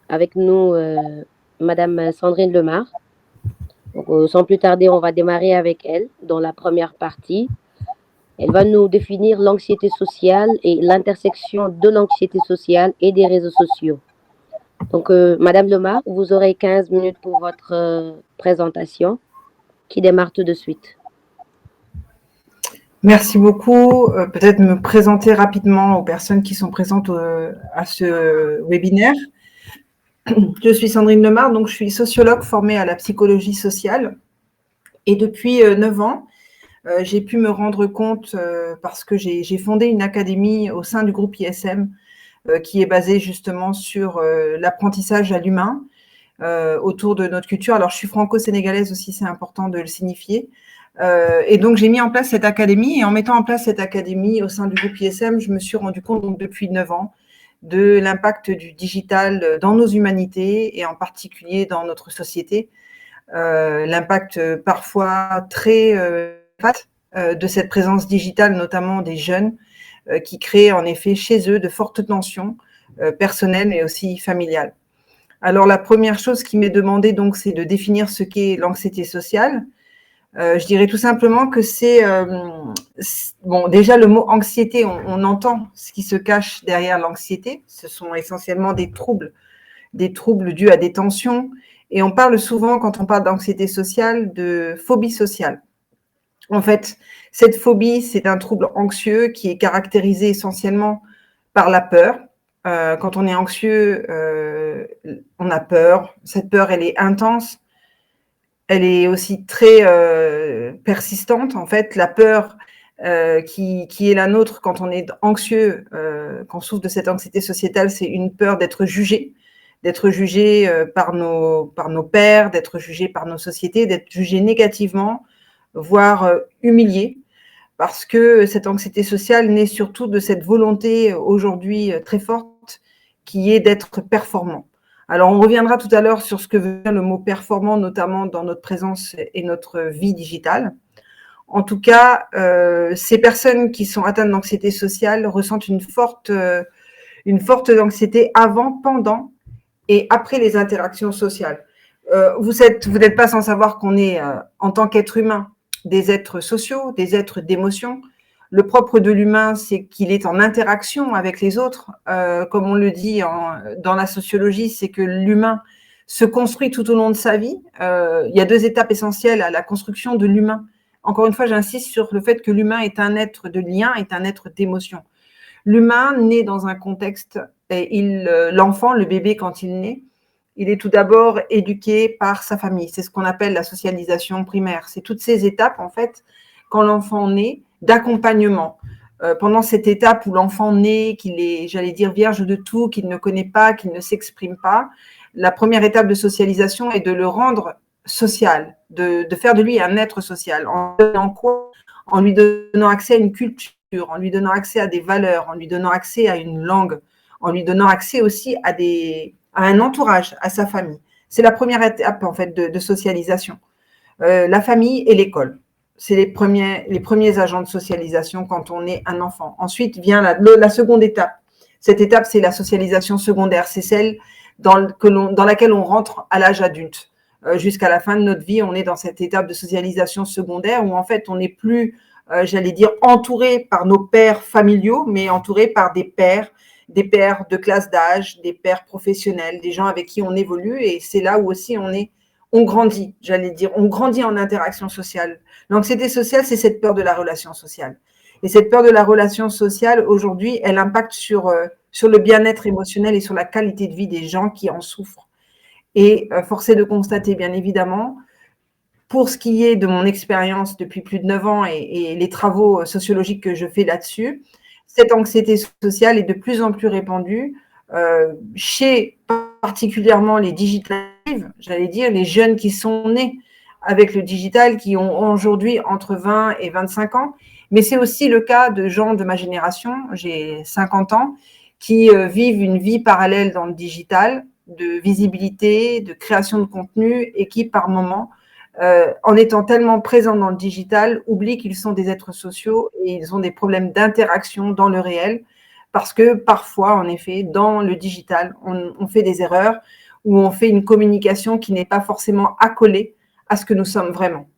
avec nous Madame Sandrine Lemar. Donc, sans plus tarder, on va démarrer avec elle dans la première partie. Elle va nous définir l'anxiété sociale et l'intersection de l'anxiété sociale et des réseaux sociaux. Donc, Madame Lemar, vous aurez 15 minutes pour votre présentation qui démarre tout de suite. Merci beaucoup. Peut-être me présenter rapidement aux personnes qui sont présentes à ce webinaire. Je suis Sandrine Lemar, donc je suis sociologue formée à la psychologie sociale. Et depuis 9 ans, j'ai pu me rendre compte, parce que j'ai fondé une académie au sein du groupe ISM, qui est basée justement sur l'apprentissage à l'humain, autour de notre culture. Alors, je suis franco-sénégalaise aussi, c'est important de le signifier. Et donc, j'ai mis en place cette académie. Et en mettant en place cette académie au sein du groupe ISM, je me suis rendu compte, donc, depuis 9 ans, de l'impact du digital dans nos humanités et en particulier dans notre société. L'impact parfois très fat de cette présence digitale, notamment des jeunes, qui crée en effet chez eux de fortes tensions personnelles et aussi familiales. Alors, la première chose qui m'est demandée, donc, c'est de définir ce qu'est l'anxiété sociale. Je dirais tout simplement que c'est bon, déjà le mot anxiété, on entend ce qui se cache derrière l'anxiété. Ce sont essentiellement des troubles dus à des tensions. Et on parle souvent, quand on parle d'anxiété sociale, de phobie sociale. En fait, cette phobie, c'est un trouble anxieux qui est caractérisé essentiellement par la peur. Quand on est anxieux, on a peur. Cette peur, elle est intense. Elle est aussi très persistante. En fait, la peur qui est la nôtre quand on est anxieux, quand on souffre de cette anxiété sociétale, c'est une peur d'être jugé par nos pairs, d'être jugé par nos sociétés, d'être jugé négativement, voire humilié, parce que cette anxiété sociale naît surtout de cette volonté aujourd'hui très forte qui est d'être performant. Alors, on reviendra tout à l'heure sur ce que veut dire le mot performant, notamment dans notre présence et notre vie digitale. En tout cas, ces personnes qui sont atteintes d'anxiété sociale ressentent une forte anxiété avant, pendant et après les interactions sociales. Vous n'êtes pas sans savoir qu'on est, en tant qu'être humain, des êtres sociaux, des êtres d'émotion. Le propre de l'humain, c'est qu'il est en interaction avec les autres. Comme on le dit dans la sociologie, c'est que l'humain se construit tout au long de sa vie. Il y a 2 étapes essentielles à la construction de l'humain. Encore une fois, j'insiste sur le fait que l'humain est un être de lien, est un être d'émotion. L'humain naît dans un contexte, et l'enfant, le bébé, quand il naît, il est tout d'abord éduqué par sa famille. C'est ce qu'on appelle la socialisation primaire. C'est toutes ces étapes, en fait, quand l'enfant naît, d'accompagnement. Pendant cette étape où l'enfant naît, qu'il est, j'allais dire, vierge de tout, qu'il ne connaît pas, qu'il ne s'exprime pas, la première étape de socialisation est de le rendre social, de faire de lui un être social. En donnant quoi ? En lui donnant accès à une culture, en lui donnant accès à des valeurs, en lui donnant accès à une langue, en lui donnant accès aussi à un entourage, à sa famille. C'est la première étape, en fait, de socialisation. La famille et l'école. C'est les premiers agents de socialisation quand on est un enfant. Ensuite vient la seconde étape. Cette étape, c'est la socialisation secondaire. C'est celle dans laquelle on rentre à l'âge adulte. Jusqu'à la fin de notre vie, on est dans cette étape de socialisation secondaire où, en fait, on n'est plus, j'allais dire, entouré par nos pairs familiaux, mais entouré par des pairs de classe d'âge, des pairs professionnels, des gens avec qui on évolue. Et c'est là où aussi on grandit, j'allais dire, on grandit en interaction sociale. L'anxiété sociale, c'est cette peur de la relation sociale. Et cette peur de la relation sociale, aujourd'hui, elle impacte sur le bien-être émotionnel et sur la qualité de vie des gens qui en souffrent. Et force est de constater, bien évidemment, pour ce qui est de mon expérience depuis plus de 9 ans et les travaux sociologiques que je fais là-dessus, cette anxiété sociale est de plus en plus répandue chez particulièrement les digital natives, j'allais dire, les jeunes qui sont nés avec le digital, qui ont aujourd'hui entre 20 et 25 ans. Mais c'est aussi le cas de gens de ma génération, j'ai 50 ans, qui vivent une vie parallèle dans le digital, de visibilité, de création de contenu, et qui, par moments, en étant tellement présents dans le digital, oublient qu'ils sont des êtres sociaux et ils ont des problèmes d'interaction dans le réel, parce que parfois, en effet, dans le digital, on fait des erreurs ou on fait une communication qui n'est pas forcément accolée à ce que nous sommes vraiment.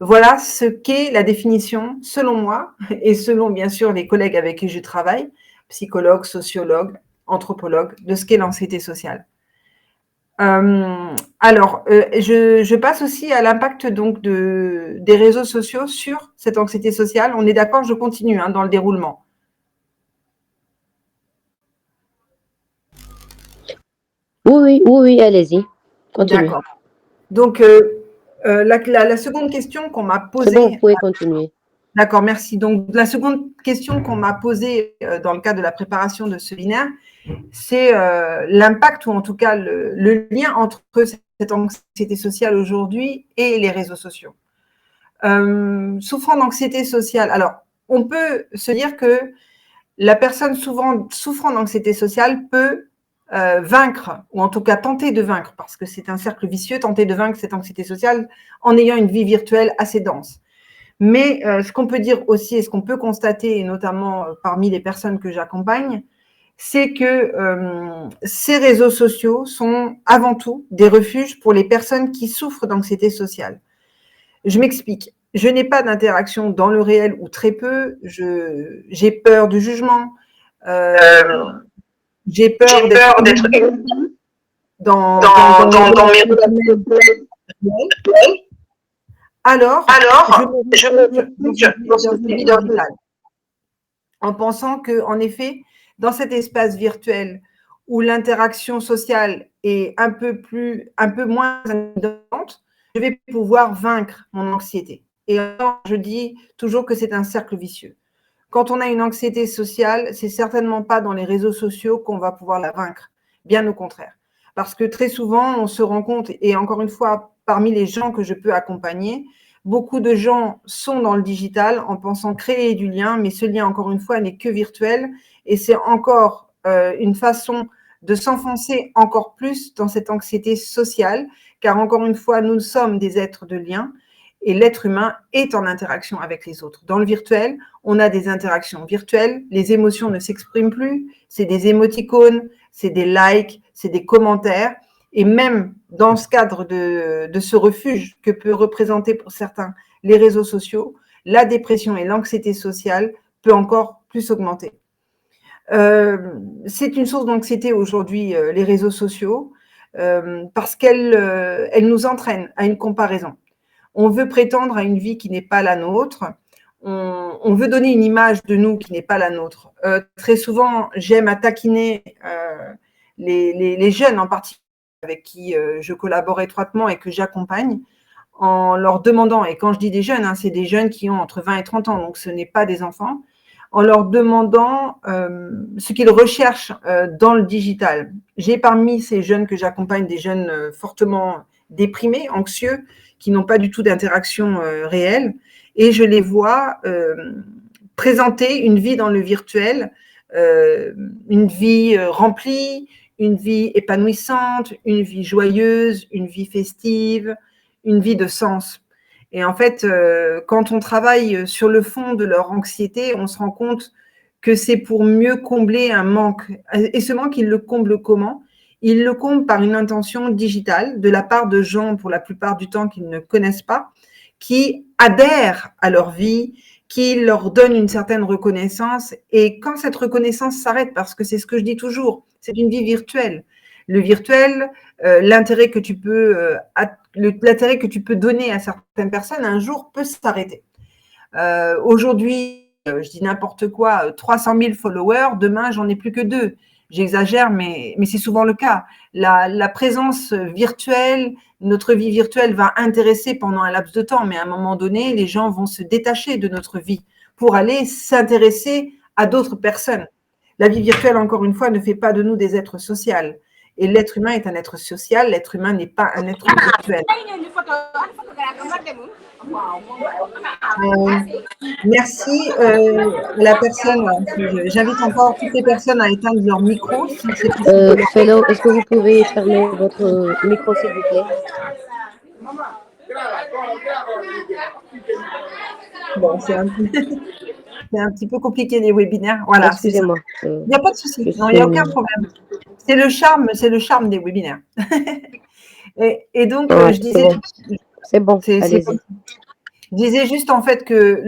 Voilà ce qu'est la définition, selon moi, et selon bien sûr les collègues avec qui je travaille, psychologues, sociologues, anthropologues, de ce qu'est l'anxiété sociale. Je passe aussi à l'impact donc des réseaux sociaux sur cette anxiété sociale. On est d'accord, je continue dans le déroulement. Oui, allez-y. Continuez. D'accord. Donc, la seconde question qu'on m'a posée… C'est bon, vous pouvez continuer. D'accord, merci. Donc, la seconde question qu'on m'a posée dans le cadre de la préparation de ce webinaire, c'est l'impact ou en tout cas le lien entre cette anxiété sociale aujourd'hui et les réseaux sociaux. Souffrant d'anxiété sociale, alors on peut se dire que la personne souvent souffrant d'anxiété sociale peut vaincre, ou en tout cas tenter de vaincre, parce que c'est un cercle vicieux, tenter de vaincre cette anxiété sociale en ayant une vie virtuelle assez dense. Mais ce qu'on peut dire aussi et ce qu'on peut constater, et notamment parmi les personnes que j'accompagne, c'est que ces réseaux sociaux sont avant tout des refuges pour les personnes qui souffrent d'anxiété sociale. Je m'explique. Je n'ai pas d'interaction dans le réel ou très peu. J'ai peur du jugement. J'ai peur d'être dans mes relations. Alors, je me digital, en pensant que, en effet, dans cet espace virtuel où l'interaction sociale est un peu moins évidente, je vais pouvoir vaincre mon anxiété. Et je dis toujours que c'est un cercle vicieux. Quand on a une anxiété sociale, c'est certainement pas dans les réseaux sociaux qu'on va pouvoir la vaincre, bien au contraire. Parce que très souvent, on se rend compte, et encore une fois, parmi les gens que je peux accompagner, beaucoup de gens sont dans le digital en pensant créer du lien, mais ce lien, encore une fois, n'est que virtuel, et c'est encore une façon de s'enfoncer encore plus dans cette anxiété sociale, car encore une fois, nous sommes des êtres de lien, et l'être humain est en interaction avec les autres. Dans le virtuel, on a des interactions virtuelles, les émotions ne s'expriment plus, c'est des émoticônes, c'est des likes, c'est des commentaires, et même dans ce cadre de ce refuge que peut représenter pour certains les réseaux sociaux, la dépression et l'anxiété sociale peut encore plus augmenter. C'est une source d'anxiété aujourd'hui, les réseaux sociaux, parce qu'elles nous entraînent à une comparaison. On veut prétendre à une vie qui n'est pas la nôtre. On veut donner une image de nous qui n'est pas la nôtre. Très souvent, j'aime à taquiner les jeunes en particulier avec qui je collabore étroitement et que j'accompagne en leur demandant, et quand je dis des jeunes, c'est des jeunes qui ont entre 20 et 30 ans, donc ce n'est pas des enfants, en leur demandant ce qu'ils recherchent dans le digital. J'ai parmi ces jeunes que j'accompagne des jeunes fortement déprimés, anxieux, qui n'ont pas du tout d'interaction réelle, et je les vois présenter une vie dans le virtuel, une vie remplie, une vie épanouissante, une vie joyeuse, une vie festive, une vie de sens. Et en fait, quand on travaille sur le fond de leur anxiété, on se rend compte que c'est pour mieux combler un manque. Et ce manque, ils le comblent comment ? Ils le comblent par une intention digitale de la part de gens, pour la plupart du temps, qu'ils ne connaissent pas, qui adhèrent à leur vie, qui leur donnent une certaine reconnaissance. Et quand cette reconnaissance s'arrête, parce que c'est ce que je dis toujours, c'est une vie virtuelle. Le virtuel, l'intérêt que tu peux donner à certaines personnes, un jour peut s'arrêter. Aujourd'hui, je dis n'importe quoi, 300 000 followers, demain, j'en ai plus que 2. J'exagère, mais c'est souvent le cas. La présence virtuelle, notre vie virtuelle va intéresser pendant un laps de temps, mais à un moment donné, les gens vont se détacher de notre vie pour aller s'intéresser à d'autres personnes. La vie virtuelle, encore une fois, ne fait pas de nous des êtres sociaux. Et l'être humain est un être social, l'être humain n'est pas un être virtuel. Merci la personne. J'invite encore toutes les personnes à éteindre leur micro. Si Fellow, est-ce que vous pouvez fermer votre micro, s'il vous plaît? Bon, c'est un peu… c'est un petit peu compliqué les webinaires. Voilà, c'est ça. Excusez-moi. Il n'y a pas de souci. Je Non, il n'y a suis... aucun problème. C'est le charme des webinaires. Et donc, Ouais, je disais, c'est bon, c'est allez-y. je disais juste en fait que,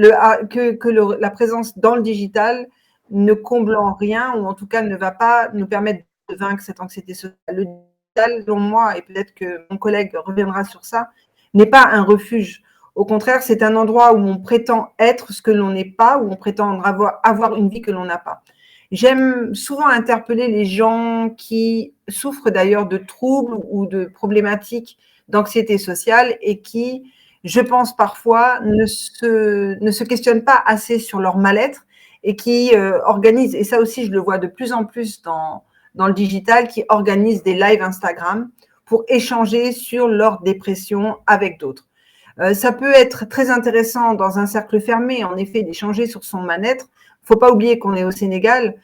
la présence dans le digital ne comble en rien, ou en tout cas ne va pas nous permettre de vaincre cette anxiété sociale. Le digital, selon moi, et peut-être que mon collègue reviendra sur ça, n'est pas un refuge. Au contraire, c'est un endroit où on prétend être ce que l'on n'est pas, où on prétend avoir une vie que l'on n'a pas. J'aime souvent interpeller les gens qui souffrent d'ailleurs de troubles ou de problématiques d'anxiété sociale et qui, je pense parfois, ne se questionnent pas assez sur leur mal-être et qui organisent, et ça aussi je le vois de plus en plus dans le digital, qui organisent des lives Instagram pour échanger sur leur dépression avec d'autres. Ça peut être très intéressant dans un cercle fermé, en effet, d'échanger sur son mal-être. Il ne faut pas oublier qu'on est au Sénégal.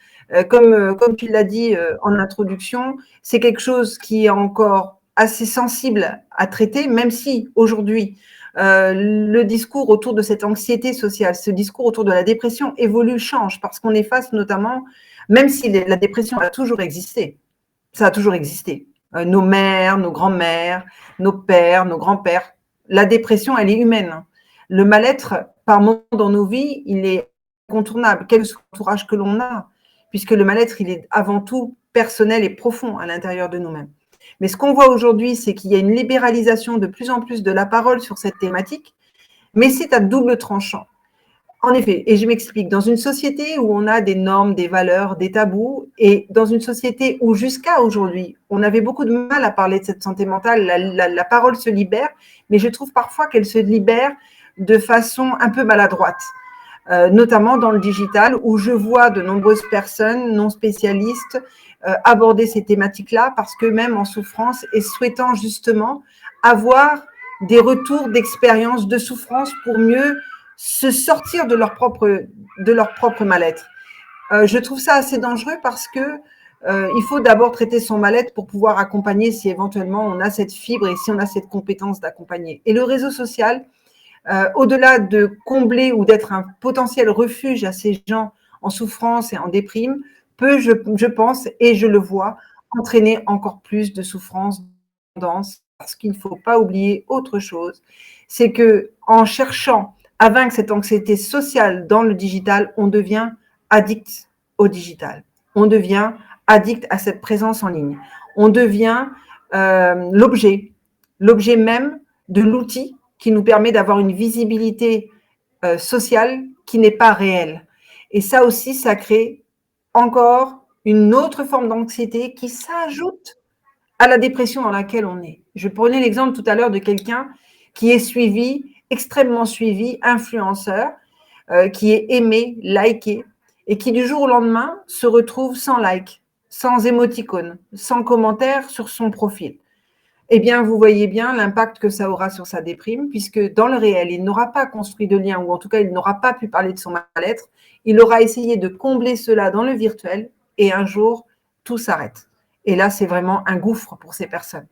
Comme tu l'as dit en introduction, c'est quelque chose qui est encore assez sensible à traiter, même si aujourd'hui, le discours autour de cette anxiété sociale, ce discours autour de la dépression évolue, change, parce qu'on est face notamment, même si la dépression a toujours existé, ça a toujours existé. Nos mères, nos grands-mères, nos pères, nos grands-pères, la dépression, elle est humaine. Le mal-être, par moment dans nos vies, il est incontournable, quel soit l'entourage que l'on a, puisque le mal-être, il est avant tout personnel et profond à l'intérieur de nous-mêmes. Mais ce qu'on voit aujourd'hui, c'est qu'il y a une libéralisation de plus en plus de la parole sur cette thématique, mais c'est à double tranchant. En effet, et je m'explique, dans une société où on a des normes, des valeurs, des tabous, et dans une société où jusqu'à aujourd'hui, on avait beaucoup de mal à parler de cette santé mentale, la parole se libère, mais je trouve parfois qu'elle se libère de façon un peu maladroite, notamment dans le digital, où je vois de nombreuses personnes non spécialistes aborder ces thématiques-là, parce qu'eux-mêmes en souffrance et souhaitant justement avoir des retours d'expérience, de souffrance pour mieux se sortir de leur propre mal-être. Je trouve ça assez dangereux parce que il faut d'abord traiter son mal-être pour pouvoir accompagner si éventuellement on a cette fibre et si on a cette compétence d'accompagner. Et le réseau social, au-delà de combler ou d'être un potentiel refuge à ces gens en souffrance et en déprime, peut, je pense, et je le vois, entraîner encore plus de souffrance, de dépendance, parce qu'il ne faut pas oublier autre chose, c'est que en cherchant à vaincre cette anxiété sociale dans le digital, on devient addict au digital. On devient addict à cette présence en ligne. On devient l'objet même de l'outil qui nous permet d'avoir une visibilité sociale qui n'est pas réelle. Et ça aussi, ça crée encore une autre forme d'anxiété qui s'ajoute à la dépression dans laquelle on est. Je prenais l'exemple tout à l'heure de quelqu'un qui est suivi, extrêmement suivi, influenceur, qui est aimé, liké, et qui du jour au lendemain se retrouve sans like, sans émoticône, sans commentaire sur son profil. Eh bien, vous voyez bien l'impact que ça aura sur sa déprime, puisque dans le réel, il n'aura pas construit de lien, ou en tout cas, il n'aura pas pu parler de son mal-être. Il aura essayé de combler cela dans le virtuel, et un jour, tout s'arrête. Et là, c'est vraiment un gouffre pour ces personnes.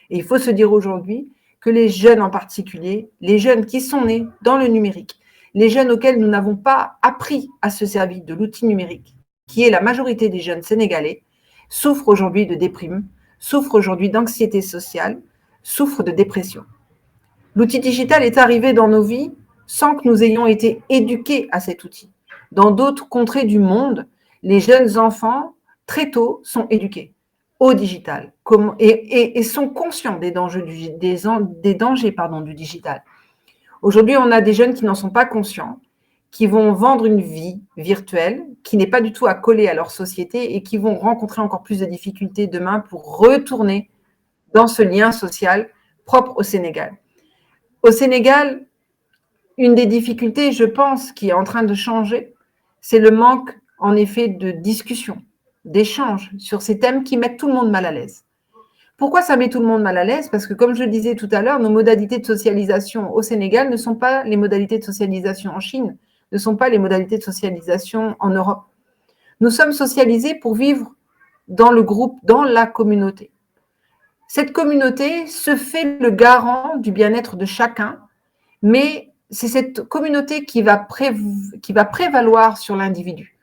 Et il faut se dire aujourd'hui que les jeunes en particulier, les jeunes qui sont nés dans le numérique, les jeunes auxquels nous n'avons pas appris à se servir de l'outil numérique, qui est la majorité des jeunes sénégalais, souffrent aujourd'hui de déprime, souffrent aujourd'hui d'anxiété sociale, souffrent de dépression. L'outil digital est arrivé dans nos vies sans que nous ayons été éduqués à cet outil. Dans d'autres contrées du monde, les jeunes enfants, très tôt, sont éduqués au digital et sont conscients des dangers du digital. Aujourd'hui, on a des jeunes qui n'en sont pas conscients, qui vont vendre une vie virtuelle qui n'est pas du tout accolée à leur société et qui vont rencontrer encore plus de difficultés demain pour retourner dans ce lien social propre au Sénégal. Au Sénégal, une des difficultés, je pense, qui est en train de changer, c'est le manque, en effet, de discussion, d'échange sur ces thèmes qui mettent tout le monde mal à l'aise. Pourquoi ça met tout le monde mal à l'aise? Parce que, comme je le disais tout à l'heure, nos modalités de socialisation au Sénégal ne sont pas les modalités de socialisation en Chine, ne sont pas les modalités de socialisation en Europe. Nous sommes socialisés pour vivre dans le groupe, dans la communauté. Cette communauté se fait le garant du bien-être de chacun, mais c'est cette communauté qui va prévaloir sur l'individu.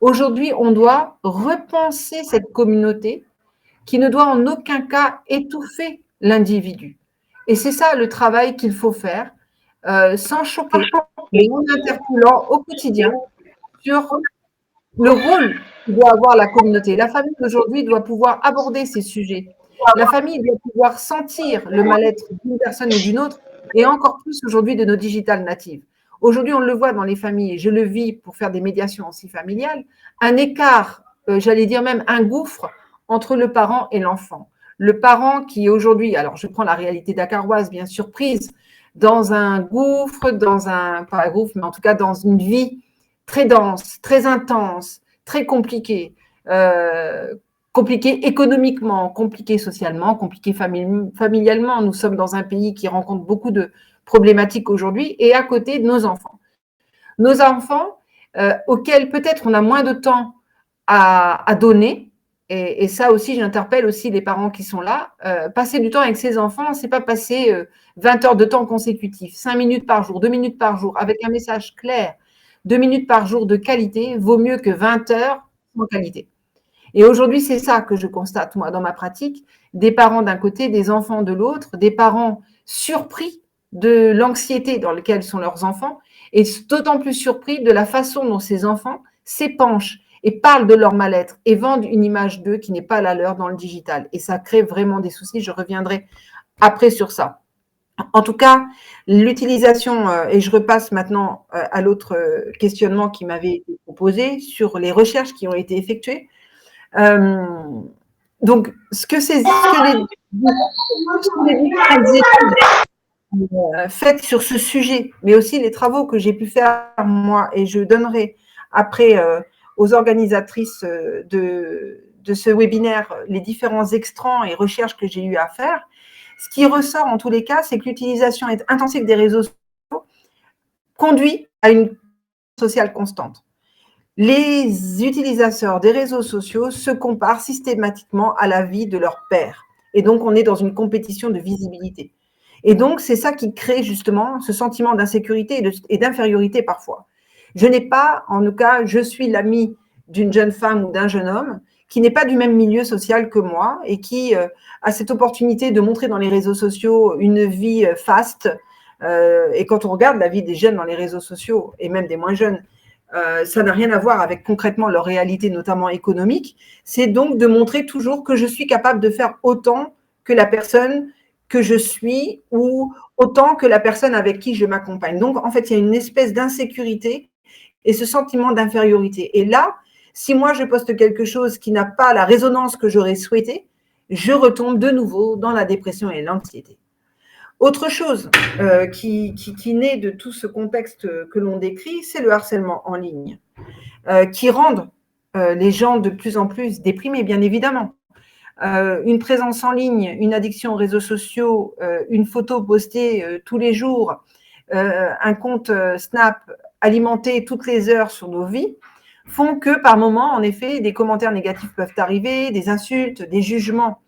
Aujourd'hui, on doit repenser cette communauté qui ne doit en aucun cas étouffer l'individu. Et c'est ça le travail qu'il faut faire, sans choquer, mais en interpellant au quotidien sur le rôle que doit avoir la communauté. La famille d'aujourd'hui doit pouvoir aborder ces sujets. La famille doit pouvoir sentir le mal-être d'une personne ou d'une autre, et encore plus aujourd'hui de nos digital natives. Aujourd'hui, on le voit dans les familles, et je le vis pour faire des médiations aussi familiales, un écart, j'allais dire même un gouffre entre le parent et l'enfant. Le parent qui aujourd'hui, alors je prends la réalité dakaroise, bien sûr, prise dans un gouffre, pas un gouffre, mais en tout cas dans une vie très dense, très intense, très compliquée, compliquée économiquement, compliquée socialement, compliquée familialement. Nous sommes dans un pays qui rencontre beaucoup de problématiques aujourd'hui, et à côté de nos enfants. Nos enfants auxquels peut-être on a moins de temps à donner, et ça aussi, j'interpelle aussi les parents qui sont là. Passer du temps avec ses enfants, c'est pas passer 20 heures de temps consécutifs, 5 minutes par jour, 2 minutes par jour, avec un message clair. 2 minutes par jour de qualité vaut mieux que 20 heures sans qualité. Et aujourd'hui, c'est ça que je constate, moi, dans ma pratique. Des parents d'un côté, des enfants de l'autre, des parents surpris de l'anxiété dans laquelle sont leurs enfants, et d'autant plus surpris de la façon dont ces enfants s'épanchent et parlent de leur mal-être et vendent une image d'eux qui n'est pas la leur dans le digital. Et ça crée vraiment des soucis. Je reviendrai après sur ça. En tout cas, l'utilisation, et je repasse maintenant à l'autre questionnement qui m'avait été proposé sur les recherches qui ont été effectuées. Donc, ce que les différentes études faites sur ce sujet, mais aussi les travaux que j'ai pu faire moi, et je donnerai après aux organisatrices de ce webinaire les différents extrants et recherches que j'ai eu à faire. Ce qui ressort en tous les cas, c'est que l'utilisation intensive des réseaux sociaux conduit à une sociale constante. Les utilisateurs des réseaux sociaux se comparent systématiquement à la vie de leur père. Et donc, on est dans une compétition de visibilité. Et donc, c'est ça qui crée justement ce sentiment d'insécurité et d'infériorité parfois. Je n'ai pas, en tout cas, je suis l'ami d'une jeune femme ou d'un jeune homme qui n'est pas du même milieu social que moi et qui a cette opportunité de montrer dans les réseaux sociaux une vie faste. Et quand on regarde la vie des jeunes dans les réseaux sociaux, et même des moins jeunes, ça n'a rien à voir avec concrètement leur réalité, notamment économique. C'est donc de montrer toujours que je suis capable de faire autant que la personne que je suis ou autant que la personne avec qui je m'accompagne. Donc, en fait, il y a une espèce d'insécurité et ce sentiment d'infériorité. Et là, si moi, je poste quelque chose qui n'a pas la résonance que j'aurais souhaité, je retombe de nouveau dans la dépression et l'anxiété. Autre chose qui naît de tout ce contexte que l'on décrit, c'est le harcèlement en ligne, qui rend les gens de plus en plus déprimés, bien évidemment. Une présence en ligne, une addiction aux réseaux sociaux, une photo postée tous les jours, un compte Snap alimenté toutes les heures sur nos vies, font que par moments, en effet, des commentaires négatifs peuvent arriver, des insultes, des jugements.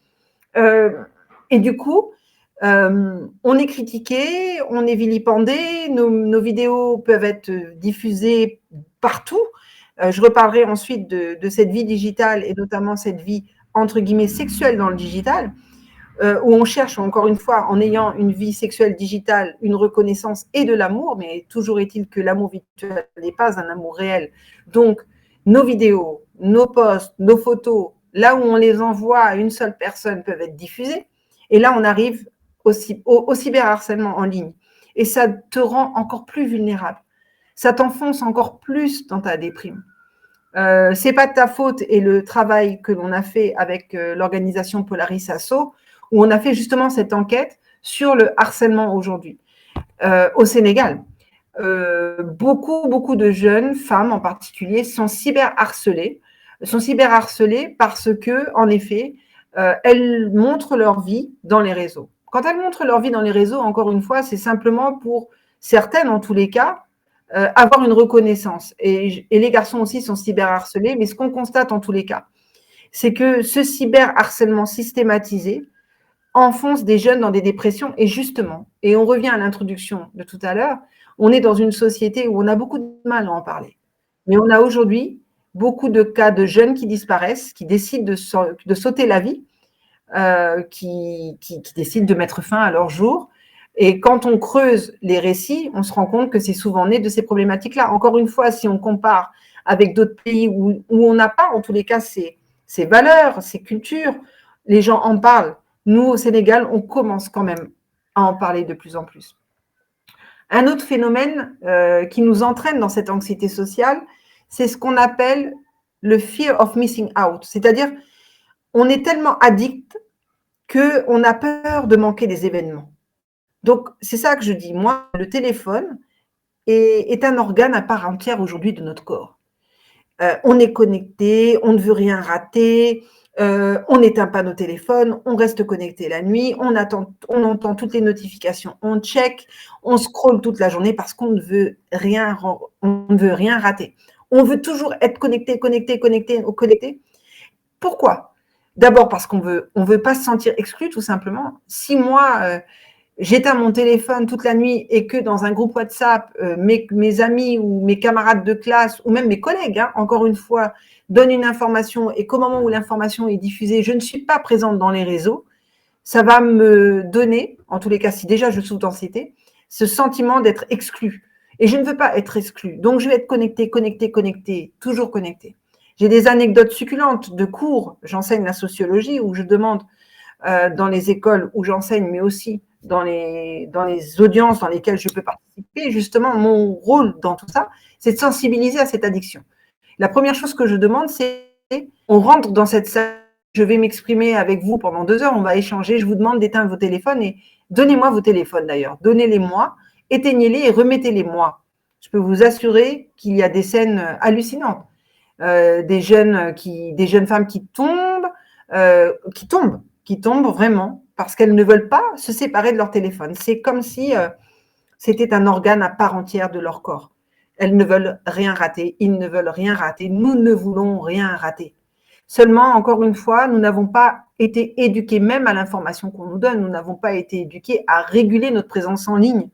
Et du coup, on est critiqué, on est vilipendé, nos vidéos peuvent être diffusées partout. Je reparlerai ensuite de cette vie digitale et notamment cette vie entre guillemets sexuelle dans le digital, où on cherche encore une fois, en ayant une vie sexuelle digitale, une reconnaissance et de l'amour, mais toujours est-il que l'amour virtuel n'est pas un amour réel. Donc, nos vidéos, nos posts, nos photos, là où on les envoie à une seule personne, peuvent être diffusées. Et là, on arrive au cyberharcèlement en ligne. Et ça te rend encore plus vulnérable. Ça t'enfonce encore plus dans ta déprime. C'est pas de ta faute et le travail que l'on a fait avec l'organisation Polaris Asso, où on a fait justement cette enquête sur le harcèlement aujourd'hui. Au Sénégal, beaucoup de jeunes femmes en particulier sont cyberharcelées parce que, en effet, elles montrent leur vie dans les réseaux. Quand elles montrent leur vie dans les réseaux, encore une fois, c'est simplement pour certaines, en tous les cas, avoir une reconnaissance. Et les garçons aussi sont cyberharcelés, mais ce qu'on constate en tous les cas, c'est que ce cyberharcèlement systématisé enfonce des jeunes dans des dépressions. Et justement, et on revient à l'introduction de tout à l'heure, on est dans une société où on a beaucoup de mal à en parler. Mais on a aujourd'hui beaucoup de cas de jeunes qui disparaissent, qui décident de sauter la vie, qui décident de mettre fin à leur jour. Et quand on creuse les récits, on se rend compte que c'est souvent né de ces problématiques-là. Encore une fois, si on compare avec d'autres pays où on n'a pas, en tous les cas, ces valeurs, ces cultures, les gens en parlent. Nous, au Sénégal, on commence quand même à en parler de plus en plus. Un autre phénomène qui nous entraîne dans cette anxiété sociale, c'est ce qu'on appelle le fear of missing out. C'est-à-dire, on est tellement addict qu'on a peur de manquer des événements. Donc, c'est ça que je dis. Moi, le téléphone est un organe à part entière aujourd'hui de notre corps. On est connecté, on ne veut rien rater, on n'éteint pas nos téléphones, on reste connecté la nuit, on entend toutes les notifications, on check, on scrolle toute la journée parce qu'on ne veut rien rater. On veut toujours être connecté. Pourquoi? D'abord parce qu'on veut pas se sentir exclu, tout simplement. Si moi, j'éteins mon téléphone toute la nuit et que dans un groupe WhatsApp, mes amis ou mes camarades de classe ou même mes collègues, encore une fois, donnent une information et qu'au moment où l'information est diffusée, je ne suis pas présente dans les réseaux, ça va me donner, en tous les cas, si déjà je souffre d'anxiété, ce sentiment d'être exclu. Et je ne veux pas être exclu. Donc, je vais être connecté, toujours connecté. J'ai des anecdotes succulentes de cours. J'enseigne la sociologie où je demande dans les écoles où j'enseigne, mais aussi dans les audiences dans lesquelles je peux participer, justement, mon rôle dans tout ça, c'est de sensibiliser à cette addiction. La première chose que je demande, c'est on rentre dans cette salle, je vais m'exprimer avec vous pendant 2 heures, on va échanger, je vous demande d'éteindre vos téléphones et donnez-moi vos téléphones d'ailleurs, donnez-les-moi, éteignez-les et remettez-les-moi. Je peux vous assurer qu'il y a des scènes hallucinantes, des jeunes femmes qui tombent vraiment parce qu'elles ne veulent pas se séparer de leur téléphone. C'est comme si c'était un organe à part entière de leur corps. Elles ne veulent rien rater, ils ne veulent rien rater, nous ne voulons rien rater. Seulement, encore une fois, nous n'avons pas été éduqués même à l'information qu'on nous donne, nous n'avons pas été éduqués à réguler notre présence en ligne.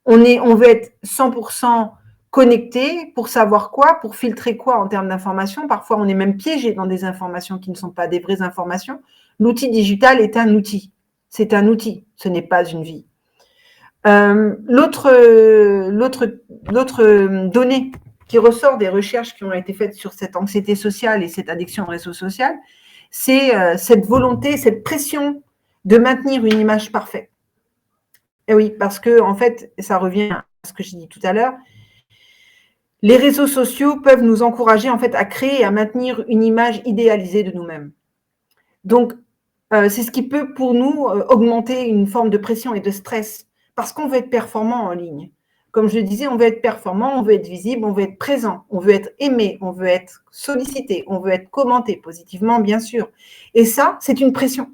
On veut être 100% connecté pour savoir quoi, pour filtrer quoi en termes d'informations. Parfois, on est même piégé dans des informations qui ne sont pas des vraies informations. L'outil digital est un outil. C'est un outil, ce n'est pas une vie. L'autre donnée qui ressort des recherches qui ont été faites sur cette anxiété sociale et cette addiction au réseau social, c'est cette volonté, cette pression de maintenir une image parfaite. Et oui, parce que en fait, ça revient à ce que j'ai dit tout à l'heure, les réseaux sociaux peuvent nous encourager en fait à créer et à maintenir une image idéalisée de nous-mêmes. Donc, c'est ce qui peut pour nous augmenter une forme de pression et de stress parce qu'on veut être performant en ligne. Comme je le disais, on veut être performant, on veut être visible, on veut être présent, on veut être aimé, on veut être sollicité, on veut être commenté positivement, bien sûr. Et ça, c'est une pression.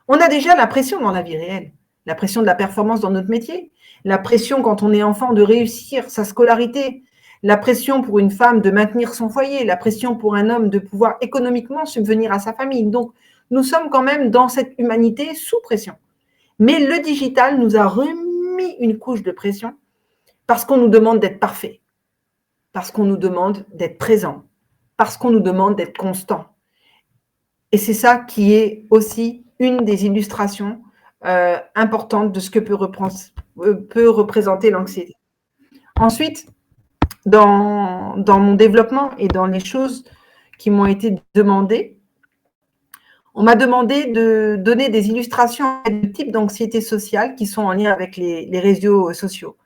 On a déjà la pression dans la vie réelle, la pression de la performance dans notre métier, la pression quand on est enfant de réussir sa scolarité, la pression pour une femme de maintenir son foyer, la pression pour un homme de pouvoir économiquement subvenir à sa famille. Donc, nous sommes quand même dans cette humanité sous pression. Mais le digital nous a remis une couche de pression parce qu'on nous demande d'être parfait, parce qu'on nous demande d'être présent, parce qu'on nous demande d'être constant. Et c'est ça qui est aussi une des illustrations importantes de ce que peut représenter l'anxiété. Ensuite, dans mon développement et dans les choses qui m'ont été demandées, on m'a demandé de donner des illustrations de types d'anxiété sociale qui sont en lien avec les réseaux sociaux.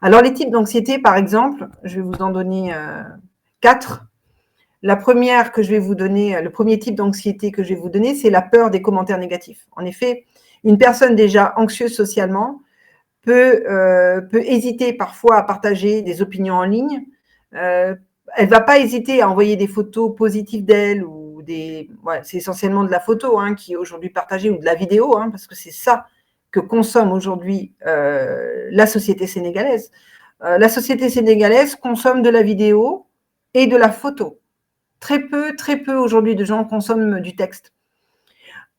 Alors, les types d'anxiété, par exemple, je vais vous en donner 4. La première que je vais vous donner, le premier type d'anxiété que je vais vous donner, c'est la peur des commentaires négatifs. En effet, une personne déjà anxieuse socialement peut hésiter parfois à partager des opinions en ligne. Elle ne va pas hésiter à envoyer des photos positives d'elle ou c'est essentiellement de la photo qui est aujourd'hui partagée ou de la vidéo, parce que c'est ça que consomme aujourd'hui la société sénégalaise. La société sénégalaise consomme de la vidéo et de la photo. Très peu aujourd'hui de gens consomment du texte.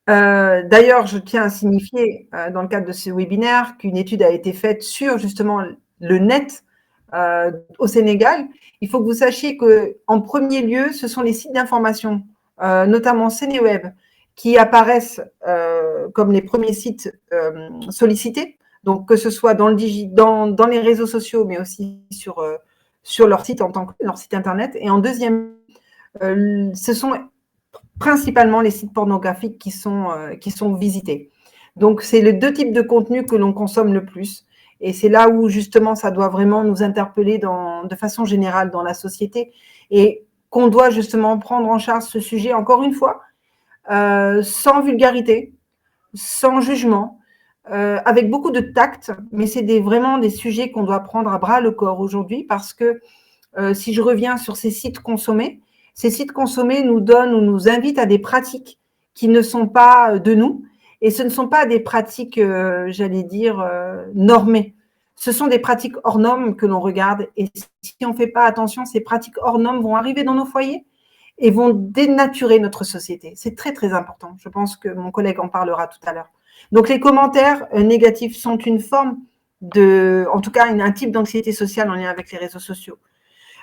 D'ailleurs, je tiens à signifier, dans le cadre de ce webinaire, qu'une étude a été faite sur justement le net au Sénégal. Il faut que vous sachiez qu'en premier lieu, ce sont les sites d'information, notamment Sénéweb, qui apparaissent comme les premiers sites sollicités. Donc, que ce soit dans les réseaux sociaux, mais aussi sur leur site en tant que leur site internet. Et en deuxième, ce sont principalement les sites pornographiques qui sont visités. Donc, c'est les deux types de contenus que l'on consomme le plus. Et c'est là où, justement, ça doit vraiment nous interpeller de façon générale dans la société et qu'on doit justement prendre en charge ce sujet, encore une fois, sans vulgarité, sans jugement, avec beaucoup de tact, mais c'est vraiment des sujets qu'on doit prendre à bras le corps aujourd'hui parce que si je reviens sur ces sites consommés nous donnent ou nous invitent à des pratiques qui ne sont pas de nous et ce ne sont pas des pratiques, j'allais dire, normées. Ce sont des pratiques hors normes que l'on regarde et si on ne fait pas attention, ces pratiques hors normes vont arriver dans nos foyers et vont dénaturer notre société. C'est très, très important. Je pense que mon collègue en parlera tout à l'heure. Donc, les commentaires négatifs sont une forme en tout cas, un type d'anxiété sociale en lien avec les réseaux sociaux.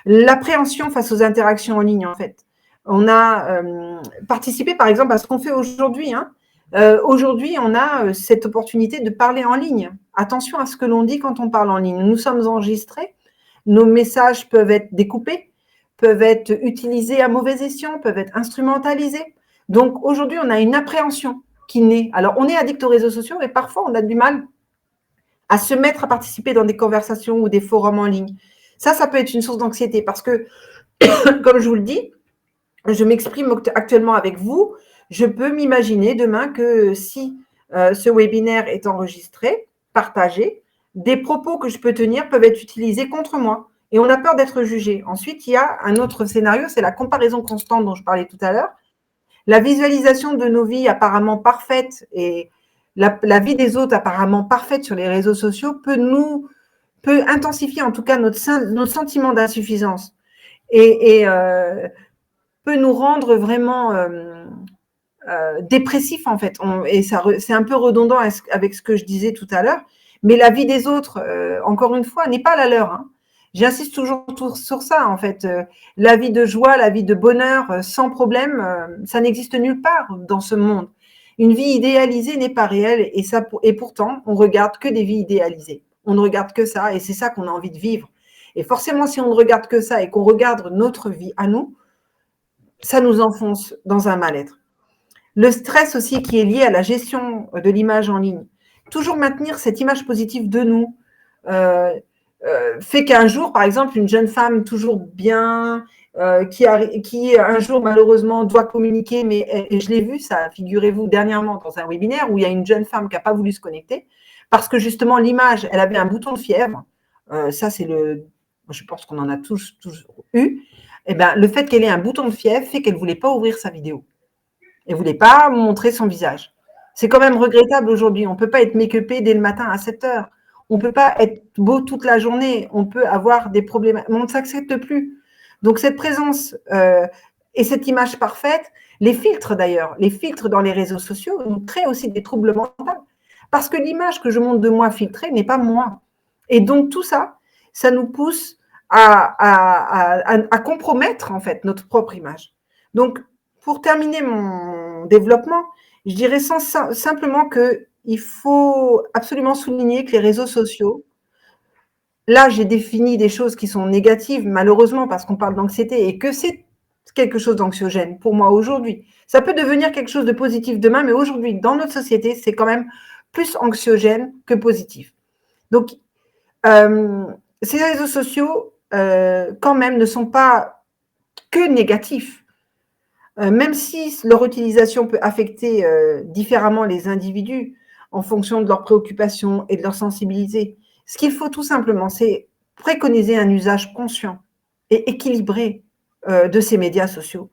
L'appréhension face aux interactions en ligne, en fait. On a participé, par exemple, à ce qu'on fait aujourd'hui. Aujourd'hui, on a cette opportunité de parler en ligne. Attention à ce que l'on dit quand on parle en ligne. Nous sommes enregistrés. Nos messages peuvent être découpés, peuvent être utilisés à mauvais escient, peuvent être instrumentalisés. Donc, aujourd'hui, on a une appréhension qui naît. Alors, on est addict aux réseaux sociaux et parfois, on a du mal à se mettre à participer dans des conversations ou des forums en ligne. Ça peut être une source d'anxiété parce que, comme je vous le dis, je m'exprime actuellement avec vous, je peux m'imaginer demain que si ce webinaire est enregistré, partagé, des propos que je peux tenir peuvent être utilisés contre moi et on a peur d'être jugé. Ensuite, il y a un autre scénario, c'est la comparaison constante dont je parlais tout à l'heure. La visualisation de nos vies apparemment parfaites et la vie des autres apparemment parfaite sur les réseaux sociaux peut intensifier en tout cas notre sentiment d'insuffisance et peut nous rendre vraiment dépressifs en fait. Et c'est un peu redondant avec ce que je disais tout à l'heure, mais la vie des autres, encore une fois, n'est pas la leur. J'insiste toujours sur ça en fait. La vie de joie, la vie de bonheur, sans problème, ça n'existe nulle part dans ce monde. Une vie idéalisée n'est pas réelle et pourtant, on regarde que des vies idéalisées. On ne regarde que ça et c'est ça qu'on a envie de vivre. Et forcément, si on ne regarde que ça et qu'on regarde notre vie à nous, ça nous enfonce dans un mal-être. Le stress aussi qui est lié à la gestion de l'image en ligne. Toujours maintenir cette image positive de nous fait qu'un jour, par exemple, une jeune femme toujours bien, qui un jour malheureusement doit communiquer, mais et je l'ai vu ça, figurez-vous, dernièrement dans un webinaire où il y a une jeune femme qui n'a pas voulu se connecter parce que justement l'image, elle avait un bouton de fièvre. Ça, je pense qu'on en a tous eu. Et ben, le fait qu'elle ait un bouton de fièvre fait qu'elle ne voulait pas ouvrir sa vidéo. Elle ne voulait pas montrer son visage. C'est quand même regrettable aujourd'hui. On ne peut pas être make-upé dès le matin à 7 heures. On ne peut pas être beau toute la journée. On peut avoir des problèmes. Mais on ne s'accepte plus. Donc, cette présence et cette image parfaite, les filtres d'ailleurs, les filtres dans les réseaux sociaux nous créent aussi des troubles mentaux. Parce que l'image que je montre de moi filtrée n'est pas moi. Et donc, tout ça, ça nous pousse à compromettre en fait notre propre image. Donc, pour terminer mon développement, je dirais simplement qu'il faut absolument souligner que les réseaux sociaux, là j'ai défini des choses qui sont négatives malheureusement parce qu'on parle d'anxiété et que c'est quelque chose d'anxiogène pour moi aujourd'hui. Ça peut devenir quelque chose de positif demain, mais aujourd'hui dans notre société, c'est quand même plus anxiogène que positif. Donc, ces réseaux sociaux, quand même, ne sont pas que négatifs. Même si leur utilisation peut affecter différemment les individus en fonction de leurs préoccupations et de leur sensibilité, ce qu'il faut tout simplement, c'est préconiser un usage conscient et équilibré de ces médias sociaux.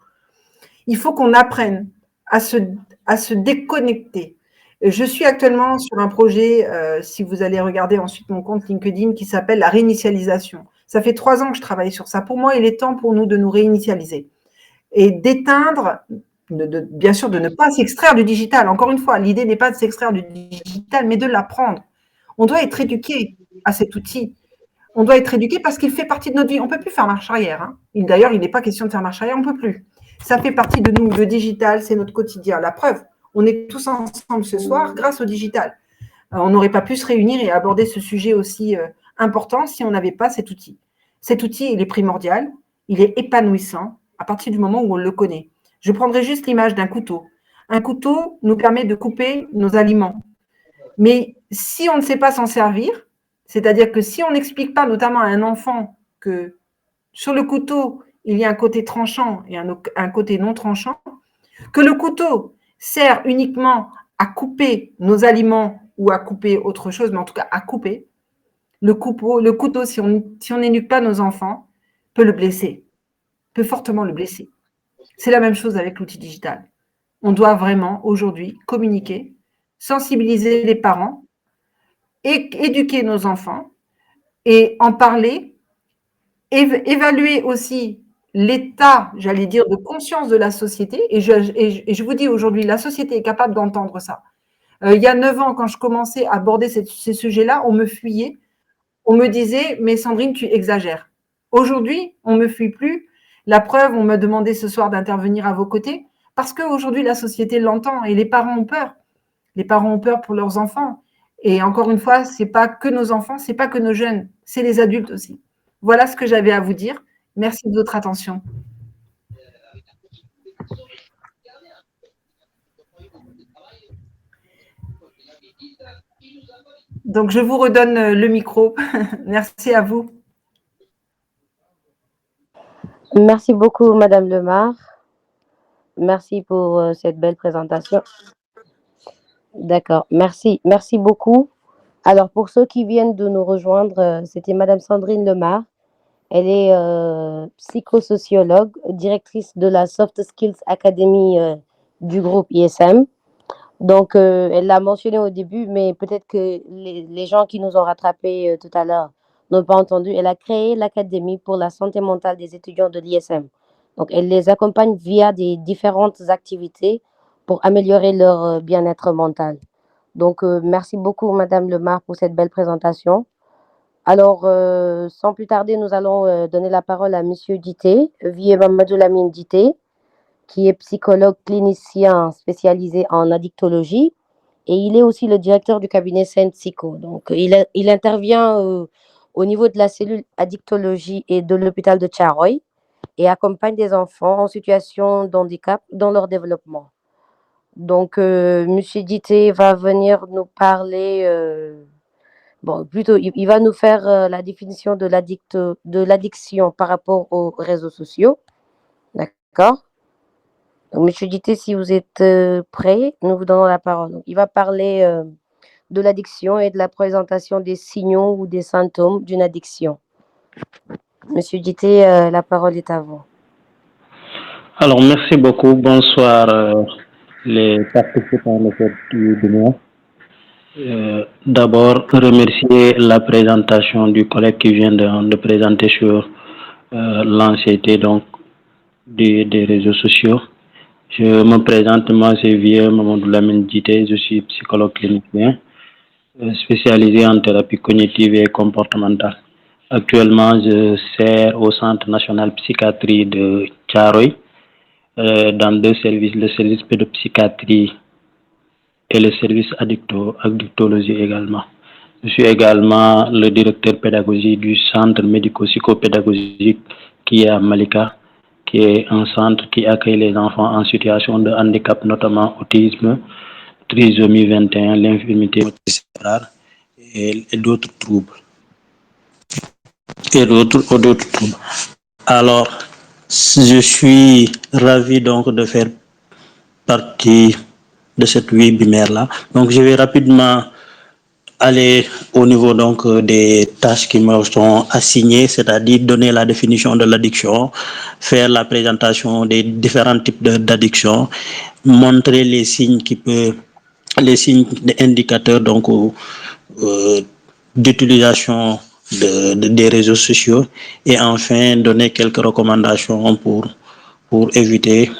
Il faut qu'on apprenne à se déconnecter. Je suis actuellement sur un projet, si vous allez regarder ensuite mon compte LinkedIn, qui s'appelle la réinitialisation. Ça fait 3 ans que je travaille sur ça. Pour moi, il est temps pour nous de nous réinitialiser et d'éteindre bien sûr, de ne pas s'extraire du digital. Encore une fois, l'idée n'est pas de s'extraire du digital, mais de l'apprendre. On doit être éduqué à cet outil. On doit être éduqué parce qu'il fait partie de notre vie. On ne peut plus faire marche arrière. Hein. D'ailleurs, il n'est pas question de faire marche arrière, on ne peut plus. Ça fait partie de nous. Le digital, c'est notre quotidien. La preuve, on est tous ensemble ce soir grâce au digital. On n'aurait pas pu se réunir et aborder ce sujet aussi important si on n'avait pas cet outil. Cet outil, il est primordial, il est épanouissant à partir du moment où on le connaît. Je prendrai juste l'image d'un couteau. Un couteau nous permet de couper nos aliments. Mais si on ne sait pas s'en servir, c'est-à-dire que si on n'explique pas notamment à un enfant que sur le couteau, il y a un côté tranchant et un côté non tranchant, que le couteau sert uniquement à couper nos aliments ou à couper autre chose, mais en tout cas à couper, le couteau, si on n'éduque pas nos enfants, peut le blesser, peut fortement le blesser. C'est la même chose avec l'outil digital. On doit vraiment aujourd'hui communiquer, sensibiliser les parents, éduquer nos enfants et en parler, évaluer aussi l'état, j'allais dire, de conscience de la société. Et je vous dis aujourd'hui, la société est capable d'entendre ça. Il y a 9 ans, quand je commençais à aborder ces sujets-là, on me fuyait. On me disait, mais Sandrine, tu exagères. Aujourd'hui, on ne me fuit plus. La preuve, on m'a demandé ce soir d'intervenir à vos côtés parce qu'aujourd'hui, la société l'entend et les parents ont peur. Les parents ont peur pour leurs enfants. Et encore une fois, ce n'est pas que nos enfants, ce n'est pas que nos jeunes, c'est les adultes aussi. Voilà ce que j'avais à vous dire. Merci de votre attention. Donc, je vous redonne le micro. Merci à vous. Merci beaucoup, Madame Lemar. Merci pour cette belle présentation. D'accord, merci. Merci beaucoup. Alors, pour ceux qui viennent de nous rejoindre, c'était Madame Sandrine Lemar. Elle est psychosociologue, directrice de la Soft Skills Academy du groupe ISM. Donc, elle l'a mentionné au début, mais peut-être que les gens qui nous ont rattrapés tout à l'heure n'ont pas entendu. Elle a créé l'Académie pour la santé mentale des étudiants de l'ISM. Donc, elle les accompagne via des différentes activités pour améliorer leur bien-être mental. Donc, merci beaucoup, Madame Lemar, pour cette belle présentation. Alors, sans plus tarder, nous allons donner la parole à Monsieur Dité, Vieux Mamadou Lamine Dité, qui est psychologue clinicien spécialisé en addictologie et il est aussi le directeur du cabinet Saint Psycho. Donc, il intervient au niveau de la cellule addictologie et de l'hôpital de Tcharoy et accompagne des enfants en situation de handicap dans leur développement. Donc, Monsieur Dité va venir nous parler, bon, plutôt, il va nous faire la définition de l'addiction par rapport aux réseaux sociaux. D'accord? Donc, Monsieur Dité, si vous êtes prêt, nous vous donnons la parole. Donc, il va parler de l'addiction et de la présentation des signaux ou des symptômes d'une addiction. Monsieur Dité, la parole est à vous. Alors, merci beaucoup. Bonsoir les participants de cette webinaire. D'abord, remercier la présentation du collègue qui vient de présenter sur l'ancienneté donc des réseaux sociaux. Je me présente, moi c'est Vieux Mamadou Lamine Dité, je suis psychologue clinicien spécialisé en thérapie cognitive et comportementale. Actuellement, je sers au Centre national psychiatrie de Tcharoy dans 2 services, le service pédopsychiatrie et le service addictologie également. Je suis également le directeur pédagogique du centre médico-psychopédagogique qui est à Malika, qui est un centre qui accueille les enfants en situation de handicap, notamment autisme, trisomie 21, l'infirmité cérébrale et d'autres troubles. Alors, je suis ravi donc de faire partie de cette webinaire-là. Donc, je vais rapidement aller au niveau donc des tâches qui me sont assignées, c'est-à-dire donner la définition de l'addiction, faire la présentation des différents types d'addiction, montrer les signes les signes indicateurs donc d'utilisation des réseaux sociaux et enfin donner quelques recommandations pour éviter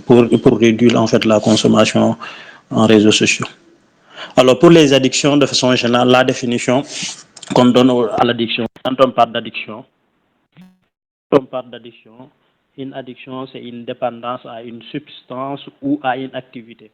pour réduire en fait la consommation en réseaux sociaux. Alors pour les addictions, de façon générale, la définition qu'on donne à l'addiction, quand on parle d'addiction, une addiction, c'est une dépendance à une substance ou à une activité.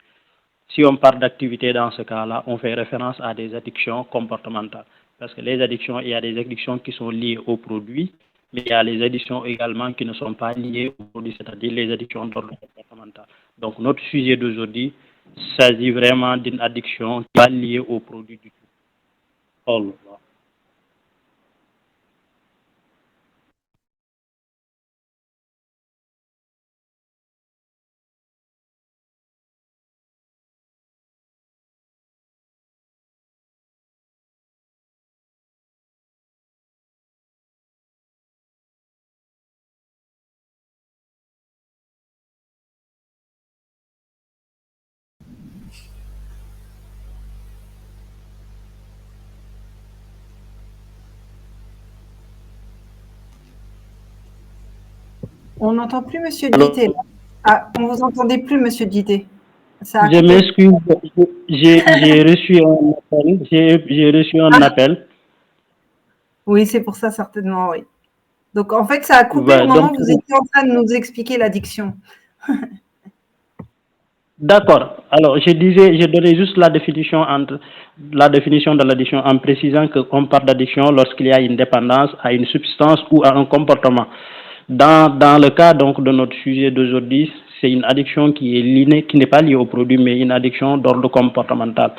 Si on parle d'activité dans ce cas-là, on fait référence à des addictions comportementales. Parce que les addictions, il y a des addictions qui sont liées aux produits, mais il y a les addictions également qui ne sont pas liées aux produits, c'est-à-dire les addictions d'ordre comportemental. Donc notre sujet d'aujourd'hui s'agit vraiment d'une addiction qui n'est pas liée aux produits du tout. Oh, On n'entend plus Monsieur Dité. Ah, on vous entendait plus Monsieur Dité. Je m'excuse, j'ai reçu un appel. J'ai reçu un appel. Oui, c'est pour ça certainement, oui. Donc en fait, ça a coupé au moment où vous étiez en train de nous expliquer l'addiction. D'accord. Alors, je donnais juste la définition de l'addiction en précisant qu'on parle d'addiction lorsqu'il y a une dépendance à une substance ou à un comportement. Dans le cas donc de notre sujet d'aujourd'hui, c'est une addiction qui n'est pas liée au produit, mais une addiction d'ordre comportemental.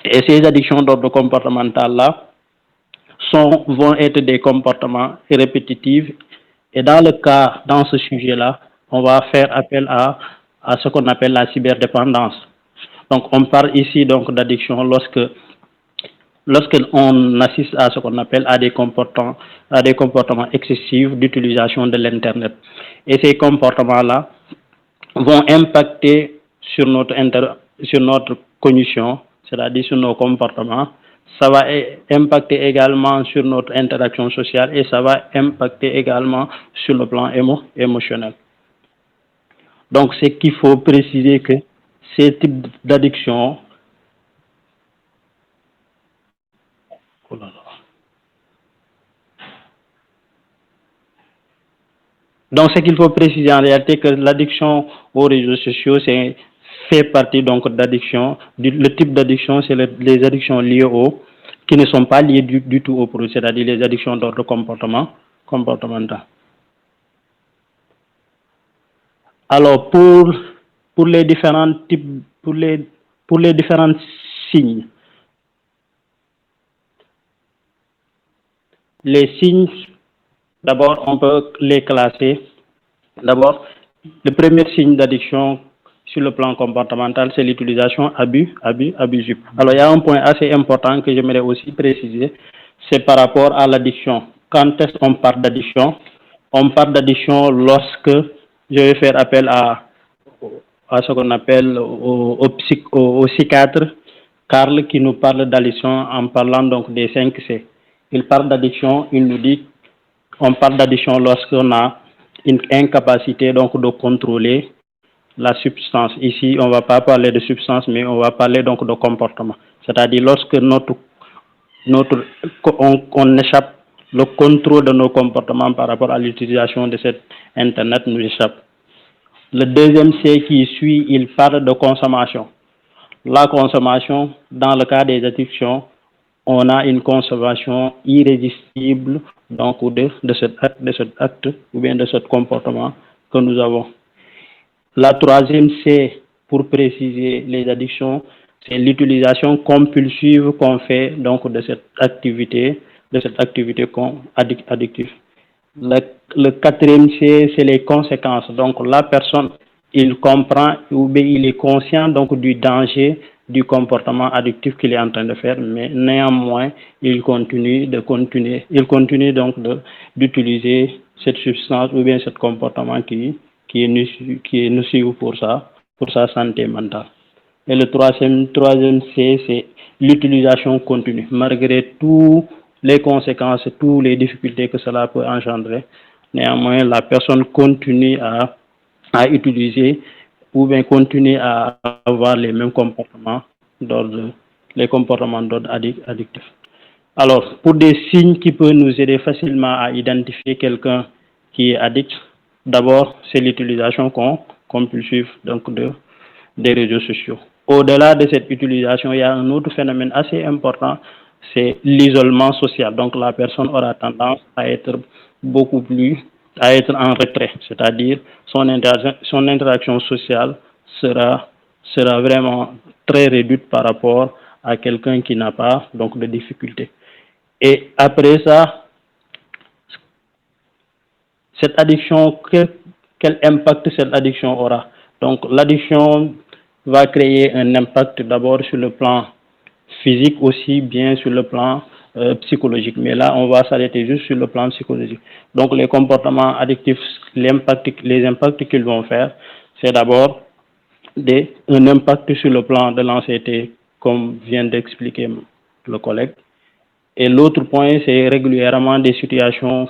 Et ces addictions d'ordre comportemental là vont être des comportements répétitifs. Et dans ce sujet-là, on va faire appel à ce qu'on appelle la cyberdépendance. Donc, on parle ici donc d'addiction lorsqu'on assiste à ce qu'on appelle à des comportements excessifs d'utilisation de l'Internet. Et ces comportements-là vont impacter sur notre cognition, c'est-à-dire sur nos comportements. Ça va impacter également sur notre interaction sociale et ça va impacter également sur le plan émotionnel. Donc, c'est qu'il faut préciser que ces types d'addiction, donc c'est qu'il faut préciser en réalité que l'addiction aux réseaux sociaux, fait partie donc d'addiction. Le type d'addiction, c'est les addictions liées qui ne sont pas liées du tout au produit, c'est-à-dire les addictions d'ordre comportemental. Alors pour les différents types, pour les différents signes, les signes, d'abord on peut les classer. D'abord, le premier signe d'addiction sur le plan comportemental, c'est l'utilisation abusive. Alors, il y a un point assez important que j'aimerais aussi préciser, c'est par rapport à l'addiction. Quand est-ce qu'on parle d'addiction? On parle d'addiction lorsque je vais faire appel à ce qu'on appelle au psychiatre Karl qui nous parle d'addiction en parlant donc des 5 C. Il parle d'addiction, il nous dit on parle d'addiction lorsqu'on a une incapacité donc de contrôler la substance. Ici, on ne va pas parler de substance, mais on va parler donc de comportement. C'est-à-dire lorsque on échappe, le contrôle de nos comportements par rapport à l'utilisation de cet Internet nous échappe. Le deuxième C qui suit, il parle de consommation. La consommation, dans le cas des addictions, on a une consommation irrésistible donc de cet acte ou bien de ce comportement que nous avons. La troisième, c'est pour préciser les addictions, c'est l'utilisation compulsive qu'on fait donc de cette activité addictive. Le quatrième, c'est les conséquences. Donc la personne, il comprend ou bien il est conscient donc du danger du comportement addictif qu'il est en train de faire, mais néanmoins, il continue donc d'utiliser cette substance ou bien ce comportement qui est nocif pour sa santé mentale. Et le troisième C, c'est l'utilisation continue. Malgré toutes les conséquences, toutes les difficultés que cela peut engendrer, néanmoins, la personne continue à à utiliser ou bien continuer à avoir les mêmes comportements les comportements d'ordre addictif. Alors, pour des signes qui peuvent nous aider facilement à identifier quelqu'un qui est addict, d'abord, c'est l'utilisation compulsive des réseaux sociaux. Au-delà de cette utilisation, il y a un autre phénomène assez important, c'est l'isolement social. Donc, la personne aura tendance à être à être en retrait, c'est-à-dire son interaction sociale sera vraiment très réduite par rapport à quelqu'un qui n'a pas donc de difficultés. Et après ça, cette addiction, quel impact cette addiction aura? Donc, l'addiction va créer un impact d'abord sur le plan physique, aussi bien sur le plan psychologique. Mais là, on va s'arrêter juste sur le plan psychologique. Donc, les comportements addictifs, les impacts qu'ils vont faire, c'est d'abord un impact sur le plan de l'anxiété, comme vient d'expliquer le collègue. Et l'autre point, c'est régulièrement des situations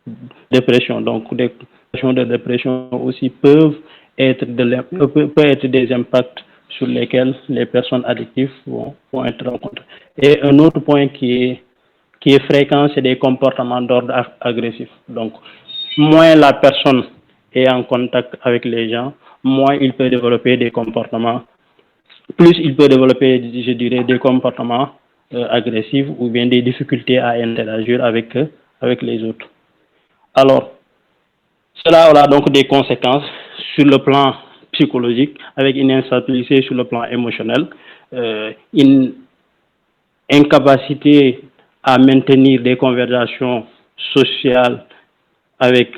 de dépression. Donc, des situations de dépression aussi peuvent être des impacts sur lesquels les personnes addictives vont être rencontrées. Et un autre point qui est fréquent, c'est des comportements d'ordre agressif. Donc, moins la personne est en contact avec les gens, moins il peut développer des comportements, plus il peut développer, je dirais, des comportements agressifs ou bien des difficultés à interagir avec les autres. Alors, cela aura donc des conséquences sur le plan psychologique, avec une instabilité sur le plan émotionnel, une incapacité à maintenir des conversations sociales avec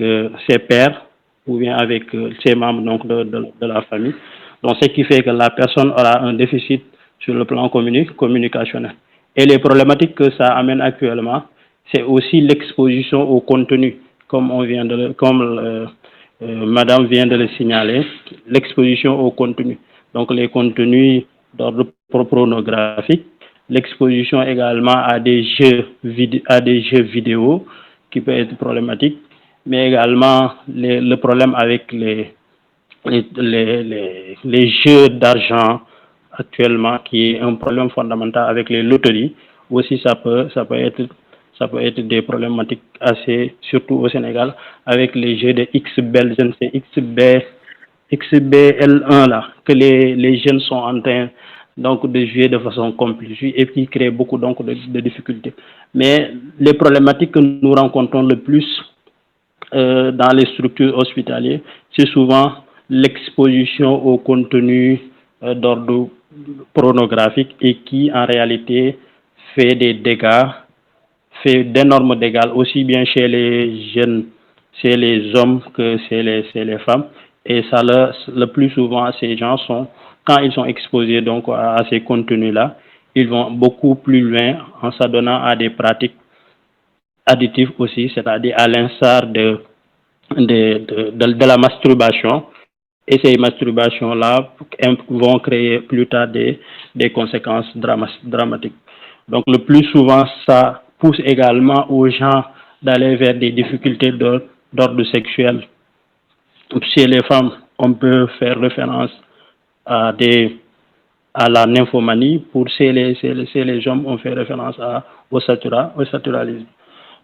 ses pairs ou bien avec ses membres donc, de la famille. Donc, ce qui fait que la personne aura un déficit sur le plan communicationnel. Et les problématiques que ça amène actuellement, c'est aussi l'exposition au contenu, comme Madame vient de le signaler, l'exposition au contenu. Donc, les contenus d'ordre pornographique, l'exposition également à des jeux vidéo qui peut être problématique, mais également le problème avec les jeux d'argent actuellement, qui est un problème fondamental avec les loteries. Aussi, ça peut être des problématiques surtout au Sénégal, avec les jeux de XBL, je ne sais, XBL1 là, que les jeunes sont en train donc de jouer de façon compulsive et qui crée beaucoup donc de difficultés. Mais les problématiques que nous rencontrons le plus dans les structures hospitalières, c'est souvent l'exposition au contenu d'ordre pornographique et qui en réalité fait d'énormes dégâts aussi bien chez les jeunes, chez les hommes que chez les femmes. Et ça, le plus souvent, ces gens quand ils sont exposés donc à ces contenus-là, ils vont beaucoup plus loin en s'adonnant à des pratiques additives aussi, c'est-à-dire à l'instar de la masturbation. Et ces masturbations-là vont créer plus tard des conséquences dramatiques. Donc, le plus souvent, ça pousse également aux gens d'aller vers des difficultés d'ordre sexuel. Chez les femmes, on peut faire référence à la nymphomanie. Chez les hommes, on fait référence au saturalisme.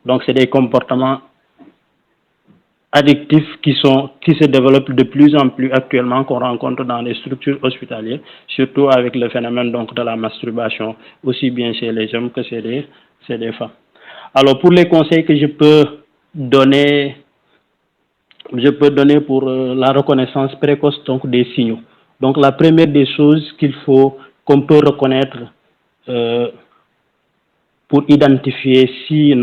Donc, c'est des comportements addictifs qui se développent de plus en plus actuellement, qu'on rencontre dans les structures hospitalières, surtout avec le phénomène donc de la masturbation, aussi bien chez les hommes que chez les femmes. Alors, pour les conseils que je peux donner pour la reconnaissance précoce donc des signaux. Donc, la première des choses qu'on peut reconnaître pour identifier si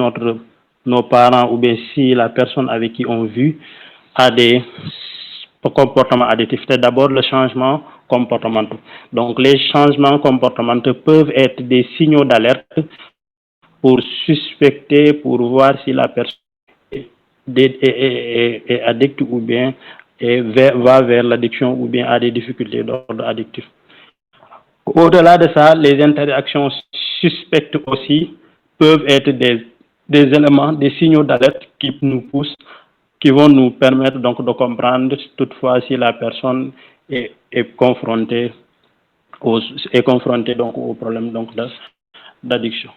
nos parents ou bien si la personne avec qui on vit a des comportements addictifs, c'est d'abord le changement comportemental. Donc, les changements comportementaux peuvent être des signaux d'alerte pour suspecter, pour voir si la personne est addict ou bien va vers l'addiction ou bien a des difficultés d'ordre addictif. Au-delà de ça, les interactions suspectes aussi peuvent être des éléments, des signaux d'alerte qui nous poussent qui vont nous permettre donc de comprendre toutefois si la personne est confrontée donc au problème donc d'addiction.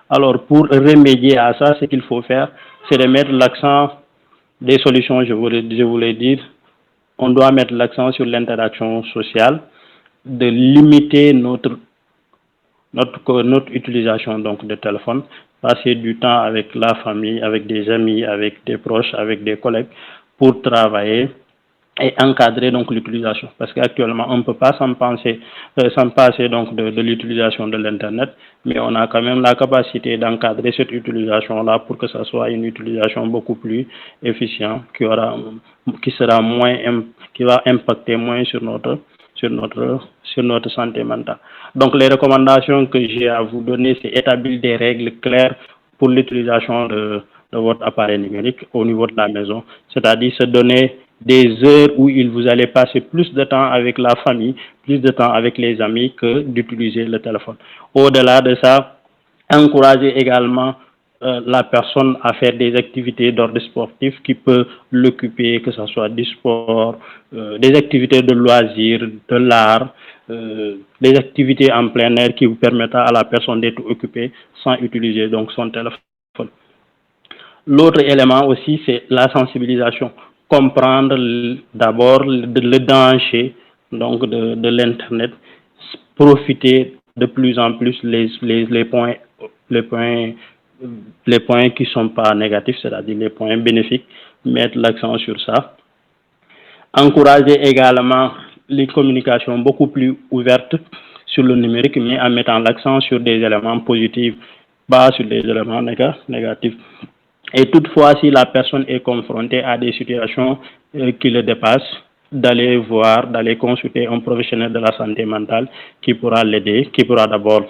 Alors pour remédier à ça, ce qu'il faut faire, c'est de mettre l'accent des solutions, je voulais dire. On doit mettre l'accent sur l'interaction sociale, de limiter notre utilisation donc de téléphone, passer du temps avec la famille, avec des amis, avec des proches, avec des collègues pour travailler et encadrer donc l'utilisation, parce qu'actuellement on ne peut pas s'en passer donc de l'utilisation de l'internet, mais on a quand même la capacité d'encadrer cette utilisation là pour que ça soit une utilisation beaucoup plus efficiente, qui va impacter moins sur notre santé mentale. Donc les recommandations que j'ai à vous donner, c'est établir des règles claires pour l'utilisation de votre appareil numérique au niveau de la maison, c'est-à-dire se donner des heures où vous allez passer plus de temps avec la famille, plus de temps avec les amis que d'utiliser le téléphone. Au-delà de ça, encourager également la personne à faire des activités d'ordre sportif qui peut l'occuper, que ce soit du sport, des activités de loisirs, de l'art, des activités en plein air qui vous permettent à la personne d'être occupée sans utiliser donc son téléphone. L'autre élément aussi, c'est la sensibilisation. Comprendre d'abord le danger donc de l'internet, profiter de plus en plus les points qui sont pas négatifs, c'est-à-dire les points bénéfiques, mettre l'accent sur ça. Encourager également les communications beaucoup plus ouvertes sur le numérique, mais en mettant l'accent sur des éléments positifs, pas sur des éléments négatifs. Et toutefois, si la personne est confrontée à des situations qui le dépassent, d'aller consulter un professionnel de la santé mentale qui pourra l'aider, qui pourra d'abord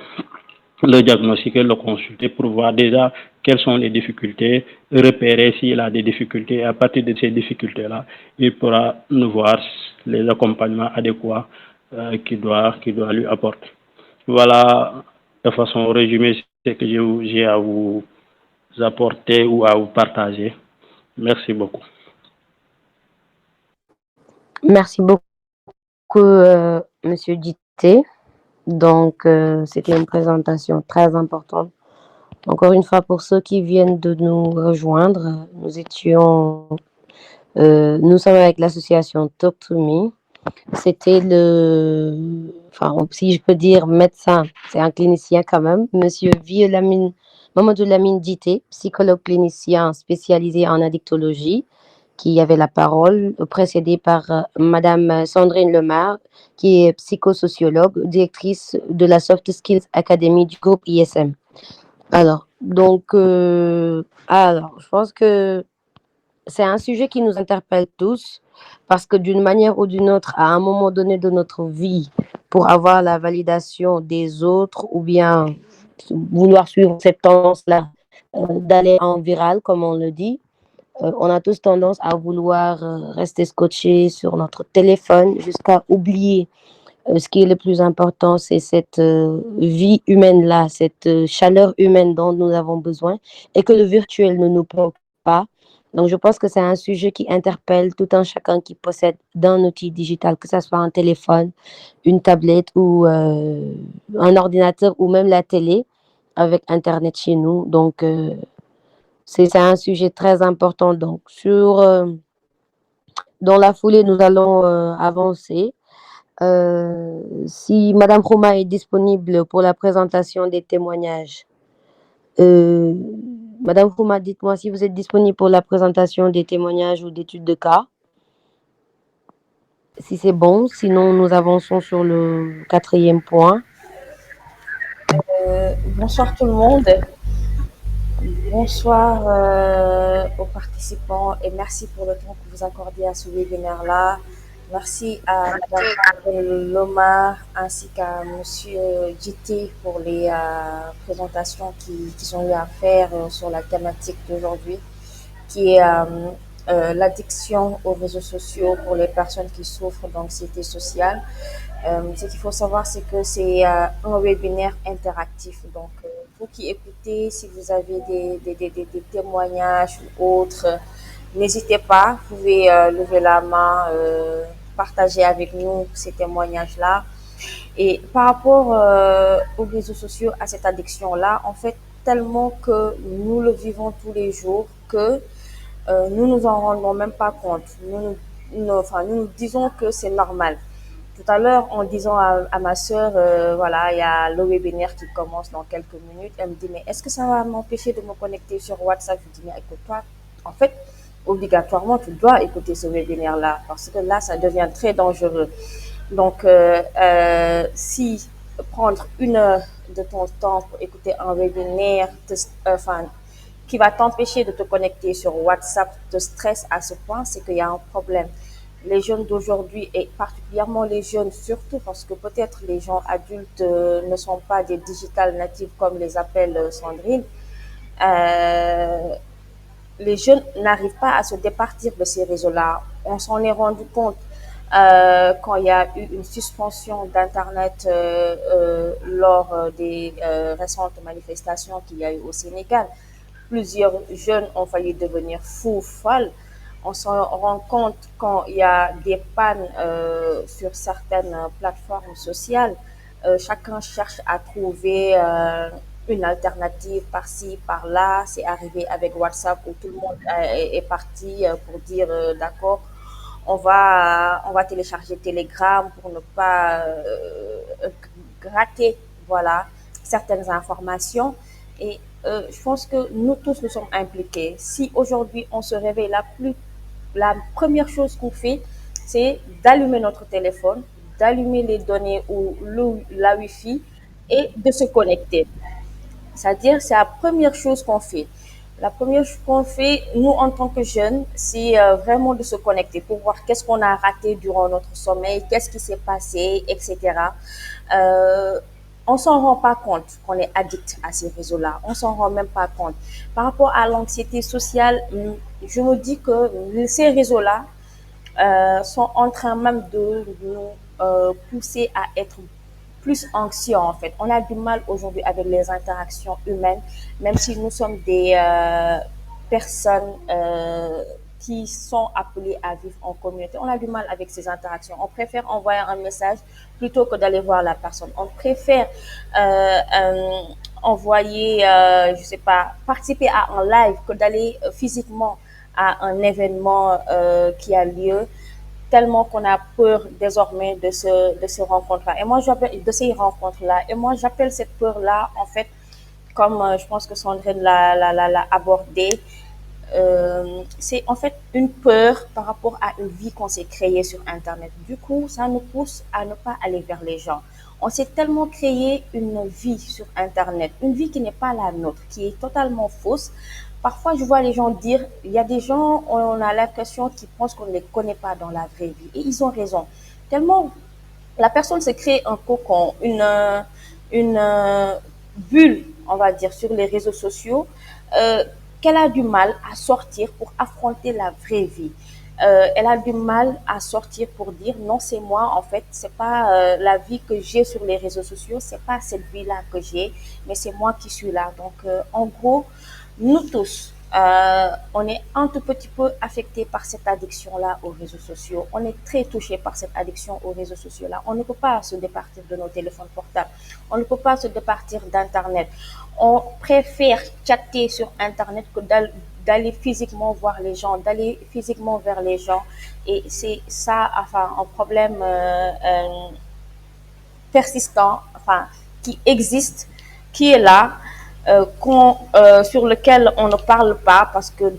le diagnostiquer, le consulter pour voir déjà quelles sont les difficultés, repérer s'il a des difficultés. Et à partir de ces difficultés-là, il pourra nous voir les accompagnements adéquats qu'il doit lui apporter. Voilà, de façon résumée, ce que j'ai à vous apporter ou à vous partager. Merci beaucoup. Merci beaucoup, Monsieur Dité. Donc, c'était une présentation très importante. Encore une fois, pour ceux qui viennent de nous rejoindre, nous sommes avec l'association Talk to Me. C'était si je peux dire médecin, c'est un clinicien quand même, Monsieur Mamadou Lamine Dité, psychologue clinicien spécialisé en addictologie, qui avait la parole, précédé par Madame Sandrine Lemar, qui est psychosociologue, directrice de la Soft Skills Academy du groupe ISM. Alors, je pense que c'est un sujet qui nous interpelle tous, parce que d'une manière ou d'une autre, à un moment donné de notre vie, pour avoir la validation des autres ou bien vouloir suivre cette tendance-là d'aller en viral, comme on le dit, on a tous tendance à vouloir rester scotché sur notre téléphone jusqu'à oublier ce qui est le plus important, c'est cette vie humaine-là, cette chaleur humaine dont nous avons besoin et que le virtuel ne nous préoccupe pas. Donc, je pense que c'est un sujet qui interpelle tout un chacun qui possède d'un outil digital, que ce soit un téléphone, une tablette ou un ordinateur ou même la télé avec Internet chez nous. Donc, c'est un sujet très important. Donc, dans la foulée, nous allons avancer. Si Madame Khouma est disponible pour la présentation des témoignages. Madame Khouma, dites-moi si vous êtes disponible pour la présentation des témoignages ou d'études de cas. Si c'est bon, sinon nous avançons sur le 4e point. Bonsoir tout le monde. Bonsoir aux participants et merci pour le temps que vous accordez à ce webinaire-là. Merci à Mme Lomar ainsi qu'à M. Dité pour les présentations qu'ils ont eu à faire sur la thématique d'aujourd'hui, qui est l'addiction aux réseaux sociaux pour les personnes qui souffrent d'anxiété sociale. Ce qu'il faut savoir, c'est que c'est un webinaire interactif. Donc, vous qui écoutez, si vous avez des témoignages ou autres, n'hésitez pas, vous pouvez lever la main, partager avec nous ces témoignages-là. Et par rapport aux réseaux sociaux, à cette addiction-là, en fait, tellement que nous le vivons tous les jours que nous nous en rendons même pas compte. Nous nous disons que c'est normal. Tout à l'heure, en disant à ma sœur, voilà, il y a le webinaire qui commence dans quelques minutes, elle me dit, mais est-ce que ça va m'empêcher de me connecter sur WhatsApp? Je dis, mais écoute-toi, en fait, obligatoirement, tu dois écouter ce webinaire-là, parce que là, ça devient très dangereux. Donc, si prendre 1 heure de ton temps pour écouter un webinaire, qui va t'empêcher de te connecter sur WhatsApp, te stresse à ce point, c'est qu'il y a un problème. Les jeunes d'aujourd'hui, et particulièrement les jeunes surtout, parce que peut-être les gens adultes ne sont pas des digital natives comme les appelle Sandrine, les jeunes n'arrivent pas à se départir de ces réseaux-là. On s'en est rendu compte quand il y a eu une suspension d'Internet lors des récentes manifestations qu'il y a eu au Sénégal. Plusieurs jeunes ont failli devenir fous, folles. On s'en rend compte quand il y a des pannes sur certaines plateformes sociales. Chacun cherche à trouver une alternative par-ci, par-là. C'est arrivé avec WhatsApp où tout le monde est parti pour dire d'accord, on va télécharger Telegram pour ne pas gratter, voilà, certaines informations. Et je pense que nous tous nous sommes impliqués. Si aujourd'hui on se réveille, la première chose qu'on fait, c'est d'allumer notre téléphone, d'allumer les données ou la Wi-Fi et de se connecter. C'est-à-dire, c'est la première chose qu'on fait. La première chose qu'on fait, nous, en tant que jeunes, c'est vraiment de se connecter pour voir qu'est-ce qu'on a raté durant notre sommeil, qu'est-ce qui s'est passé, etc. On s'en rend pas compte qu'on est addict à ces réseaux-là. On s'en rend même pas compte. Par rapport à l'anxiété sociale, je me dis que ces réseaux-là sont en train même de nous pousser à être plus anxieux en fait. On a du mal aujourd'hui avec les interactions humaines, même si nous sommes des personnes qui sont appelées à vivre en communauté. On a du mal avec ces interactions. On préfère envoyer un message plutôt que d'aller voir la personne. On préfère envoyer, je sais pas, participer à un live que d'aller physiquement à un événement qui a lieu, tellement qu'on a peur désormais de ces rencontres-là. Et moi, j'appelle de ces rencontres-là. Et moi, j'appelle cette peur-là, en fait, comme je pense que Sandrine l'a abordé, c'est en fait une peur par rapport à une vie qu'on s'est créée sur Internet. Du coup, ça nous pousse à ne pas aller vers les gens. On s'est tellement créé une vie sur Internet, une vie qui n'est pas la nôtre, qui est totalement fausse. Parfois, je vois les gens dire, il y a des gens, on a l'impression qu'ils pensent qu'on ne les connaît pas dans la vraie vie. Et ils ont raison. Tellement la personne se crée un cocon, une bulle, on va dire, sur les réseaux sociaux, qu'elle a du mal à sortir pour affronter la vraie vie. Elle a du mal à sortir pour dire non, c'est moi, en fait, c'est pas la vie que j'ai sur les réseaux sociaux, c'est pas cette vie-là que j'ai, mais c'est moi qui suis là. Donc, en gros, nous tous, on est un tout petit peu affectés par cette addiction-là aux réseaux sociaux. On est très touchés par cette addiction aux réseaux sociaux-là. On ne peut pas se départir de nos téléphones portables. On ne peut pas se départir d'Internet. On préfère chatter sur Internet que d'aller physiquement voir les gens, d'aller physiquement vers les gens. Et c'est ça, enfin, un problème persistant, enfin, qui existe, qui est là, sur lequel on ne parle pas parce que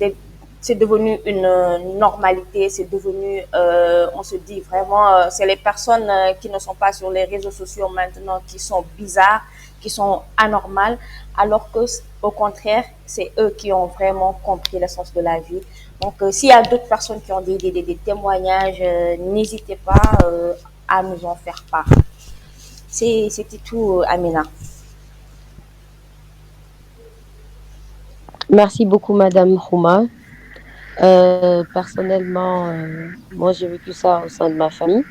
c'est devenu une normalité, c'est devenu, on se dit vraiment, c'est les personnes qui ne sont pas sur les réseaux sociaux maintenant qui sont bizarres, qui sont anormales, alors que au contraire, c'est eux qui ont vraiment compris l'essence de la vie. Donc, s'il y a d'autres personnes qui ont des témoignages, n'hésitez pas à nous en faire part. C'était tout, Amina. Merci beaucoup, Madame Houma. Personnellement, moi, j'ai vécu ça au sein de ma famille.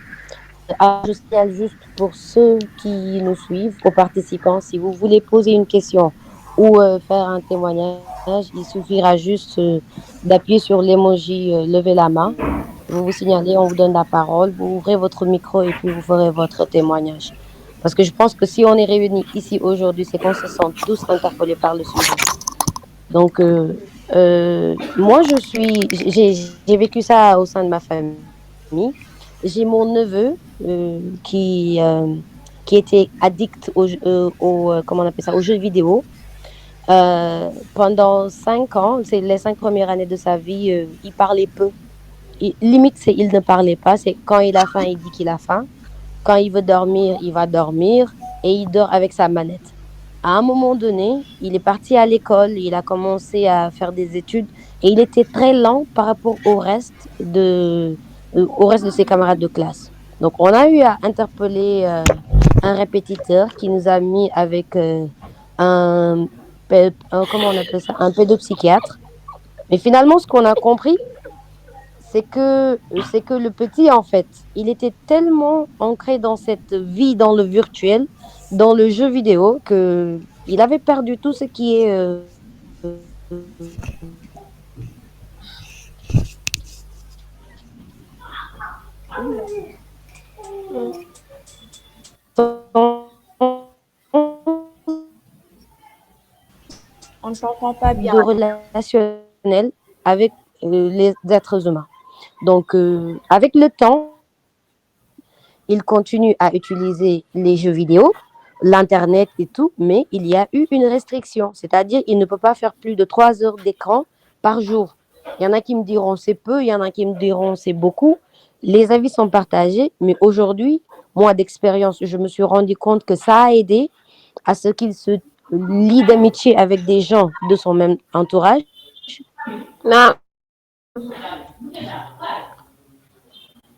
Je signale juste pour ceux qui nous suivent, aux participants, si vous voulez poser une question ou faire un témoignage, il suffira juste d'appuyer sur l'emoji lever la main. Vous vous signalez, on vous donne la parole, vous ouvrez votre micro et puis vous ferez votre témoignage. Parce que je pense que si on est réunis ici aujourd'hui, c'est qu'on se sent tous interpellés par le sujet. Donc, moi, j'ai vécu ça au sein de ma famille. J'ai mon neveu qui était addict comment on appelle ça, aux jeux vidéo. Pendant 5 ans, c'est les 5 premières années de sa vie, il parlait peu. Limite, c'est il ne parlait pas. C'est quand il a faim, il dit qu'il a faim. Quand il veut dormir, il va dormir et il dort avec sa manette. À un moment donné, il est parti à l'école, il a commencé à faire des études et il était très lent par rapport au reste de ses camarades de classe. Donc, on a eu à interpeller un répétiteur qui nous a mis avec un, comment on appelle ça, un pédopsychiatre. Mais finalement, ce qu'on a compris, c'est que le petit, en fait, il était tellement ancré dans cette vie, dans le virtuel, dans le jeu vidéo, que il avait perdu tout ce qui est On ne t'entend pas bien. de relationnel avec les êtres humains. Donc, avec le temps, il continue à utiliser les jeux vidéo, l'Internet et tout, mais il y a eu une restriction, c'est-à-dire il ne peut pas faire plus de 3 heures d'écran par jour. Il y en a qui me diront c'est peu, il y en a qui me diront c'est beaucoup. Les avis sont partagés, mais aujourd'hui, moi d'expérience, je me suis rendu compte que ça a aidé à ce qu'il se lie d'amitié avec des gens de son même entourage. نعم.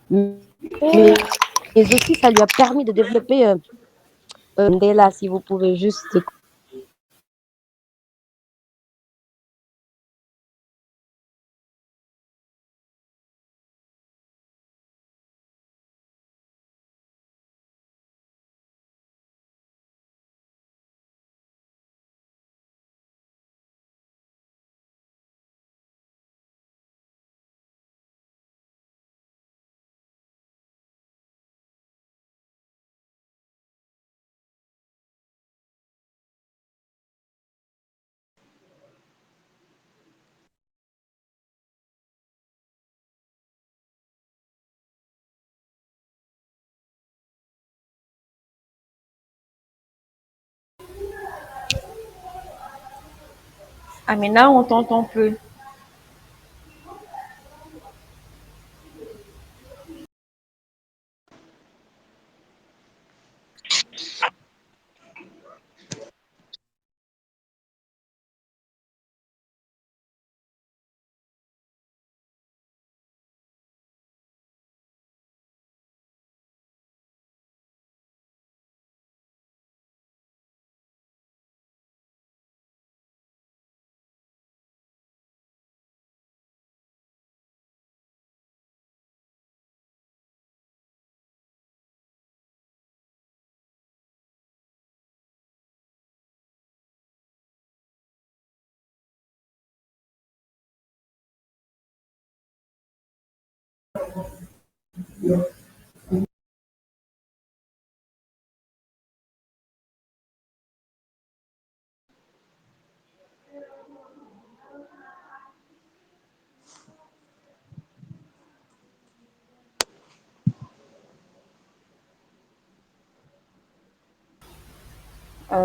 Mais aussi, ça lui a permis de développer Mandela, si vous pouvez juste Amina, on t'entend peu.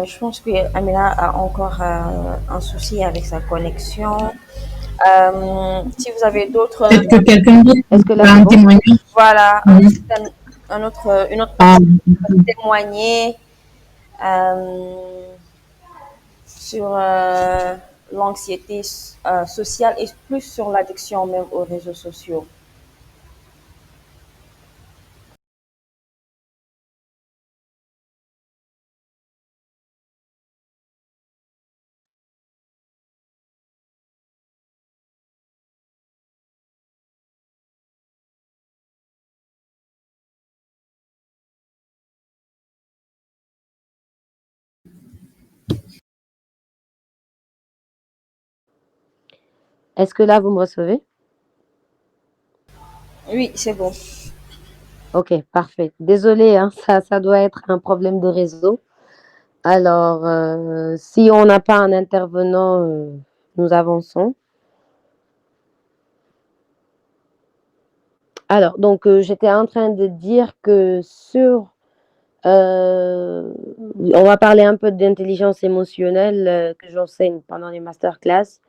Je pense que Amina a encore un souci avec sa connexion. Si vous avez d'autres, Peut-être que quelqu'un d'autre est-ce que là a c'est un bon? témoignage. voilà, Mhm. une autre Ah, personne peut témoigner sur l'anxiété sociale et plus sur l'addiction même aux réseaux sociaux. Est-ce que là, vous me recevez? Oui, c'est bon. Ok, parfait. Désolée, hein, ça doit être un problème de réseau. Alors, si on n'a pas un intervenant, nous avançons. Alors, donc, j'étais en train de dire que on va parler un peu d'intelligence émotionnelle que j'enseigne pendant les masterclass.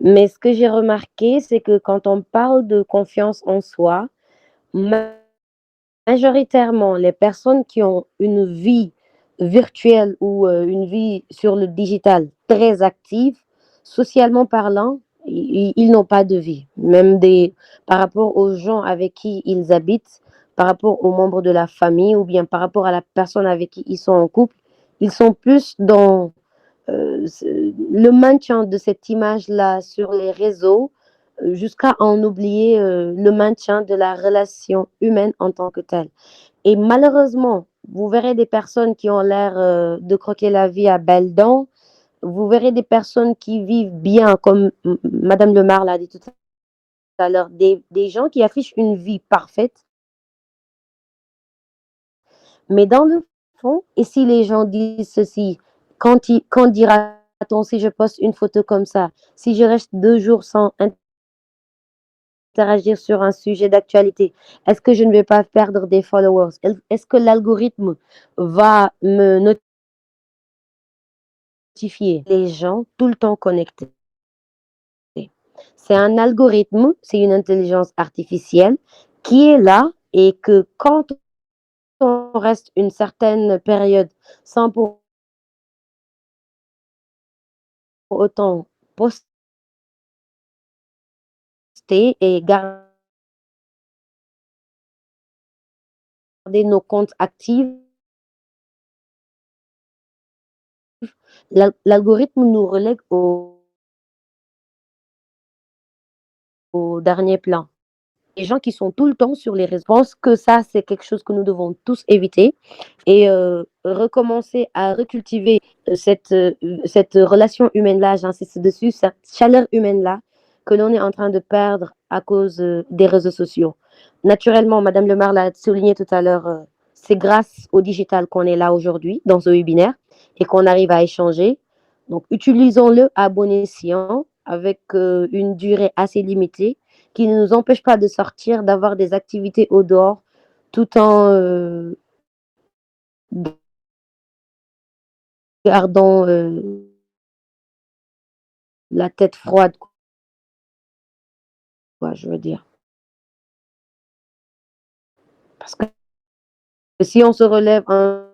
Mais ce que j'ai remarqué, c'est que quand on parle de confiance en soi, majoritairement, les personnes qui ont une vie virtuelle ou une vie sur le digital très active, socialement parlant, ils n'ont pas de vie. Même par rapport aux gens avec qui ils habitent, par rapport aux membres de la famille ou bien par rapport à la personne avec qui ils sont en couple, ils sont plus dans le maintien de cette image-là sur les réseaux jusqu'à en oublier le maintien de la relation humaine en tant que telle. Et malheureusement, vous verrez des personnes qui ont l'air de croquer la vie à belles dents. Vous verrez des personnes qui vivent bien, comme Madame Lemar l'a dit tout à l'heure, des gens qui affichent une vie parfaite. Mais dans le fond, et si les gens disent ceci, quand dira-t-on si je poste une photo comme ça, si je reste 2 jours sans interagir sur un sujet d'actualité, est-ce que je ne vais pas perdre des followers? Est-ce que l'algorithme va me notifier les gens tout le temps connectés? C'est un algorithme, c'est une intelligence artificielle qui est là et que quand on reste une certaine période sans pour autant poster et garder nos comptes actifs, l'algorithme nous relègue au dernier plan. Les gens qui sont tout le temps sur les réseaux. Je pense que ça, c'est quelque chose que nous devons tous éviter et recommencer à recultiver cette relation humaine-là, j'insiste dessus, cette chaleur humaine-là que l'on est en train de perdre à cause des réseaux sociaux. Naturellement, Madame Lemar l'a souligné tout à l'heure, c'est grâce au digital qu'on est là aujourd'hui dans ce webinaire et qu'on arrive à échanger. Donc, utilisons-le à bon escient avec une durée assez limitée qui ne nous empêche pas de sortir, d'avoir des activités au dehors, tout en gardant la tête froide, quoi, je veux dire. Parce que si on se relève un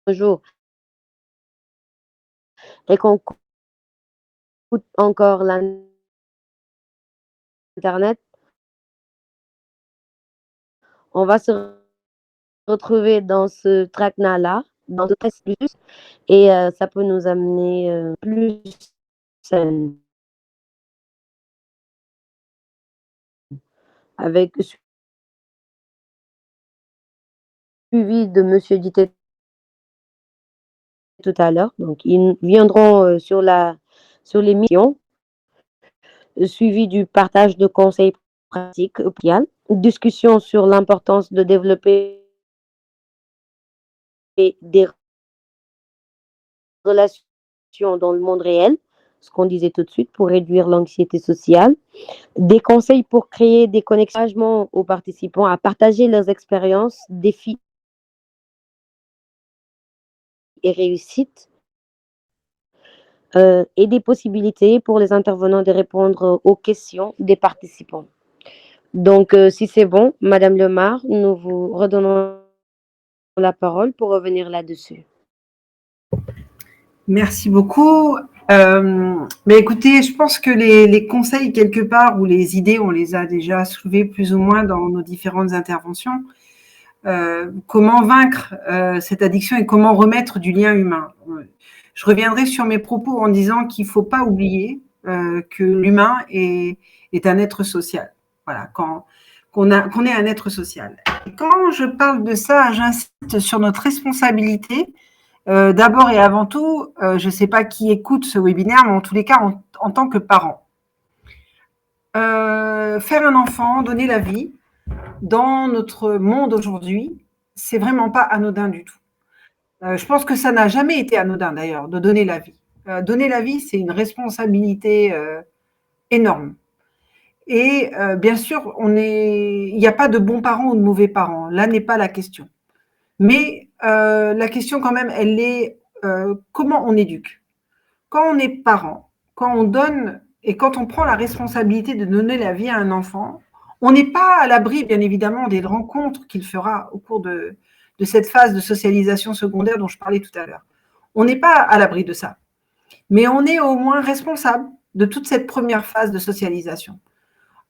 jour et qu'on coûte encore l'Internet, on va se retrouver dans ce traquenard-là, dans ce stress plus, et ça peut nous amener plus saine. Avec suivi de Monsieur Dité tout à l'heure. Donc, ils viendront sur l'émission, suivi du partage de conseils pratiques, discussion sur l'importance de développer des relations dans le monde réel, ce qu'on disait tout de suite, pour réduire l'anxiété sociale, des conseils pour créer des connexions aux participants à partager leurs expériences, défis et réussites, et des possibilités pour les intervenants de répondre aux questions des participants. Donc, si c'est bon, Madame Lemar, nous vous redonnons la parole pour revenir là-dessus. Merci beaucoup. Mais écoutez, je pense que les conseils quelque part ou les idées, on les a déjà soulevés plus ou moins dans nos différentes interventions. Comment vaincre cette addiction et comment remettre du lien humain. Je reviendrai sur mes propos en disant qu'il ne faut pas oublier que l'humain est un être social. Voilà, qu'on est un être social. Et quand je parle de ça, j'insiste sur notre responsabilité. D'abord et avant tout, je ne sais pas qui écoute ce webinaire, mais en tous les cas, en tant que parent. faire un enfant, donner la vie, dans notre monde aujourd'hui, c'est vraiment pas anodin du tout. Je pense que ça n'a jamais été anodin d'ailleurs, de donner la vie. Donner la vie, c'est une responsabilité énorme. Et bien sûr, il n'y a pas de bons parents ou de mauvais parents. Là n'est pas la question. Mais la question quand même, elle est comment on éduque. Quand on est parent, quand on donne et quand on prend la responsabilité de donner la vie à un enfant, on n'est pas à l'abri, bien évidemment, des rencontres qu'il fera au cours de cette phase de socialisation secondaire dont je parlais tout à l'heure. On n'est pas à l'abri de ça. Mais on est au moins responsable de toute cette première phase de socialisation.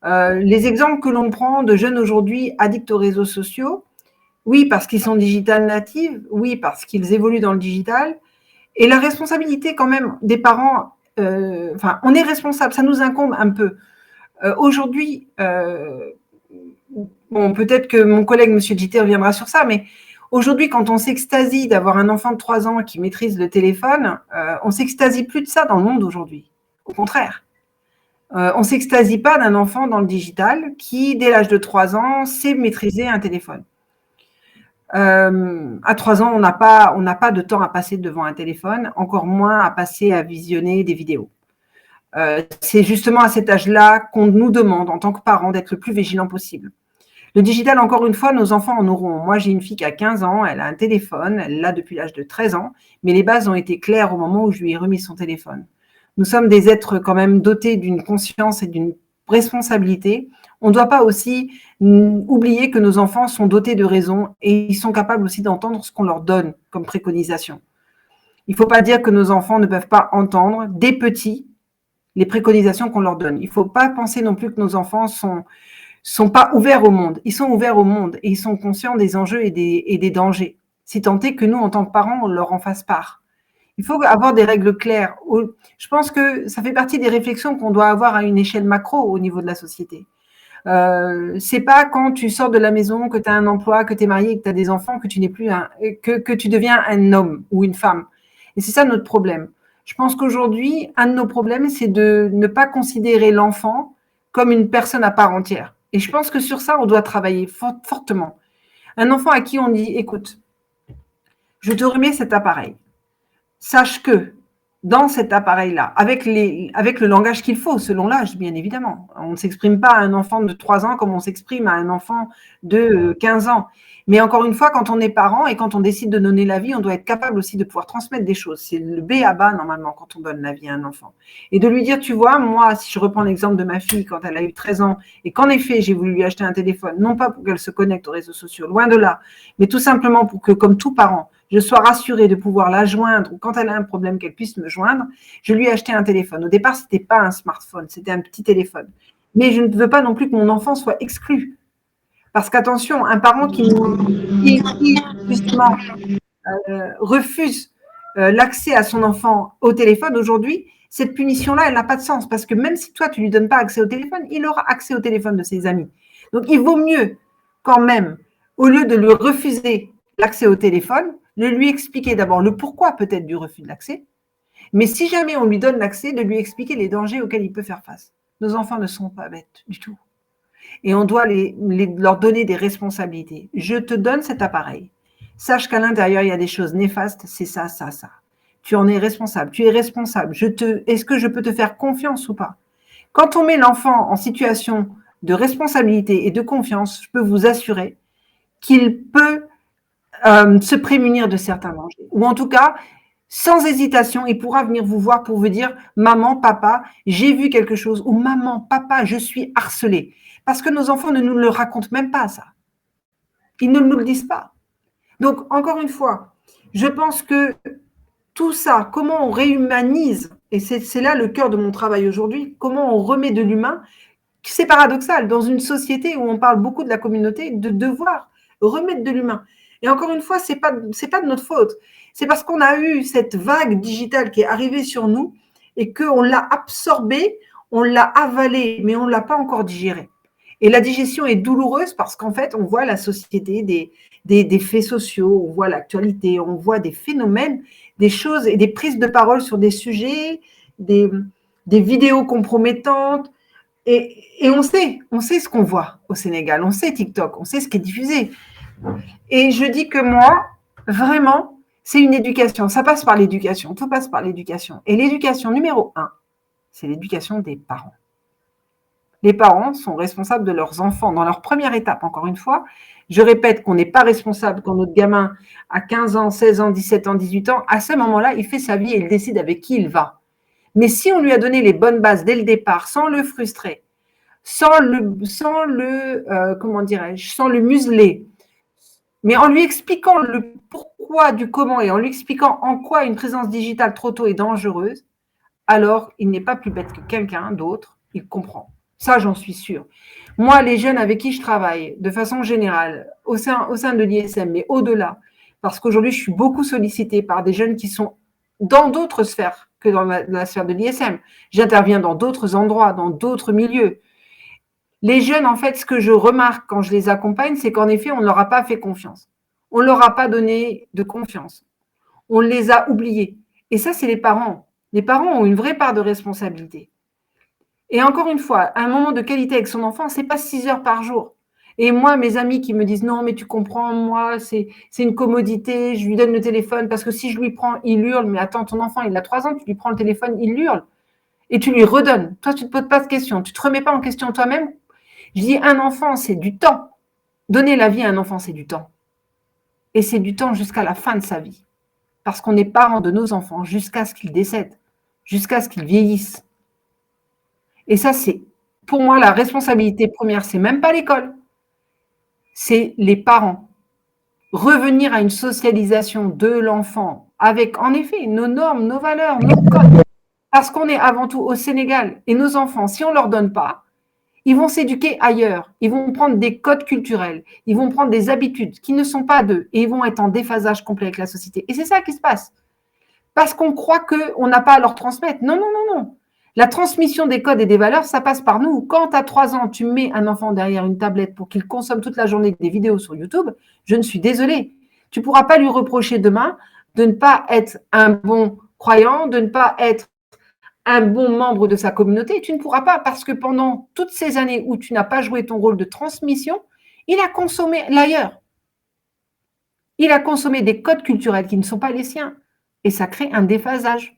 Les exemples que l'on prend de jeunes aujourd'hui addicts aux réseaux sociaux, oui, parce qu'ils sont digital natives, oui, parce qu'ils évoluent dans le digital, et la responsabilité quand même des parents, on est responsable, ça nous incombe un peu. Aujourd'hui, bon, peut-être que mon collègue M. Gité reviendra sur ça, mais aujourd'hui, quand on s'extasie d'avoir un enfant de 3 ans qui maîtrise le téléphone, on s'extasie plus de ça dans le monde aujourd'hui. Au contraire. On s'extasie pas d'un enfant dans le digital qui, dès l'âge de 3 ans, sait maîtriser un téléphone. À 3 ans, on n'a pas de temps à passer devant un téléphone, encore moins à passer à visionner des vidéos. C'est justement à cet âge-là qu'on nous demande, en tant que parents, d'être le plus vigilant possible. Le digital, encore une fois, nos enfants en auront. Moi, j'ai une fille qui a 15 ans, elle a un téléphone, elle l'a depuis l'âge de 13 ans, mais les bases ont été claires au moment où je lui ai remis son téléphone. Nous sommes des êtres quand même dotés d'une conscience et d'une responsabilité. On ne doit pas aussi oublier que nos enfants sont dotés de raison et ils sont capables aussi d'entendre ce qu'on leur donne comme préconisation. Il ne faut pas dire que nos enfants ne peuvent pas entendre, dès petits, les préconisations qu'on leur donne. Il ne faut pas penser non plus que nos enfants sont pas ouverts au monde. Ils sont ouverts au monde et ils sont conscients des enjeux et des dangers. Si tant est que nous, en tant que parents, on leur en fasse part. Il faut avoir des règles claires. Je pense que ça fait partie des réflexions qu'on doit avoir à une échelle macro au niveau de la société. C'est pas quand tu sors de la maison, que tu as un emploi, que tu es marié, que tu as des enfants, que tu n'es plus que tu deviens un homme ou une femme. Et c'est ça notre problème. Je pense qu'aujourd'hui, un de nos problèmes, c'est de ne pas considérer l'enfant comme une personne à part entière. Et je pense que sur ça, on doit travailler fortement. Un enfant à qui on dit, écoute, je te remets cet appareil. Sache que dans cet appareil-là, avec le langage qu'il faut, selon l'âge, bien évidemment. On ne s'exprime pas à un enfant de 3 ans comme on s'exprime à un enfant de 15 ans. Mais encore une fois, quand on est parent et quand on décide de donner la vie, on doit être capable aussi de pouvoir transmettre des choses. C'est le B à bas, normalement, quand on donne la vie à un enfant. Et de lui dire, tu vois, moi, si je reprends l'exemple de ma fille quand elle a eu 13 ans et qu'en effet, j'ai voulu lui acheter un téléphone, non pas pour qu'elle se connecte aux réseaux sociaux, loin de là, mais tout simplement pour que, comme tout parent, je sois rassurée de pouvoir la joindre ou quand elle a un problème, qu'elle puisse me joindre, je lui ai acheté un téléphone. Au départ, ce n'était pas un smartphone, c'était un petit téléphone. Mais je ne veux pas non plus que mon enfant soit exclu. Parce qu'attention, un parent qui justement refuse l'accès à son enfant au téléphone aujourd'hui, cette punition-là, elle n'a pas de sens. Parce que même si toi, tu ne lui donnes pas accès au téléphone, il aura accès au téléphone de ses amis. Donc, il vaut mieux quand même, au lieu de lui refuser l'accès au téléphone, de lui expliquer d'abord le pourquoi peut-être du refus de l'accès, mais si jamais on lui donne l'accès, de lui expliquer les dangers auxquels il peut faire face. Nos enfants ne sont pas bêtes du tout. Et on doit leur donner des responsabilités. Je te donne cet appareil. Sache qu'à l'intérieur, il y a des choses néfastes, c'est ça, ça, ça. Tu en es responsable, tu es responsable. Est-ce que je peux te faire confiance ou pas? Quand on met l'enfant en situation de responsabilité et de confiance, je peux vous assurer qu'il peut se prémunir de certains dangers. Ou en tout cas, sans hésitation, il pourra venir vous voir pour vous dire « Maman, papa, j'ai vu quelque chose » ou « Maman, papa, je suis harcelé ». Parce que nos enfants ne nous le racontent même pas, ça. Ils ne nous le disent pas. Donc, encore une fois, je pense que tout ça, comment on réhumanise, et c'est là le cœur de mon travail aujourd'hui, comment on remet de l'humain, c'est paradoxal, dans une société où on parle beaucoup de la communauté, de devoir remettre de l'humain. Et encore une fois, ce n'est pas de notre faute. C'est parce qu'on a eu cette vague digitale qui est arrivée sur nous et qu'on l'a absorbée, on l'a avalée, mais on ne l'a pas encore digérée. Et la digestion est douloureuse parce qu'en fait, on voit la société, des faits sociaux, on voit l'actualité, on voit des phénomènes, des choses et des prises de parole sur des sujets, des vidéos compromettantes. Et on sait ce qu'on voit au Sénégal, on sait TikTok, on sait ce qui est diffusé. Et je dis que moi, vraiment, c'est une éducation. Ça passe par l'éducation, tout passe par l'éducation. Et l'éducation numéro 1, c'est l'éducation des parents. Les parents sont responsables de leurs enfants dans leur première étape, encore une fois. Je répète qu'on n'est pas responsable quand notre gamin a 15 ans, 16 ans, 17 ans, 18 ans. À ce moment-là, il fait sa vie et il décide avec qui il va. Mais si on lui a donné les bonnes bases dès le départ, sans le frustrer, sans le museler, mais en lui expliquant le pourquoi du comment et en lui expliquant en quoi une présence digitale trop tôt est dangereuse, alors il n'est pas plus bête que quelqu'un d'autre, il comprend. Ça, j'en suis sûre. Moi, les jeunes avec qui je travaille, de façon générale, au sein de l'ISM, mais au-delà, parce qu'aujourd'hui, je suis beaucoup sollicitée par des jeunes qui sont dans d'autres sphères que dans la sphère de l'ISM. J'interviens dans d'autres endroits, dans d'autres milieux. Les jeunes, en fait, ce que je remarque quand je les accompagne, c'est qu'en effet, on ne leur a pas fait confiance. On ne leur a pas donné de confiance. On les a oubliés. Et ça, c'est les parents. Les parents ont une vraie part de responsabilité. Et encore une fois, un moment de qualité avec son enfant, ce n'est pas 6 heures par jour. Et moi, mes amis qui me disent non, mais tu comprends, moi, c'est une commodité, je lui donne le téléphone parce que si je lui prends, il hurle. Mais attends, ton enfant, il a 3 ans, tu lui prends le téléphone, il hurle. Et tu lui redonnes. Toi, tu ne te poses pas de questions. Tu ne te remets pas en question toi-même. Je dis, un enfant, c'est du temps. Donner la vie à un enfant, c'est du temps. Et c'est du temps jusqu'à la fin de sa vie. Parce qu'on est parents de nos enfants jusqu'à ce qu'ils décèdent, jusqu'à ce qu'ils vieillissent. Et ça, c'est, pour moi, la responsabilité première, c'est même pas l'école, c'est les parents. Revenir à une socialisation de l'enfant avec, en effet, nos normes, nos valeurs, nos codes. Parce qu'on est avant tout au Sénégal. Et nos enfants, si on ne leur donne pas, ils vont s'éduquer ailleurs. Ils vont prendre des codes culturels. Ils vont prendre des habitudes qui ne sont pas d'eux. Et ils vont être en déphasage complet avec la société. Et c'est ça qui se passe. Parce qu'on croit qu'on n'a pas à leur transmettre. Non, non, non, non. La transmission des codes et des valeurs, ça passe par nous. Quand à 3 ans, tu mets un enfant derrière une tablette pour qu'il consomme toute la journée des vidéos sur YouTube, je ne suis désolée. Tu ne pourras pas lui reprocher demain de ne pas être un bon croyant, de ne pas être un bon membre de sa communauté. Tu ne pourras pas parce que pendant toutes ces années où tu n'as pas joué ton rôle de transmission, il a consommé l'ailleurs. Il a consommé des codes culturels qui ne sont pas les siens. Et ça crée un déphasage.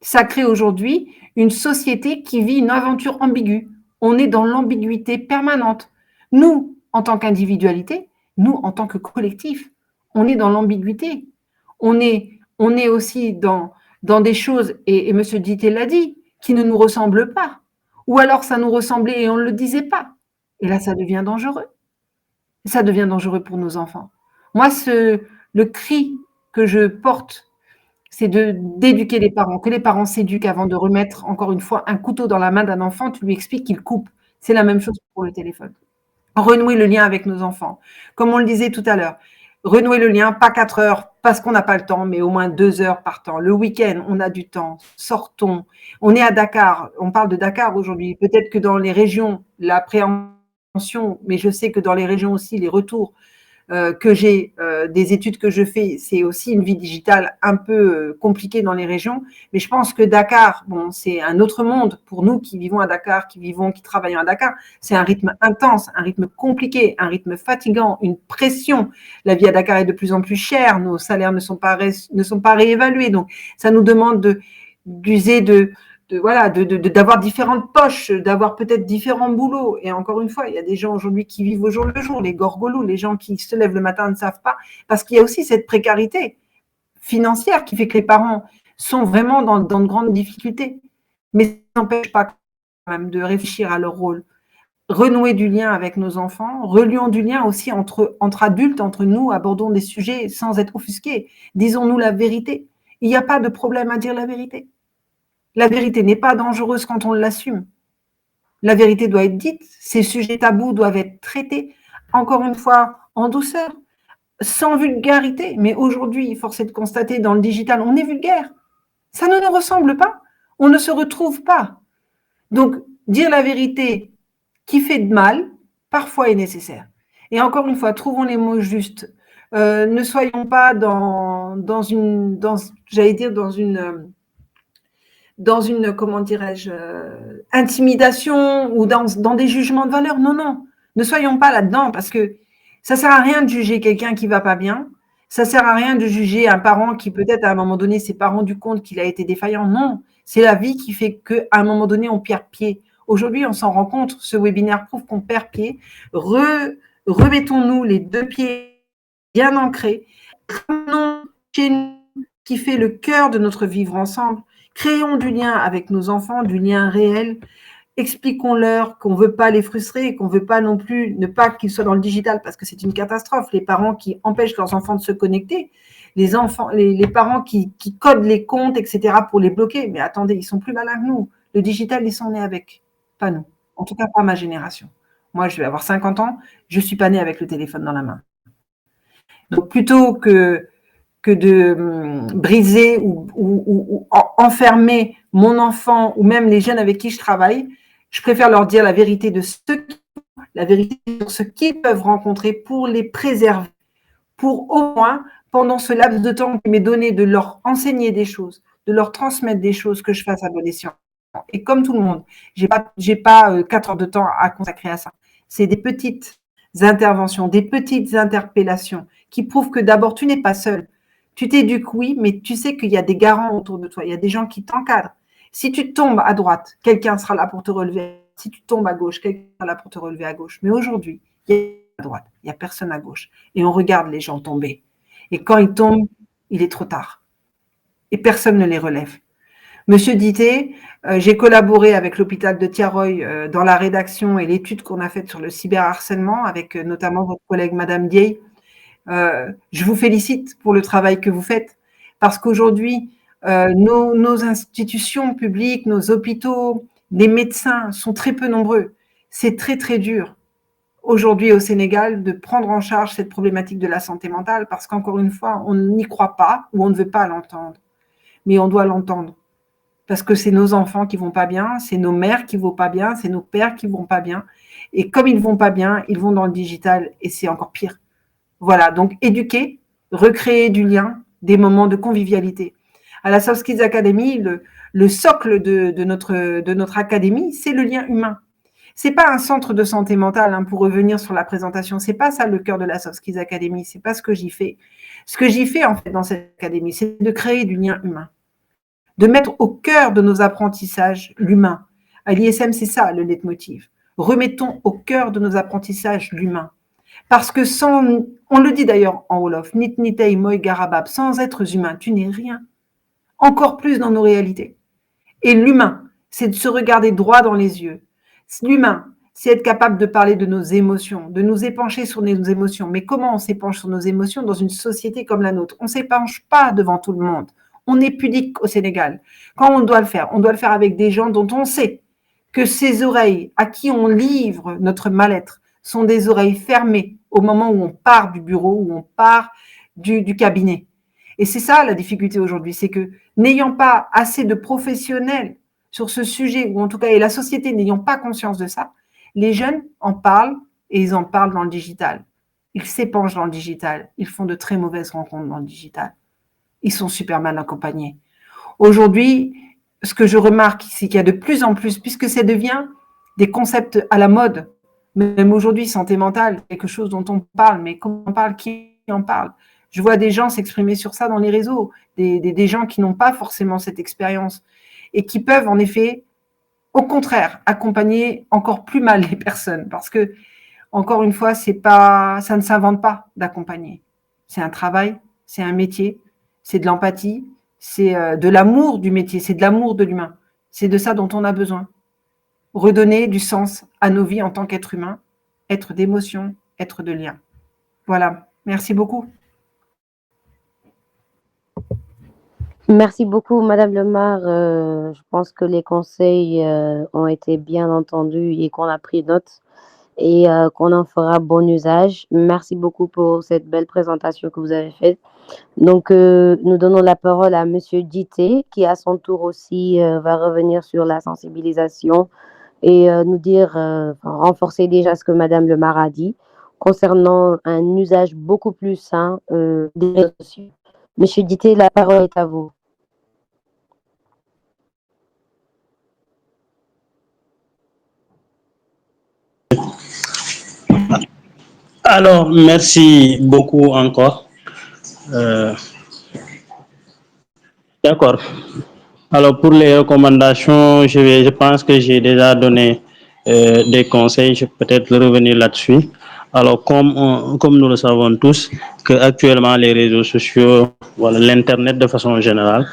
Ça crée aujourd'hui une société qui vit une aventure ambiguë. On est dans l'ambiguïté permanente. Nous, en tant qu'individualité, nous, en tant que collectif, on est dans l'ambiguïté. On est aussi dans des choses, et M. Dité l'a dit, qui ne nous ressemblent pas. Ou alors ça nous ressemblait et on ne le disait pas. Et là, ça devient dangereux. Ça devient dangereux pour nos enfants. Moi, le cri que je porte, c'est d'éduquer les parents, que les parents s'éduquent avant de remettre, encore une fois, un couteau dans la main d'un enfant, tu lui expliques qu'il coupe. C'est la même chose pour le téléphone. Renouer le lien avec nos enfants. Comme on le disait tout à l'heure, renouer le lien, pas 4 heures parce qu'on n'a pas le temps, mais au moins 2 heures par temps. Le week-end, on a du temps, sortons. On est à Dakar, on parle de Dakar aujourd'hui. Peut-être que dans les régions, l'appréhension, mais je sais que dans les régions aussi, les retours que j'ai, des études que je fais, c'est aussi une vie digitale un peu compliquée dans les régions. Mais je pense que Dakar, bon, c'est un autre monde pour nous qui vivons à Dakar, qui travaillons à Dakar. C'est un rythme intense, un rythme compliqué, un rythme fatigant, une pression. La vie à Dakar est de plus en plus chère, nos salaires ne sont pas réévalués. Donc, ça nous demande d'user d'avoir différentes poches, d'avoir peut-être différents boulots. Et encore une fois, il y a des gens aujourd'hui qui vivent au jour le jour, les gorgolous, les gens qui se lèvent le matin ne savent pas, parce qu'il y a aussi cette précarité financière qui fait que les parents sont vraiment dans de grandes difficultés. Mais ça n'empêche pas quand même de réfléchir à leur rôle. Renouer du lien avec nos enfants, relions du lien aussi entre adultes, entre nous, abordons des sujets sans être offusqués. Disons-nous la vérité. Il n'y a pas de problème à dire la vérité. La vérité n'est pas dangereuse quand on l'assume. La vérité doit être dite. Ces sujets tabous doivent être traités, encore une fois, en douceur, sans vulgarité. Mais aujourd'hui, force est de constater, dans le digital, on est vulgaire. Ça ne nous ressemble pas. On ne se retrouve pas. Donc, dire la vérité qui fait de mal, parfois est nécessaire. Et encore une fois, trouvons les mots justes. Ne soyons pas dans dans une, comment dirais-je, intimidation ou dans des jugements de valeur. Non, non, ne soyons pas là-dedans parce que ça sert à rien de juger quelqu'un qui va pas bien. Ça sert à rien de juger un parent qui peut-être à un moment donné s'est pas rendu compte qu'il a été défaillant. Non, c'est la vie qui fait qu'à un moment donné on perd pied. Aujourd'hui, on s'en rend compte. Ce webinaire prouve qu'on perd pied. Remettons-nous les deux pieds bien ancrés. Ramenons chez nous qui fait le cœur de notre vivre ensemble. Créons du lien avec nos enfants, du lien réel. Expliquons-leur qu'on ne veut pas les frustrer, qu'on ne veut pas non plus ne pas qu'ils soient dans le digital parce que c'est une catastrophe. Les parents qui empêchent leurs enfants de se connecter, les parents qui codent les comptes, etc. pour les bloquer. Mais attendez, ils sont plus malins que nous. Le digital, ils sont nés avec, pas nous. En tout cas, pas ma génération. Moi, je vais avoir 50 ans, je ne suis pas née avec le téléphone dans la main. Donc, plutôt que de briser ou enfermer mon enfant ou même les jeunes avec qui je travaille, je préfère leur dire la vérité la vérité sur ce qu'ils peuvent rencontrer pour les préserver, pour au moins, pendant ce laps de temps qui m'est donné, de leur enseigner des choses, de leur transmettre des choses, que je fasse à bon escient. Et comme tout le monde, j'ai pas 4 heures de temps à consacrer à ça. C'est des petites interventions, des petites interpellations qui prouvent que d'abord, tu n'es pas seul. Tu t'éduques, oui, mais tu sais qu'il y a des garants autour de toi, il y a des gens qui t'encadrent. Si tu tombes à droite, quelqu'un sera là pour te relever. Si tu tombes à gauche, quelqu'un sera là pour te relever à gauche. Mais aujourd'hui, il y a à droite, il n'y a personne à gauche. Et on regarde les gens tomber. Et quand ils tombent, il est trop tard. Et personne ne les relève. Monsieur Dité, j'ai collaboré avec l'hôpital de Tiaroy dans la rédaction et l'étude qu'on a faite sur le cyberharcèlement avec notamment votre collègue Madame Dieye. Je vous félicite pour le travail que vous faites parce qu'aujourd'hui, nos institutions publiques, nos hôpitaux, les médecins sont très peu nombreux. C'est très, très dur aujourd'hui au Sénégal de prendre en charge cette problématique de la santé mentale parce qu'encore une fois, on n'y croit pas ou on ne veut pas l'entendre. Mais on doit l'entendre parce que c'est nos enfants qui vont pas bien, c'est nos mères qui vont pas bien, c'est nos pères qui vont pas bien. Et comme ils vont pas bien, ils vont dans le digital et c'est encore pire. Voilà, donc éduquer, recréer du lien, des moments de convivialité. À la Soft Skills Academy, le socle de notre académie, c'est le lien humain. C'est pas un centre de santé mentale, hein, pour revenir sur la présentation. C'est pas ça le cœur de la Soft Skills Academy. C'est pas ce que j'y fais. Ce que j'y fais en fait dans cette académie, c'est de créer du lien humain, de mettre au cœur de nos apprentissages l'humain. À l'ISM, c'est ça le leitmotiv. Remettons au cœur de nos apprentissages l'humain. Parce que on le dit d'ailleurs en Wolof, Nit Nitei Moy Garabab, sans êtres humains, tu n'es rien. Encore plus dans nos réalités. Et l'humain, c'est de se regarder droit dans les yeux. L'humain, c'est être capable de parler de nos émotions, de nous épancher sur nos émotions. Mais comment on s'épanche sur nos émotions dans une société comme la nôtre? On ne s'épanche pas devant tout le monde. On est pudique au Sénégal. Quand on doit le faire avec des gens dont on sait que ces oreilles à qui on livre notre mal-être sont des oreilles fermées au moment où on part du bureau, où on part du cabinet. Et c'est ça la difficulté aujourd'hui, c'est que n'ayant pas assez de professionnels sur ce sujet, ou en tout cas, et la société n'ayant pas conscience de ça, les jeunes en parlent et ils en parlent dans le digital. Ils s'épanchent dans le digital. Ils font de très mauvaises rencontres dans le digital. Ils sont super mal accompagnés. Aujourd'hui, ce que je remarque, c'est qu'il y a de plus en plus, puisque ça devient des concepts à la mode, même aujourd'hui, santé mentale, quelque chose dont on parle, mais comment on parle, qui en parle? Je vois des gens s'exprimer sur ça dans les réseaux, des gens qui n'ont pas forcément cette expérience et qui peuvent en effet, au contraire, accompagner encore plus mal les personnes. Parce que, encore une fois, ça ne s'invente pas d'accompagner. C'est un travail, c'est un métier, c'est de l'empathie, c'est de l'amour du métier, c'est de l'amour de l'humain. C'est de ça dont on a besoin. Redonner du sens à nos vies en tant qu'être humain, être d'émotion, être de lien. Voilà, merci beaucoup. Merci beaucoup, Madame Lemar. Je pense que les conseils ont été bien entendus et qu'on a pris note et qu'on en fera bon usage. Merci beaucoup pour cette belle présentation que vous avez faite. Donc, nous donnons la parole à Monsieur Dité, qui à son tour aussi va revenir sur la sensibilisation et nous dire, renforcer déjà ce que Madame Lemar a dit concernant un usage beaucoup plus sain des réseaux sociaux. Monsieur Dité, la parole est à vous. Alors, merci beaucoup encore. Euh, d'accord. Alors, pour les recommandations, je pense que j'ai déjà donné des conseils. Je vais peut-être revenir là-dessus. Alors, comme nous le savons tous, que actuellement les réseaux sociaux, voilà, l'Internet de façon générale,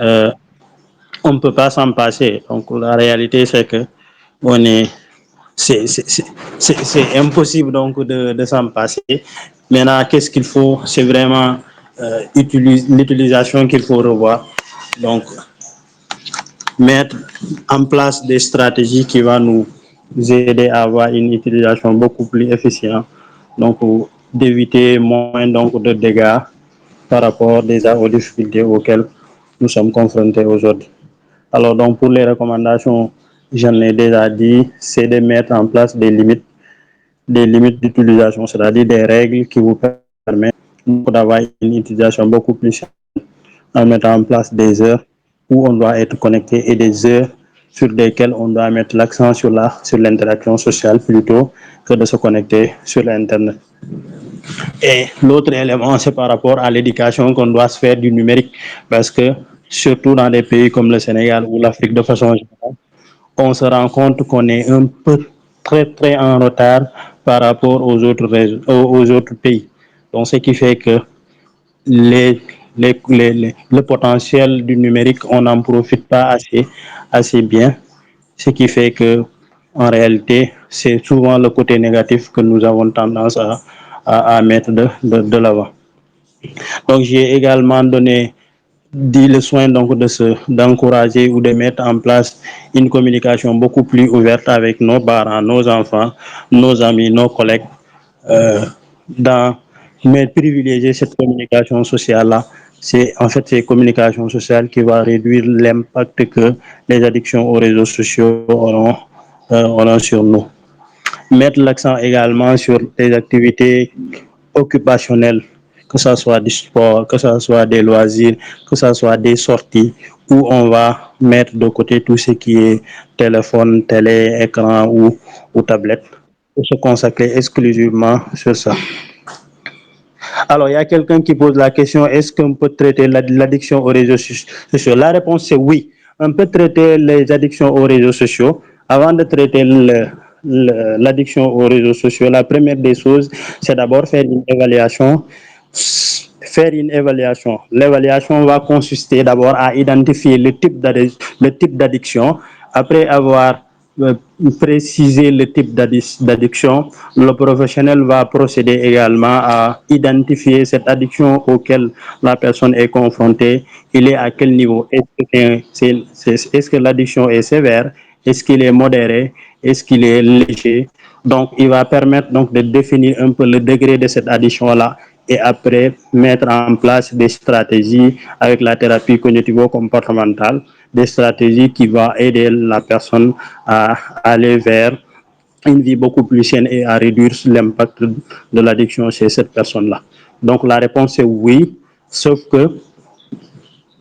euh, on ne peut pas s'en passer. Donc, la réalité, c'est que on est, c'est impossible donc de s'en passer. Maintenant, qu'est-ce qu'il faut? C'est vraiment l'utilisation qu'il faut revoir. Donc, mettre en place des stratégies qui vont nous aider à avoir une utilisation beaucoup plus efficiente, donc d'éviter moins donc de dégâts par rapport déjà aux difficultés auxquelles nous sommes confrontés aujourd'hui. Alors donc pour les recommandations, j'en ai déjà dit, c'est de mettre en place des limites d'utilisation, c'est-à-dire des règles qui vous permettent d'avoir une utilisation beaucoup plus simple en mettant en place des heures où on doit être connecté et des heures sur lesquelles on doit mettre l'accent sur l'interaction sociale plutôt que de se connecter sur l'Internet. Et l'autre élément, c'est par rapport à l'éducation qu'on doit se faire du numérique, parce que surtout dans des pays comme le Sénégal ou l'Afrique de façon générale, on se rend compte qu'on est un peu très en retard par rapport aux autres pays. Donc, ce qui fait que les, le potentiel du numérique, on n'en profite pas assez bien, ce qui fait que en réalité, c'est souvent le côté négatif que nous avons tendance à mettre de l'avant. Donc, j'ai également dit le soin donc d'encourager ou de mettre en place une communication beaucoup plus ouverte avec nos parents, nos enfants, nos amis, nos collègues, euh, dans, mais privilégier cette communication sociale-là. C'est en fait ces communications sociales qui va réduire l'impact que les addictions aux réseaux sociaux auront sur nous. Mettre l'accent également sur les activités occupationnelles, que ce soit du sport, que ce soit des loisirs, que ce soit des sorties, où on va mettre de côté tout ce qui est téléphone, télé, écran ou tablette, pour se consacrer exclusivement sur ça. Alors, il y a quelqu'un qui pose la question, est-ce qu'on peut traiter l'addiction aux réseaux sociaux? La réponse c'est oui. On peut traiter les addictions aux réseaux sociaux. Avant de traiter l'addiction aux réseaux sociaux, la première des choses, c'est d'abord faire une évaluation. L'évaluation va consister d'abord à identifier le type d'addiction. Après avoir préciser le type d'addiction, le professionnel va procéder également à identifier cette addiction auquel la personne est confrontée. Il est à quel niveau? Est-ce que l'addiction est sévère? Est-ce qu'il est modéré? Est-ce qu'il est léger? Donc, il va permettre donc de définir un peu le degré de cette addiction-là et après mettre en place des stratégies avec la thérapie cognitivo-comportementale, des stratégies qui vont aider la personne à aller vers une vie beaucoup plus saine et à réduire l'impact de l'addiction chez cette personne-là. Donc la réponse est oui, sauf que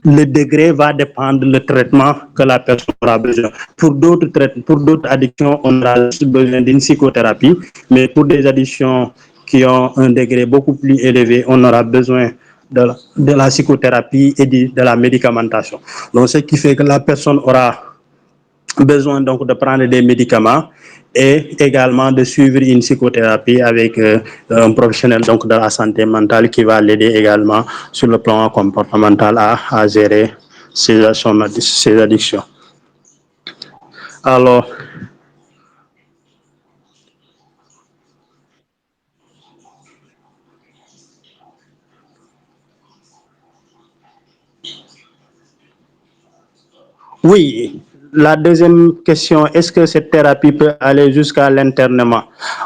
le degré va dépendre du traitement que la personne aura besoin. Pour d'autres addictions, on aura besoin d'une psychothérapie, mais pour des addictions qui ont un degré beaucoup plus élevé, on aura besoin de la psychothérapie et de la médicamentation. Donc, ce qui fait que la personne aura besoin donc de prendre des médicaments et également de suivre une psychothérapie avec un professionnel donc de la santé mentale qui va l'aider également sur le plan comportemental à gérer ses addictions. Alors, oui, la deuxième question, est-ce que cette thérapie peut aller jusqu'à l'internement?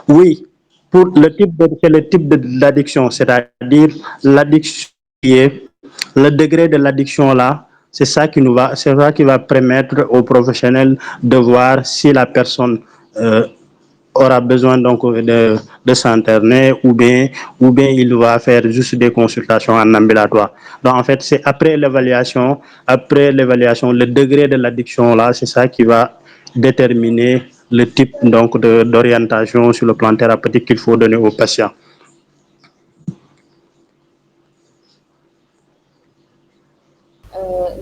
Oui, c'est le type d'addiction, c'est-à-dire l'addiction qui est le degré de l'addiction là, c'est ça qui va permettre aux professionnels de voir si la personne aura besoin donc de s'interner ou bien il va faire juste des consultations en ambulatoire. Donc en fait, c'est après l'évaluation, le degré de l'addiction là, c'est ça qui va déterminer le type donc d'orientation sur le plan thérapeutique qu'il faut donner aux patients.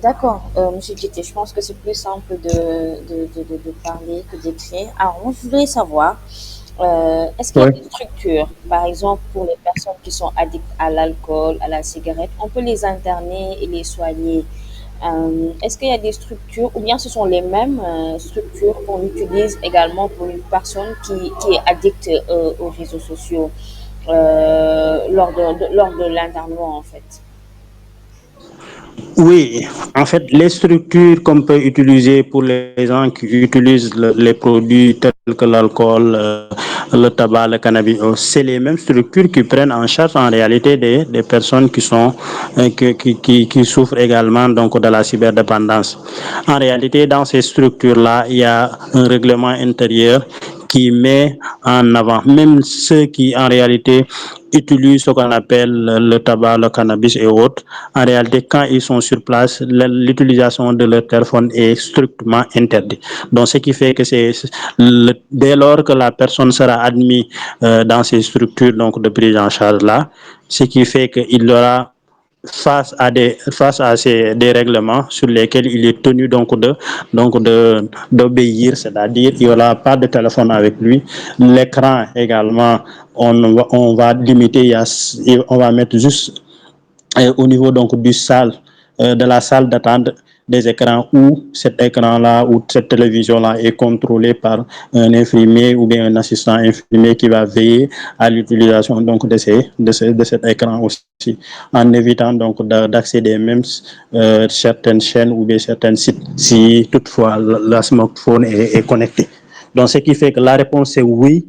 D'accord, Monsieur Djité, je pense que c'est plus simple de parler que d'écrire. Alors, moi, je voudrais savoir, est-ce qu'il y a Oui. des structures, par exemple, pour les personnes qui sont addictes à l'alcool, à la cigarette, on peut les interner et les soigner. Est-ce qu'il y a des structures, ou bien ce sont les mêmes structures qu'on utilise également pour une personne qui est addicte aux réseaux sociaux lors de l'internement, en fait? Oui, en fait, les structures qu'on peut utiliser pour les gens qui utilisent les produits tels que l'alcool, le tabac, le cannabis, c'est les mêmes structures qui prennent en charge en réalité des personnes qui sont qui souffrent également donc de la cyberdépendance. En réalité, dans ces structures-là, il y a un règlement intérieur qui met en avant même ceux qui en réalité utilisent ce qu'on appelle le tabac, le cannabis et autres. En réalité, quand ils sont sur place, l'utilisation de leur téléphone est strictement interdite. Donc, ce qui fait que dès lors que la personne sera admise dans ces structures donc de prise en charge là, ce qui fait qu'il aura face à des règlements sur lesquels il est tenu d'obéir, c'est-à-dire il n'y aura pas de téléphone avec lui. L'écran également, on va limiter, on va mettre juste au niveau donc de la salle d'attente des écrans où cet écran-là ou cette télévision-là est contrôlée par un infirmier ou bien un assistant infirmier qui va veiller à l'utilisation donc de cet écran aussi, en évitant donc d'accéder même certaines chaînes ou bien certains sites si toutefois le smartphone est connecté. Donc, ce qui fait que la réponse est oui,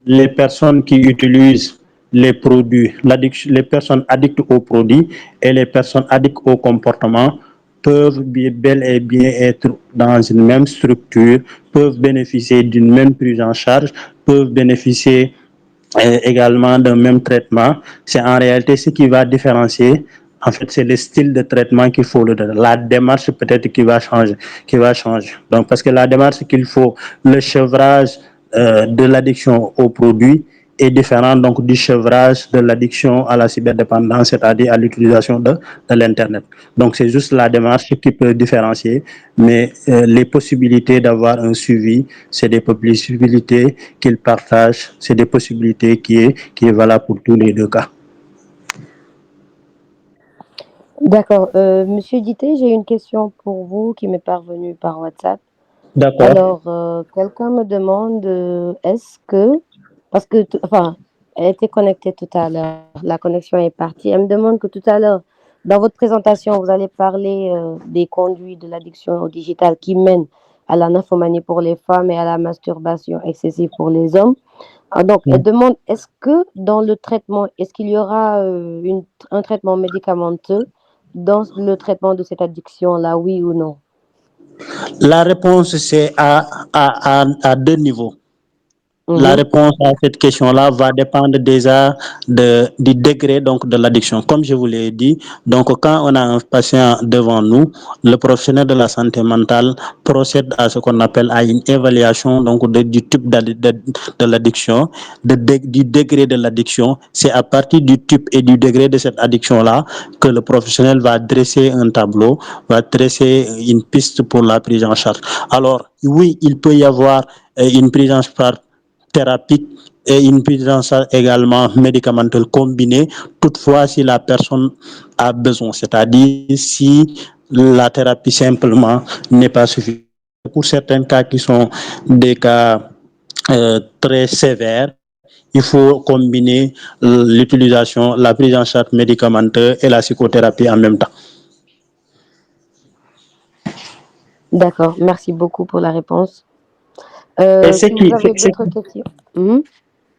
les personnes qui utilisent les produits, les personnes addictes aux produits et les personnes addictes au comportement peuvent bel et bien être dans une même structure, peuvent bénéficier d'une même prise en charge, peuvent bénéficier également d'un même traitement. C'est en réalité ce qui va différencier. En fait, c'est le style de traitement qu'il faut le donner. La démarche peut-être qui va changer. Donc, parce que la démarche qu'il faut, le chevrage de l'addiction aux produits est différent donc du chevrage de l'addiction à la cyberdépendance, c'est-à-dire à l'utilisation de l'Internet. Donc, c'est juste la démarche qui peut différencier, mais les possibilités d'avoir un suivi, c'est des possibilités qu'ils partagent, c'est des possibilités qui est valable pour tous les deux cas. D'accord. Monsieur Dité, j'ai une question pour vous qui m'est parvenue par WhatsApp. D'accord. Alors, quelqu'un me demande, est-ce que, parce que, enfin, elle était connectée tout à l'heure, la connexion est partie. Elle me demande que tout à l'heure, dans votre présentation, vous allez parler des conduits de l'addiction au digital qui mènent à la nymphomanie pour les femmes et à la masturbation excessive pour les hommes. Ah, donc, elle demande, est-ce que dans le traitement, est-ce qu'il y aura un traitement médicamenteux dans le traitement de cette addiction-là, oui ou non? La réponse, c'est à deux niveaux. La Mhm. réponse à cette question-là va dépendre déjà du degré donc de l'addiction. Comme je vous l'ai dit, donc quand on a un patient devant nous, le professionnel de la santé mentale procède à ce qu'on appelle à une évaluation donc du type de l'addiction, du degré de l'addiction. C'est à partir du type et du degré de cette addiction-là que le professionnel va dresser un tableau, va dresser une piste pour la prise en charge. Alors oui, il peut y avoir une prise en charge thérapie et une prise en charge également médicamenteuse combinée, toutefois si la personne a besoin, c'est-à-dire si la thérapie simplement n'est pas suffisante. Pour certains cas qui sont des cas très sévères, il faut combiner l'utilisation, la prise en charge médicamenteuse et la psychothérapie en même temps. D'accord, merci beaucoup pour la réponse. Et ce Si vous qui, avez d'autres questions. Mhm.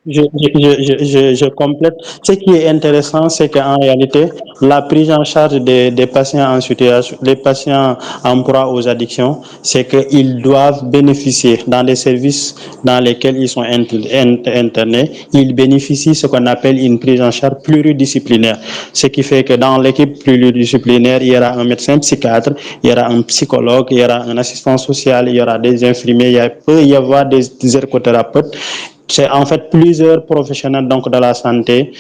Je complète. Ce qui est intéressant, c'est qu'en réalité, la prise en charge des patients en situation, les patients en proie aux addictions, c'est qu'ils doivent bénéficier dans les services dans lesquels ils sont internés, ils bénéficient de ce qu'on appelle une prise en charge pluridisciplinaire. Ce qui fait que dans l'équipe pluridisciplinaire, il y aura un médecin psychiatre, il y aura un psychologue, il y aura un assistant social, il y aura des infirmiers, il peut y avoir des ergothérapeutes. C'est en fait plusieurs professionnels donc de la santé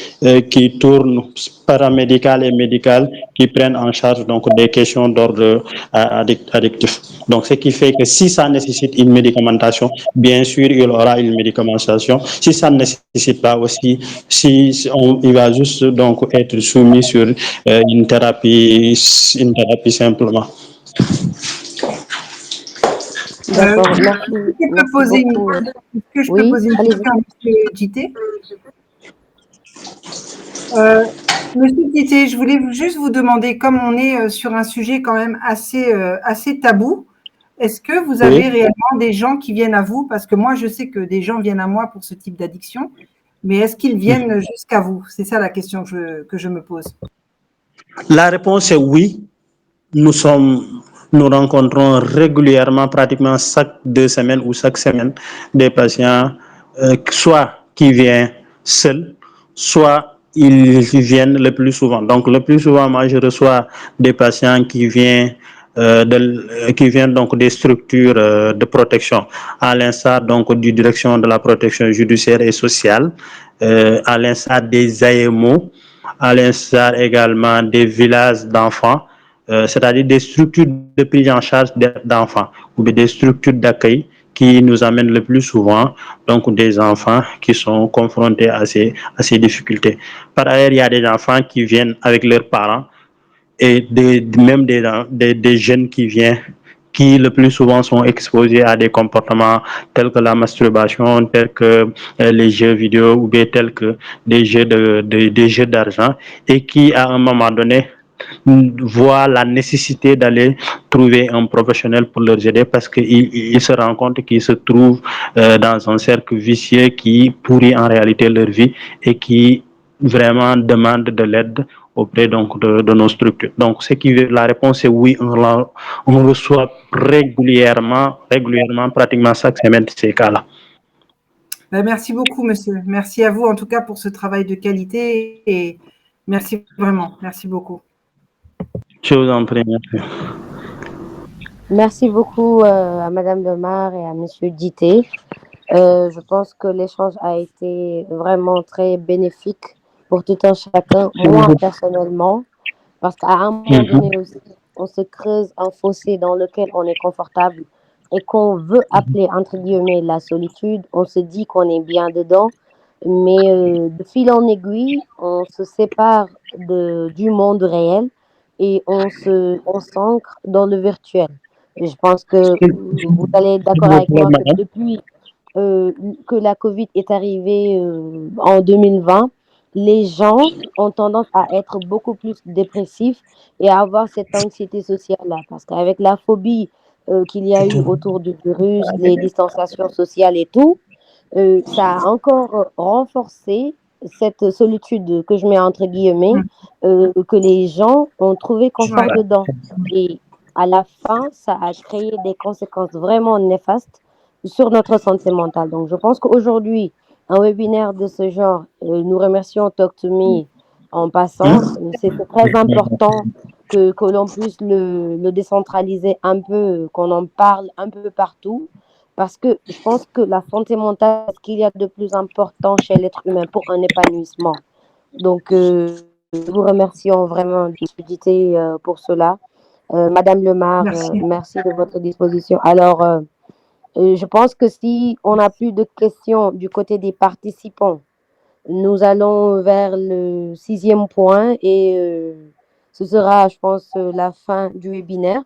qui tournent paramédical et médical qui prennent en charge donc des questions d'ordre addictif. Donc ce qui fait que si ça nécessite une médicamentation, bien sûr il aura une médicamentation. Si ça ne nécessite pas aussi, il va juste donc être soumis sur une thérapie simplement. D'accord, merci, Est-ce que je peux merci poser beaucoup. une Oui, question à M. Djité? Monsieur Djité, je voulais juste vous demander, comme on est sur un sujet quand même assez tabou, est-ce que vous avez réellement des gens qui viennent à vous? Parce que moi, je sais que des gens viennent à moi pour ce type d'addiction, mais est-ce qu'ils viennent jusqu'à vous? C'est ça la question que je me pose. La réponse est oui. Nous rencontrons régulièrement, pratiquement chaque 2 semaines ou chaque semaine, des patients, soit qui viennent seuls, soit ils viennent le plus souvent. Donc, le plus souvent, moi, je reçois des patients qui viennent donc des structures de protection, à l'instar donc du direction de la protection judiciaire et sociale, à l'instar des AMO, à l'instar également des villages d'enfants, c'est-à-dire des structures de prise en charge d'enfants ou des structures d'accueil qui nous amènent le plus souvent donc des enfants qui sont confrontés à ces difficultés. Par ailleurs, il y a des enfants qui viennent avec leurs parents et même des jeunes qui le plus souvent sont exposés à des comportements tels que la masturbation, tels que les jeux vidéo ou bien tels que des jeux d'argent et qui, à un moment donné, voient la nécessité d'aller trouver un professionnel pour leur aider parce qu'ils se rendent compte qu'ils se trouvent dans un cercle vicieux qui pourrit en réalité leur vie et qui vraiment demandent de l'aide auprès donc de nos structures. Donc, la réponse est oui, on reçoit régulièrement, pratiquement chaque semaine ces cas-là. Merci beaucoup, monsieur. Merci à vous, en tout cas, pour ce travail de qualité et merci vraiment. Merci beaucoup. Je vous en prie, merci. Merci beaucoup à Madame Lemar et à Monsieur Djité. Je pense que l'échange a été vraiment très bénéfique pour tout un chacun, moi personnellement, parce qu'à un moment donné aussi, on se creuse un fossé dans lequel on est confortable et qu'on veut appeler entre guillemets la solitude. On se dit qu'on est bien dedans, mais de fil en aiguille, on se sépare du monde réel et on s'ancre dans le virtuel. Et je pense que vous allez être d'accord avec moi que depuis que la Covid est arrivée en 2020, les gens ont tendance à être beaucoup plus dépressifs et à avoir cette anxiété sociale-là. Parce qu'avec la phobie qu'il y a eu autour du virus, les distanciations sociales et tout, ça a encore renforcé cette solitude que je mets entre guillemets, que les gens ont trouvé confort dedans. Et à la fin, ça a créé des conséquences vraiment néfastes sur notre santé mentale. Donc, je pense qu'aujourd'hui, un webinaire de ce genre, nous remercions Talk to Me en passant. C'est très important que l'on puisse le décentraliser un peu, qu'on en parle un peu partout. Parce que je pense que la santé mentale, c'est ce qu'il y a de plus important chez l'être humain pour un épanouissement. Donc, nous vous remercions vraiment d'éditer pour cela. Madame Lemar, merci de votre disposition. Alors, je pense que si on n'a plus de questions du côté des participants, nous allons vers le 6e point et ce sera, je pense, la fin du webinaire.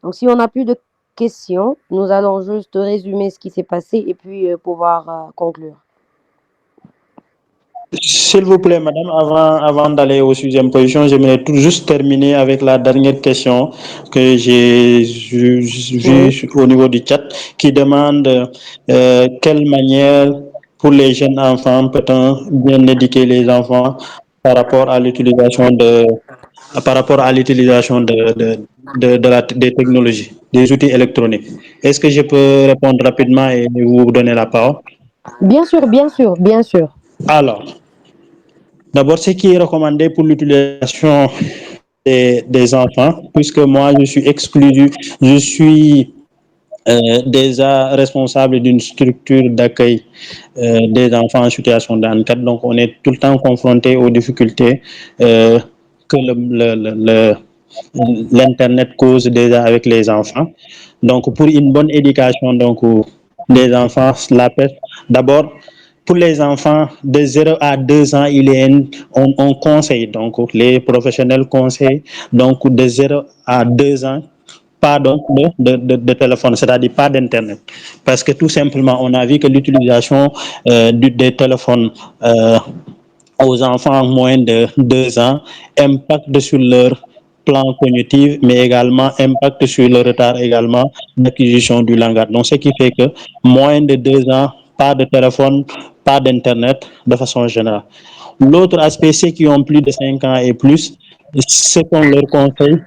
Donc, si on n'a plus de questions, nous allons juste résumer ce qui s'est passé et puis pouvoir conclure. S'il vous plaît, madame, avant d'aller au 6e position, j'aimerais tout juste terminer avec la dernière question que j'ai vue au niveau du chat qui demande quelle manière pour les jeunes enfants, peut-on bien éduquer les enfants par rapport à l'utilisation des technologies, des outils électroniques? Est-ce que je peux répondre rapidement et vous donner la parole? Bien sûr, bien sûr, bien sûr. Alors, d'abord, ce qui est recommandé pour l'utilisation des enfants, puisque moi, je suis déjà responsable d'une structure d'accueil des enfants en situation de handicap. Donc, on est tout le temps confronté aux difficultés que l'Internet cause déjà avec les enfants. Donc, pour une bonne éducation donc, des enfants, d'abord, pour les enfants de 0 à 2 ans, on conseille, donc les professionnels conseillent, donc de 0 à 2 ans, pas donc de téléphone, c'est-à-dire pas d'Internet. Parce que tout simplement, on a vu que l'utilisation des téléphones aux enfants moins de 2 ans impacte sur leur plan cognitif, mais également impacte sur le retard également d'acquisition du langage. Donc, ce qui fait que moins de 2 ans, pas de téléphone, pas d'Internet de façon générale. L'autre aspect, ceux qui ont plus de 5 ans et plus, ce qu'on leur conseille,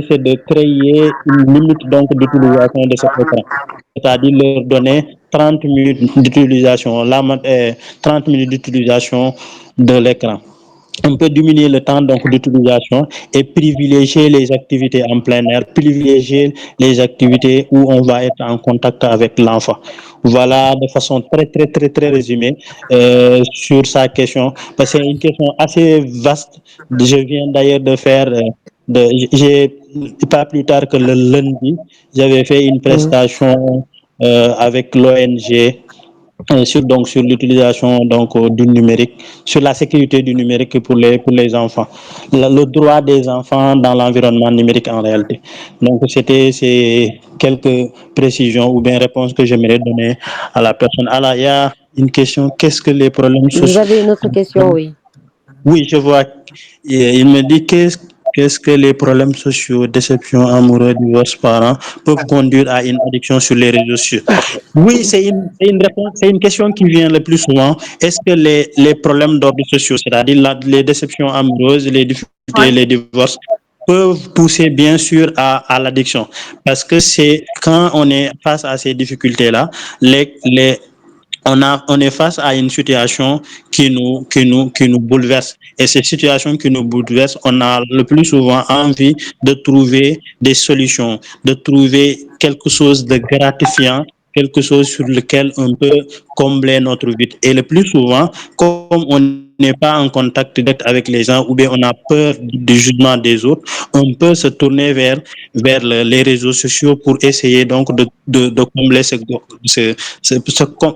c'est de créer une limite donc d'utilisation de cet écran, c'est-à-dire leur donner 30 minutes d'utilisation, 30 minutes d'utilisation de l'écran. On peut diminuer le temps donc d'utilisation et privilégier les activités en plein air, privilégier les activités où on va être en contact avec l'enfant. Voilà de façon très résumée sur sa question, parce que c'est une question assez vaste. Je viens d'ailleurs de faire, j'ai pas plus tard que le lundi, j'avais fait une prestation avec l'ONG sur l'utilisation donc du numérique, sur la sécurité du numérique pour les enfants, le droit des enfants dans l'environnement numérique en réalité. Donc c'est quelques précisions ou bien réponses que j'aimerais donner à la personne. Alors il y a une question, qu'est-ce que les problèmes Vous sociaux? avez une autre question, oui. Oui, je vois. Il me dit qu'est-ce que les problèmes sociaux, déception amoureuse, divorce, parents peuvent conduire à une addiction sur les réseaux sociaux. Oui, c'est une question qui vient le plus souvent. Est-ce que les problèmes d'ordre social, c'est-à-dire les déceptions amoureuses, les difficultés, les divorces, peuvent pousser bien sûr à l'addiction? Parce que c'est quand on est face à ces difficultés-là, on est face à une situation qui nous bouleverse. Et cette situation qui nous bouleverse, on a le plus souvent envie de trouver des solutions, de trouver quelque chose de gratifiant, quelque chose sur lequel on peut combler notre vide. Et le plus souvent, comme on n'est pas en contact direct avec les gens ou bien on a peur du jugement des autres, on peut se tourner vers les réseaux sociaux pour essayer donc de combler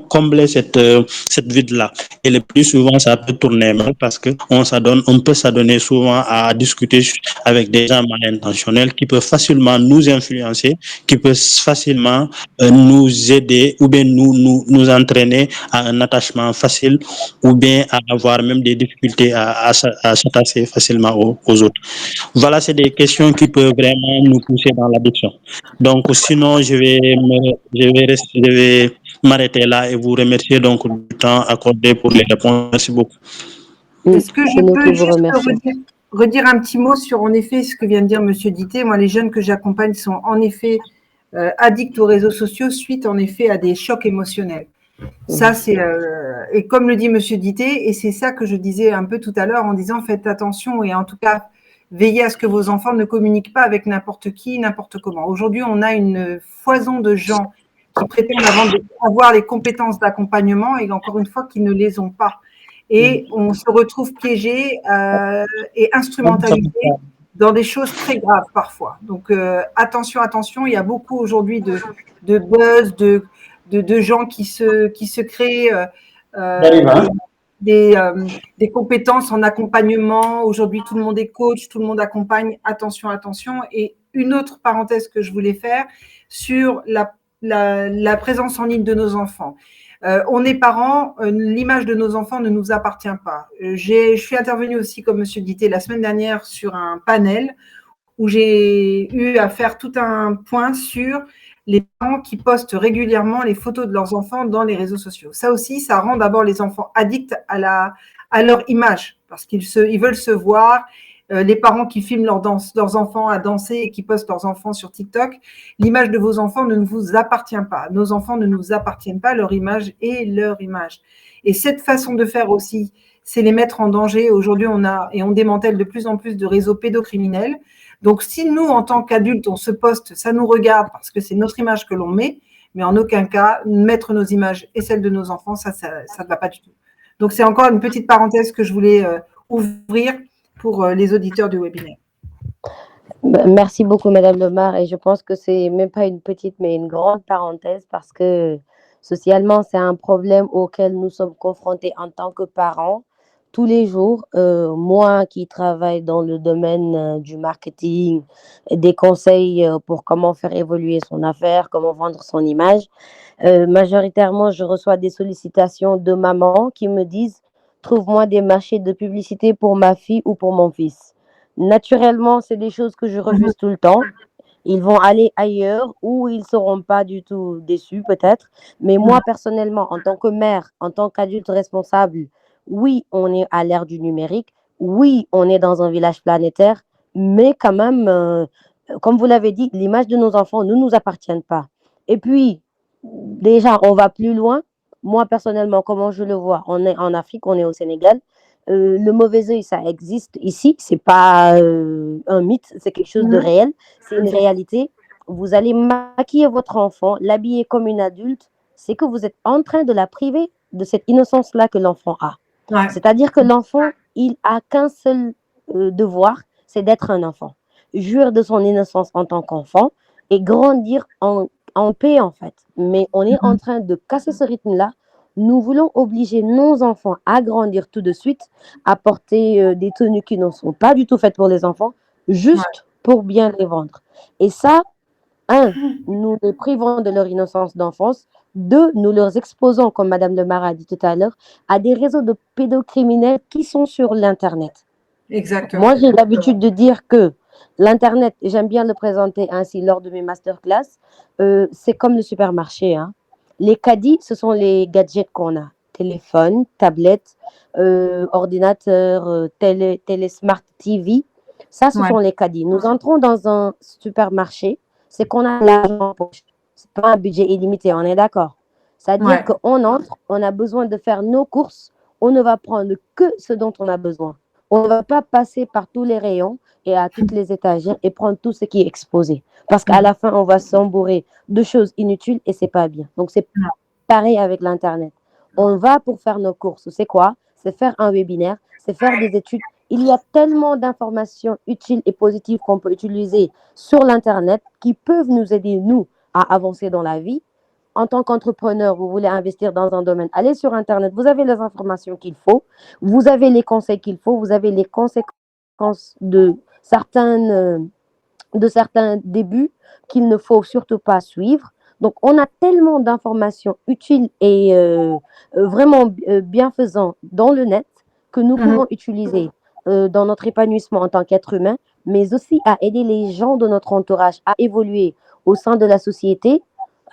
combler cette vide-là. Et le plus souvent, ça peut tourner mal parce on peut s'adonner souvent à discuter avec des gens mal intentionnels qui peuvent facilement nous influencer, qui peuvent facilement nous aider ou bien nous entraîner à un attachement facile ou bien à avoir même des difficultés à s'attacher facilement aux autres. Voilà, c'est des questions qui peuvent vraiment nous pousser dans l'addiction. Donc, sinon, je vais m'arrêter là et vous remercier donc du temps accordé pour les réponses. Merci beaucoup. Est-ce que je C'est nous peux qui vous juste remercions. redire un petit mot sur, en effet, ce que vient de dire M. Dité? Moi, les jeunes que j'accompagne sont en effet addicts aux réseaux sociaux suite, en effet, à des chocs émotionnels. Ça, c'est et comme le dit M. Dité, et c'est ça que je disais un peu tout à l'heure en disant faites attention et en tout cas veillez à ce que vos enfants ne communiquent pas avec n'importe qui, n'importe comment. Aujourd'hui, on a une foison de gens qui prétendent avoir les compétences d'accompagnement et encore une fois qui ne les ont pas. Et on se retrouve piégé et instrumentalisé dans des choses très graves parfois. Donc attention, il y a beaucoup aujourd'hui de buzz, de gens qui se créent des compétences en accompagnement. Aujourd'hui, tout le monde est coach, tout le monde accompagne. Attention. Et une autre parenthèse que je voulais faire sur la présence en ligne de nos enfants. On est parents, l'image de nos enfants ne nous appartient pas. Je suis intervenue aussi, comme M. Dité, la semaine dernière sur un panel où j'ai eu à faire tout un point sur les parents qui postent régulièrement les photos de leurs enfants dans les réseaux sociaux. Ça aussi, ça rend d'abord les enfants addicts à leur image, parce ils veulent se voir. Les parents qui filment leurs enfants à danser et qui postent leurs enfants sur TikTok, l'image de vos enfants ne vous appartient pas. Nos enfants ne nous appartiennent pas, leur image est leur image. Et cette façon de faire aussi, c'est les mettre en danger. Aujourd'hui, on démantèle de plus en plus de réseaux pédocriminels. Donc, si nous, en tant qu'adultes, on se poste, ça nous regarde parce que c'est notre image que l'on met, mais en aucun cas, mettre nos images et celles de nos enfants, ça ne va pas du tout. Donc, c'est encore une petite parenthèse que je voulais ouvrir pour les auditeurs du webinaire. Merci beaucoup, Madame Lemar. Et je pense que c'est même pas une petite, mais une grande parenthèse parce que socialement, c'est un problème auquel nous sommes confrontés en tant que parents tous les jours. Moi qui travaille dans le domaine du marketing, des conseils pour comment faire évoluer son affaire, comment vendre son image, majoritairement, je reçois des sollicitations de mamans qui me disent, trouve-moi des marchés de publicité pour ma fille ou pour mon fils. Naturellement, c'est des choses que je refuse tout le temps. Ils vont aller ailleurs où ils ne seront pas du tout déçus peut-être. Mais moi, personnellement, en tant que mère, en tant qu'adulte responsable, oui, on est à l'ère du numérique. Oui, on est dans un village planétaire. Mais quand même, comme vous l'avez dit, l'image de nos enfants ne nous appartient pas. Et puis, déjà, on va plus loin. Moi, personnellement, comment je le vois, on est en Afrique, on est au Sénégal. Le mauvais œil, ça existe ici. C'est pas un mythe, c'est quelque chose de réel. C'est une réalité. Vous allez maquiller votre enfant, l'habiller comme une adulte. C'est que vous êtes en train de la priver de cette innocence-là que l'enfant a. Ouais. C'est-à-dire que l'enfant, il a qu'un seul devoir, c'est d'être un enfant. Jouir de son innocence en tant qu'enfant et grandir en paix, en fait. Mais on est en train de casser ce rythme-là. Nous voulons obliger nos enfants à grandir tout de suite, à porter des tenues qui ne sont pas du tout faites pour les enfants, juste pour bien les vendre. Et ça, nous les privons de leur innocence d'enfance. 2, nous leur exposons, comme Madame Lemar a dit tout à l'heure, à des réseaux de pédocriminels qui sont sur l'Internet. Exactement. Moi, j'ai l'habitude de dire que l'Internet, j'aime bien le présenter ainsi lors de mes masterclass, c'est comme le supermarché. Les caddies, ce sont les gadgets qu'on a. Téléphone, tablette, ordinateur, télé Smart TV. Ça, ce sont les caddies. Nous entrons dans un supermarché, c'est qu'on a l'argent en poche. Ce n'est pas un budget illimité, on est d'accord. C'est-à-dire qu'on entre, on a besoin de faire nos courses, on ne va prendre que ce dont on a besoin. On ne va pas passer par tous les rayons et à toutes les étagères et prendre tout ce qui est exposé. Parce qu'à la fin, on va s'embourrer de choses inutiles et ce n'est pas bien. Donc, c'est pareil avec l'Internet. On va pour faire nos courses. C'est quoi? C'est faire un webinaire, c'est faire des études. Il y a tellement d'informations utiles et positives qu'on peut utiliser sur l'Internet qui peuvent nous aider, nous, à avancer dans la vie. En tant qu'entrepreneur, vous voulez investir dans un domaine, allez sur Internet, vous avez les informations qu'il faut, vous avez les conseils qu'il faut, vous avez les conséquences de certains débuts qu'il ne faut surtout pas suivre. Donc, on a tellement d'informations utiles et vraiment bienfaisantes dans le net que nous pouvons utiliser dans notre épanouissement en tant qu'être humain, mais aussi à aider les gens de notre entourage à évoluer au sein de la société,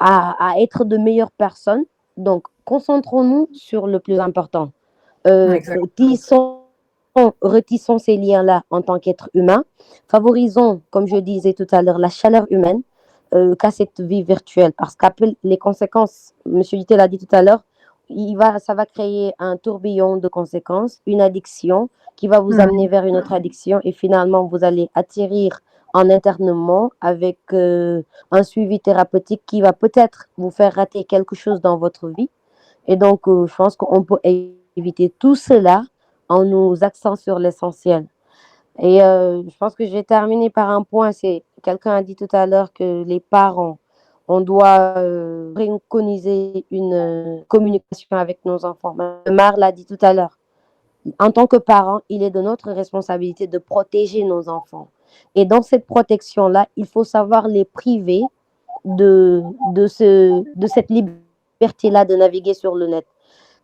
à être de meilleures personnes. Donc, concentrons-nous sur le plus important. Retissons ces liens-là en tant qu'être humain. Favorisons, comme je disais tout à l'heure, la chaleur humaine qu'à cette vie virtuelle. Parce qu'après, les conséquences, M. Dittel l'a dit tout à l'heure, ça va créer un tourbillon de conséquences, une addiction qui va vous amener vers une autre addiction et finalement, vous allez atterrir en internement avec un suivi thérapeutique qui va peut-être vous faire rater quelque chose dans votre vie. Et donc, je pense qu'on peut éviter tout cela en nous axant sur l'essentiel. Et je pense que j'ai terminé par un point, c'est quelqu'un a dit tout à l'heure que les parents, on doit préconiser une communication avec nos enfants. Mar l'a dit tout à l'heure. En tant que parents, il est de notre responsabilité de protéger nos enfants. Et dans cette protection-là, il faut savoir les priver de cette liberté-là de naviguer sur le net.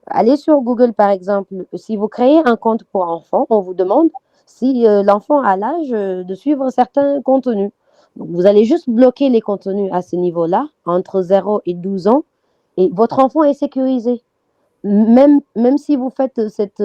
Allez sur Google, par exemple. Si vous créez un compte pour enfants, on vous demande si l'enfant a l'âge de suivre certains contenus. Donc, vous allez juste bloquer les contenus à ce niveau-là, entre 0 et 12 ans, et votre enfant est sécurisé. Même si vous faites cette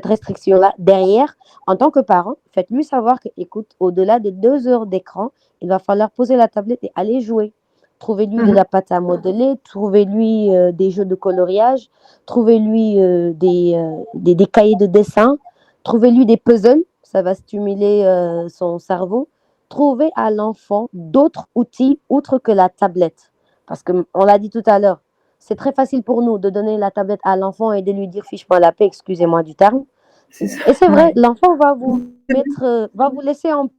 restriction-là, derrière, en tant que parent, faites-lui savoir que, écoute, au-delà de 2 heures d'écran, il va falloir poser la tablette et aller jouer. Trouvez-lui de la pâte à modeler, trouvez-lui des jeux de coloriage, trouvez-lui des cahiers de dessin, trouvez-lui des puzzles, ça va stimuler son cerveau. Trouvez à l'enfant d'autres outils outre que la tablette. Parce qu'on l'a dit tout à l'heure, c'est très facile pour nous de donner la tablette à l'enfant et de lui dire fiche-moi la paix, excusez-moi du terme. Et c'est vrai, l'enfant va vous laisser en paix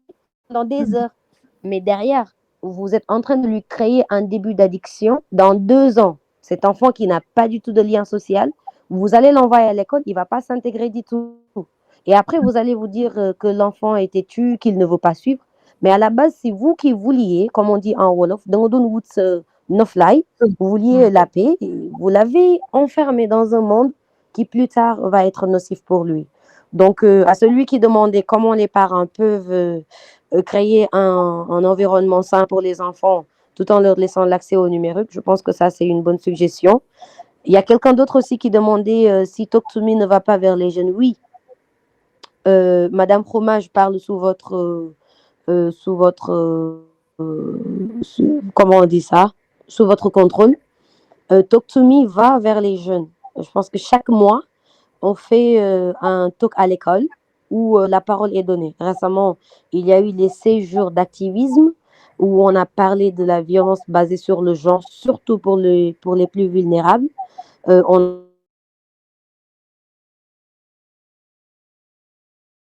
pendant des heures. Mais derrière, vous êtes en train de lui créer un début d'addiction. Dans 2 ans, cet enfant qui n'a pas du tout de lien social, vous allez l'envoyer à l'école, il ne va pas s'intégrer du tout. Et après, vous allez vous dire que l'enfant est têtu, qu'il ne veut pas suivre. Mais à la base, c'est vous qui vouliez, comme on dit en Wolof, Nofly, vous vouliez la paix et vous l'avez enfermé dans un monde qui plus tard va être nocif pour lui. Donc, à celui qui demandait comment les parents peuvent créer un environnement sain pour les enfants tout en leur laissant l'accès au numérique, je pense que ça, c'est une bonne suggestion. Il y a quelqu'un d'autre aussi qui demandait si Talk to Me ne va pas vers les jeunes. Oui, Madame Fromage parle sous votre comment on dit ça, sous votre contrôle. Talk to Me va vers les jeunes. Je pense que chaque mois, on fait un talk à l'école où la parole est donnée. Récemment, il y a eu les séjours d'activisme où on a parlé de la violence basée sur le genre, surtout pour les plus vulnérables. On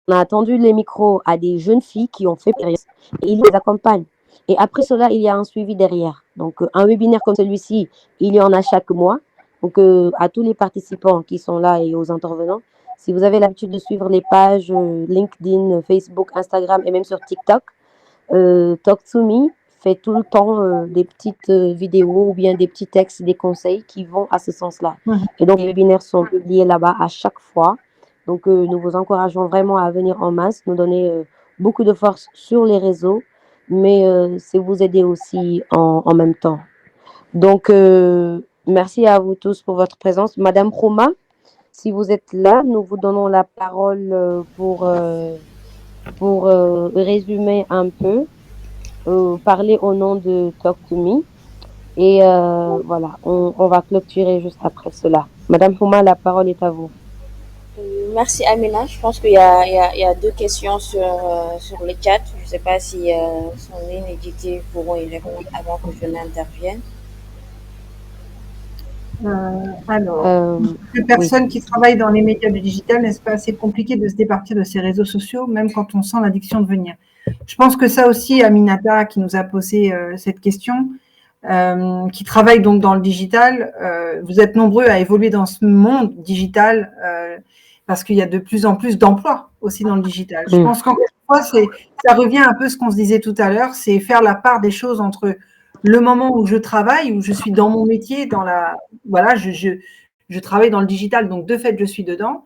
a attendu les micros à des jeunes filles qui ont fait et ils les accompagnent. Et après cela, il y a un suivi derrière. Donc, un webinaire comme celui-ci, il y en a chaque mois. Donc, à tous les participants qui sont là et aux intervenants, si vous avez l'habitude de suivre les pages LinkedIn, Facebook, Instagram et même sur TikTok, Talk to Me fait tout le temps des petites vidéos ou bien des petits textes, des conseils qui vont à ce sens-là. Et donc, les webinaires sont publiés là-bas à chaque fois. Donc, nous vous encourageons vraiment à venir en masse, nous donner beaucoup de force sur les réseaux, mais c'est vous aider aussi en même temps. Donc, merci à vous tous pour votre présence. Madame Roma, si vous êtes là, nous vous donnons la parole pour résumer un peu, parler au nom de Talk to Me. Et voilà, on va clôturer juste après cela. Madame Roma, la parole est à vous. Merci Amina. Je pense qu'il y a 2 questions sur le chat. Je ne sais pas si Sandrine et Diti pourront y répondre avant que je n'intervienne. Les personnes qui travaillent dans les médias du digital, n'est-ce pas assez compliqué de se départir de ces réseaux sociaux, même quand on sent l'addiction de venir? Je pense que ça aussi, Aminata, qui nous a posé cette question, qui travaille donc dans le digital, vous êtes nombreux à évoluer dans ce monde digital parce qu'il y a de plus en plus d'emplois aussi dans le digital. Je pense qu'encore une fois, ça revient un peu à ce qu'on se disait tout à l'heure, c'est faire la part des choses entre le moment où je travaille, où je suis dans mon métier, voilà, je travaille dans le digital, donc de fait, je suis dedans,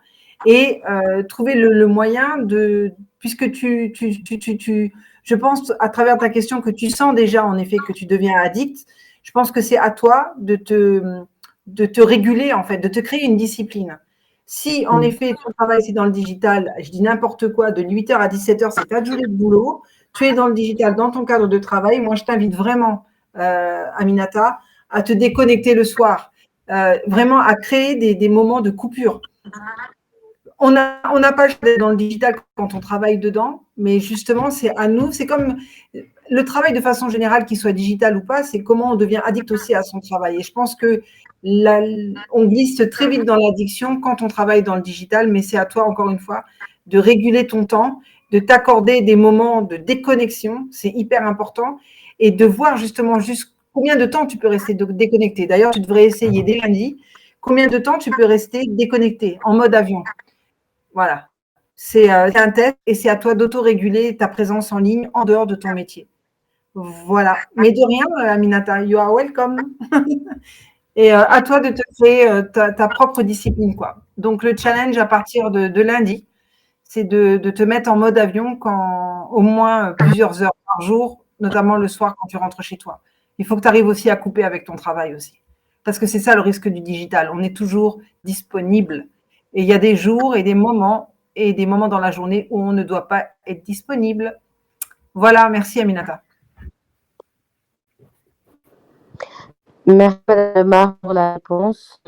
et trouver le moyen puisque je pense à travers ta question que tu sens déjà en effet que tu deviens addict, je pense que c'est à toi de te réguler en fait, de te créer une discipline. Si en effet ton travail c'est dans le digital, je dis n'importe quoi, de 8h à 17h, c'est ta journée de boulot, tu es dans le digital, dans ton cadre de travail, moi je t'invite vraiment, Aminata, à te déconnecter le soir, vraiment à créer des moments de coupure. On n'a pas le choix d'être dans le digital quand on travaille dedans, mais justement, c'est à nous. C'est comme le travail de façon générale, qu'il soit digital ou pas, c'est comment on devient addict aussi à son travail. Et je pense que on glisse très vite dans l'addiction quand on travaille dans le digital, mais c'est à toi, encore une fois, de réguler ton temps, de t'accorder des moments de déconnexion, c'est hyper important, et de voir justement combien de temps tu peux rester déconnecté. D'ailleurs, tu devrais essayer dès lundi, combien de temps tu peux rester déconnecté, en mode avion. Voilà, c'est un test et c'est à toi d'autoréguler ta présence en ligne en dehors de ton métier. Voilà, mais de rien, Aminata, you are welcome. Et à toi de te créer ta propre discipline, quoi. Donc, le challenge à partir de lundi, c'est de te mettre en mode avion au moins plusieurs heures par jour, notamment le soir quand tu rentres chez toi. Il faut que tu arrives aussi à couper avec ton travail aussi. Parce que c'est ça le risque du digital. On est toujours disponible. Et il y a des jours et des moments dans la journée où on ne doit pas être disponible. Voilà, merci Aminata. Merci Madame Lemar pour la réponse.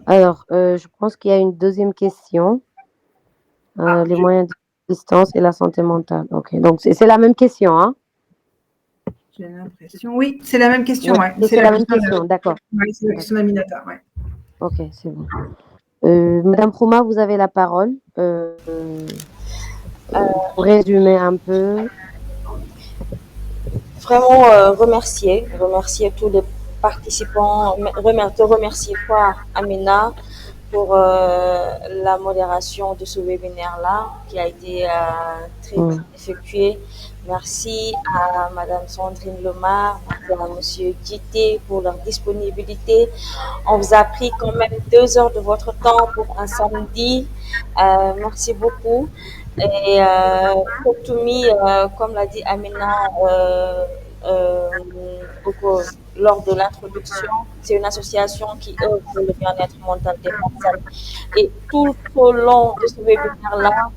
Alors, je pense qu'il y a une deuxième question. Les moyens de distance et la santé mentale. Ok, donc c'est la même question, hein? J'ai l'impression. Oui, c'est la même question. Ouais, Ouais. c'est la même question, d'accord. Oui, c'est la question d'Aminata. Ouais. Ok, c'est bon. Madame Prouma, vous avez la parole. Pour résumer un peu. Vraiment remercier tous les participants, te remercier toi, Amina, pour la modération de ce webinaire-là qui a été très bien effectué. Merci à Madame Sandrine Lemar, merci à Monsieur Djité pour leur disponibilité. On vous a pris quand même 2 heures de votre temps pour un samedi. Merci beaucoup. Et Toktoumi, comme l'a dit Amina lors de l'introduction, c'est une association qui œuvre pour le bien-être mental des personnes. Et tout au long de ce webinaire-là,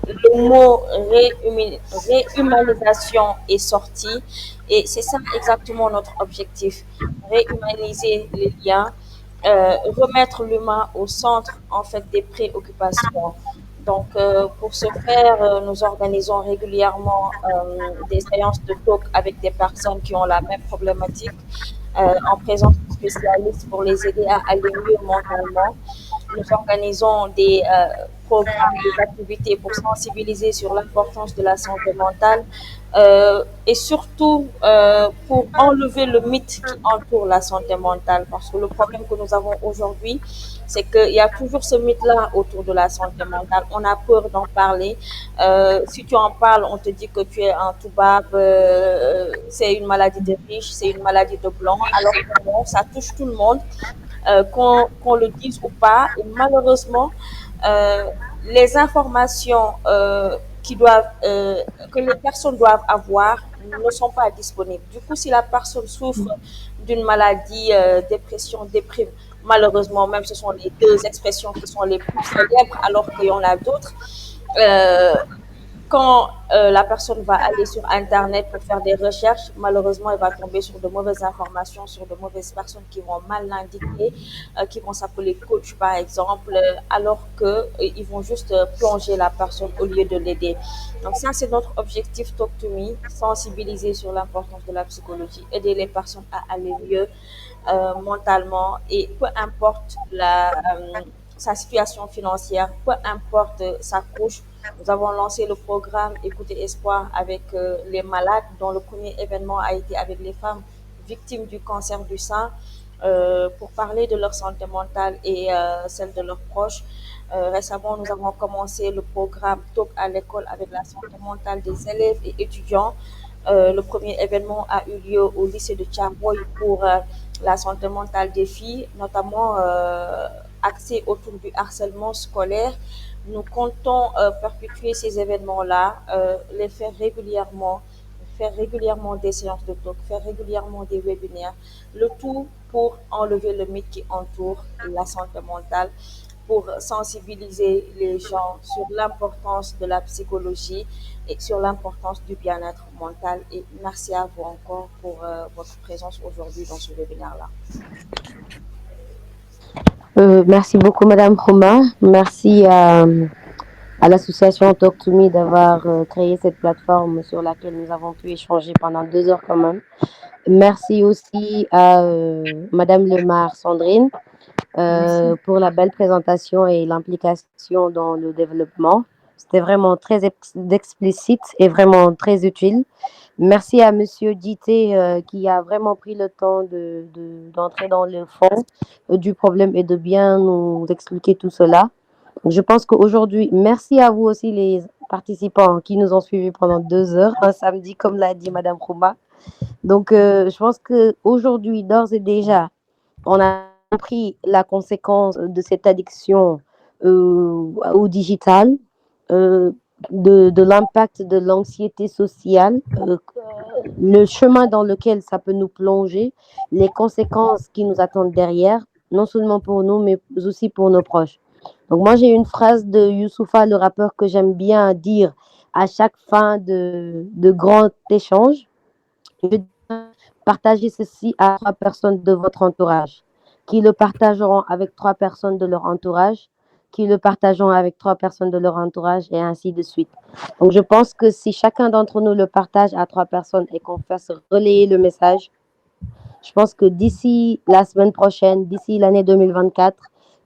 le mot réhumanisation est sorti. Et c'est ça exactement notre objectif, réhumaniser les liens, remettre l'humain au centre en fait des préoccupations. Donc, pour ce faire, nous organisons régulièrement des séances de talk avec des personnes qui ont la même problématique, en présence de spécialistes pour les aider à aller mieux mentalement. Nous organisons des programmes, des activités pour sensibiliser sur l'importance de la santé mentale et surtout pour enlever le mythe qui entoure la santé mentale. Parce que le problème que nous avons aujourd'hui, c'est qu'il y a toujours ce mythe-là autour de la santé mentale. On a peur d'en parler. Si tu en parles, on te dit que tu es un toubab, c'est une maladie de riche, c'est une maladie de blanc, alors que non, ça touche tout le monde. Qu'on le dise ou pas. Et malheureusement, les informations que les personnes doivent avoir ne sont pas disponibles. Du coup, si la personne souffre d'une maladie, dépression, déprime, malheureusement, même ce sont les 2 expressions qui sont les plus célèbres, alors qu'il y en a d'autres. Quand la personne va aller sur Internet pour faire des recherches, malheureusement, elle va tomber sur de mauvaises informations, sur de mauvaises personnes qui vont mal l'indiquer, qui vont s'appeler coach, par exemple, alors qu'ils vont juste plonger la personne au lieu de l'aider. Donc ça, c'est notre objectif Talk to Me, sensibiliser sur l'importance de la psychologie, aider les personnes à aller mieux mentalement et peu importe sa situation financière, peu importe sa couche. Nous avons lancé le programme Écoutez Espoir avec les malades, dont le premier événement a été avec les femmes victimes du cancer du sein pour parler de leur santé mentale et celle de leurs proches. Récemment, nous avons commencé le programme Talk à l'école avec la santé mentale des élèves et étudiants. Le premier événement a eu lieu au lycée de Tchamboy pour la santé mentale des filles, notamment axé autour du harcèlement scolaire. Nous comptons perpétuer ces événements-là, les faire régulièrement des séances de talk, faire régulièrement des webinaires, le tout pour enlever le mythe qui entoure la santé mentale, pour sensibiliser les gens sur l'importance de la psychologie et sur l'importance du bien-être mental. Et merci à vous encore pour votre présence aujourd'hui dans ce webinaire-là. Merci beaucoup, Madame Prouma. Merci à l'association Talk to Me d'avoir créé cette plateforme sur laquelle nous avons pu échanger pendant 2 heures quand même. Merci aussi à Madame Lemar Sandrine pour la belle présentation et l'implication dans le développement. C'était vraiment très explicite et vraiment très utile. Merci à Monsieur Djité qui a vraiment pris le temps d'entrer dans le fond du problème et de bien nous expliquer tout cela. Je pense qu'aujourd'hui, merci à vous aussi les participants qui nous ont suivis pendant 2 heures, un samedi, comme l'a dit Madame Rouma. Donc, je pense qu'aujourd'hui, d'ores et déjà, on a compris la conséquence de cette addiction au digital. de l'impact de l'anxiété sociale, le chemin dans lequel ça peut nous plonger, les conséquences qui nous attendent derrière, non seulement pour nous, mais aussi pour nos proches. Donc moi, j'ai une phrase de Youssoupha, le rappeur, que j'aime bien dire à chaque fin de grands échanges. Je dis, partagez ceci à 3 personnes de votre entourage, qui le partageront avec 3 personnes de leur entourage, qui le partageront avec 3 personnes de leur entourage, et ainsi de suite. Donc, je pense que si chacun d'entre nous le partage à 3 personnes et qu'on fasse relayer le message, je pense que d'ici la semaine prochaine, d'ici l'année 2024,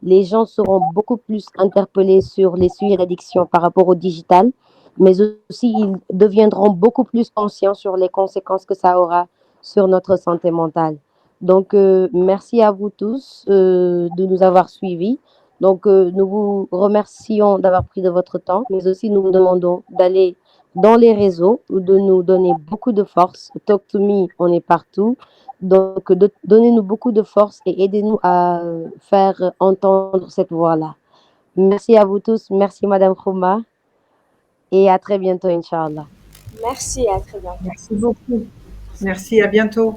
les gens seront beaucoup plus interpellés sur les sujets d'addiction par rapport au digital, mais aussi ils deviendront beaucoup plus conscients sur les conséquences que ça aura sur notre santé mentale. Donc, merci à vous tous de nous avoir suivis. Donc, nous vous remercions d'avoir pris de votre temps, mais aussi nous vous demandons d'aller dans les réseaux, de nous donner beaucoup de force. Talk to me, on est partout. Donc, donnez-nous beaucoup de force et aidez-nous à faire entendre cette voix-là. Merci à vous tous. Merci, Madame Khouma. Et à très bientôt, Inch'Allah. Merci, à très bientôt. Merci beaucoup. Merci, à bientôt.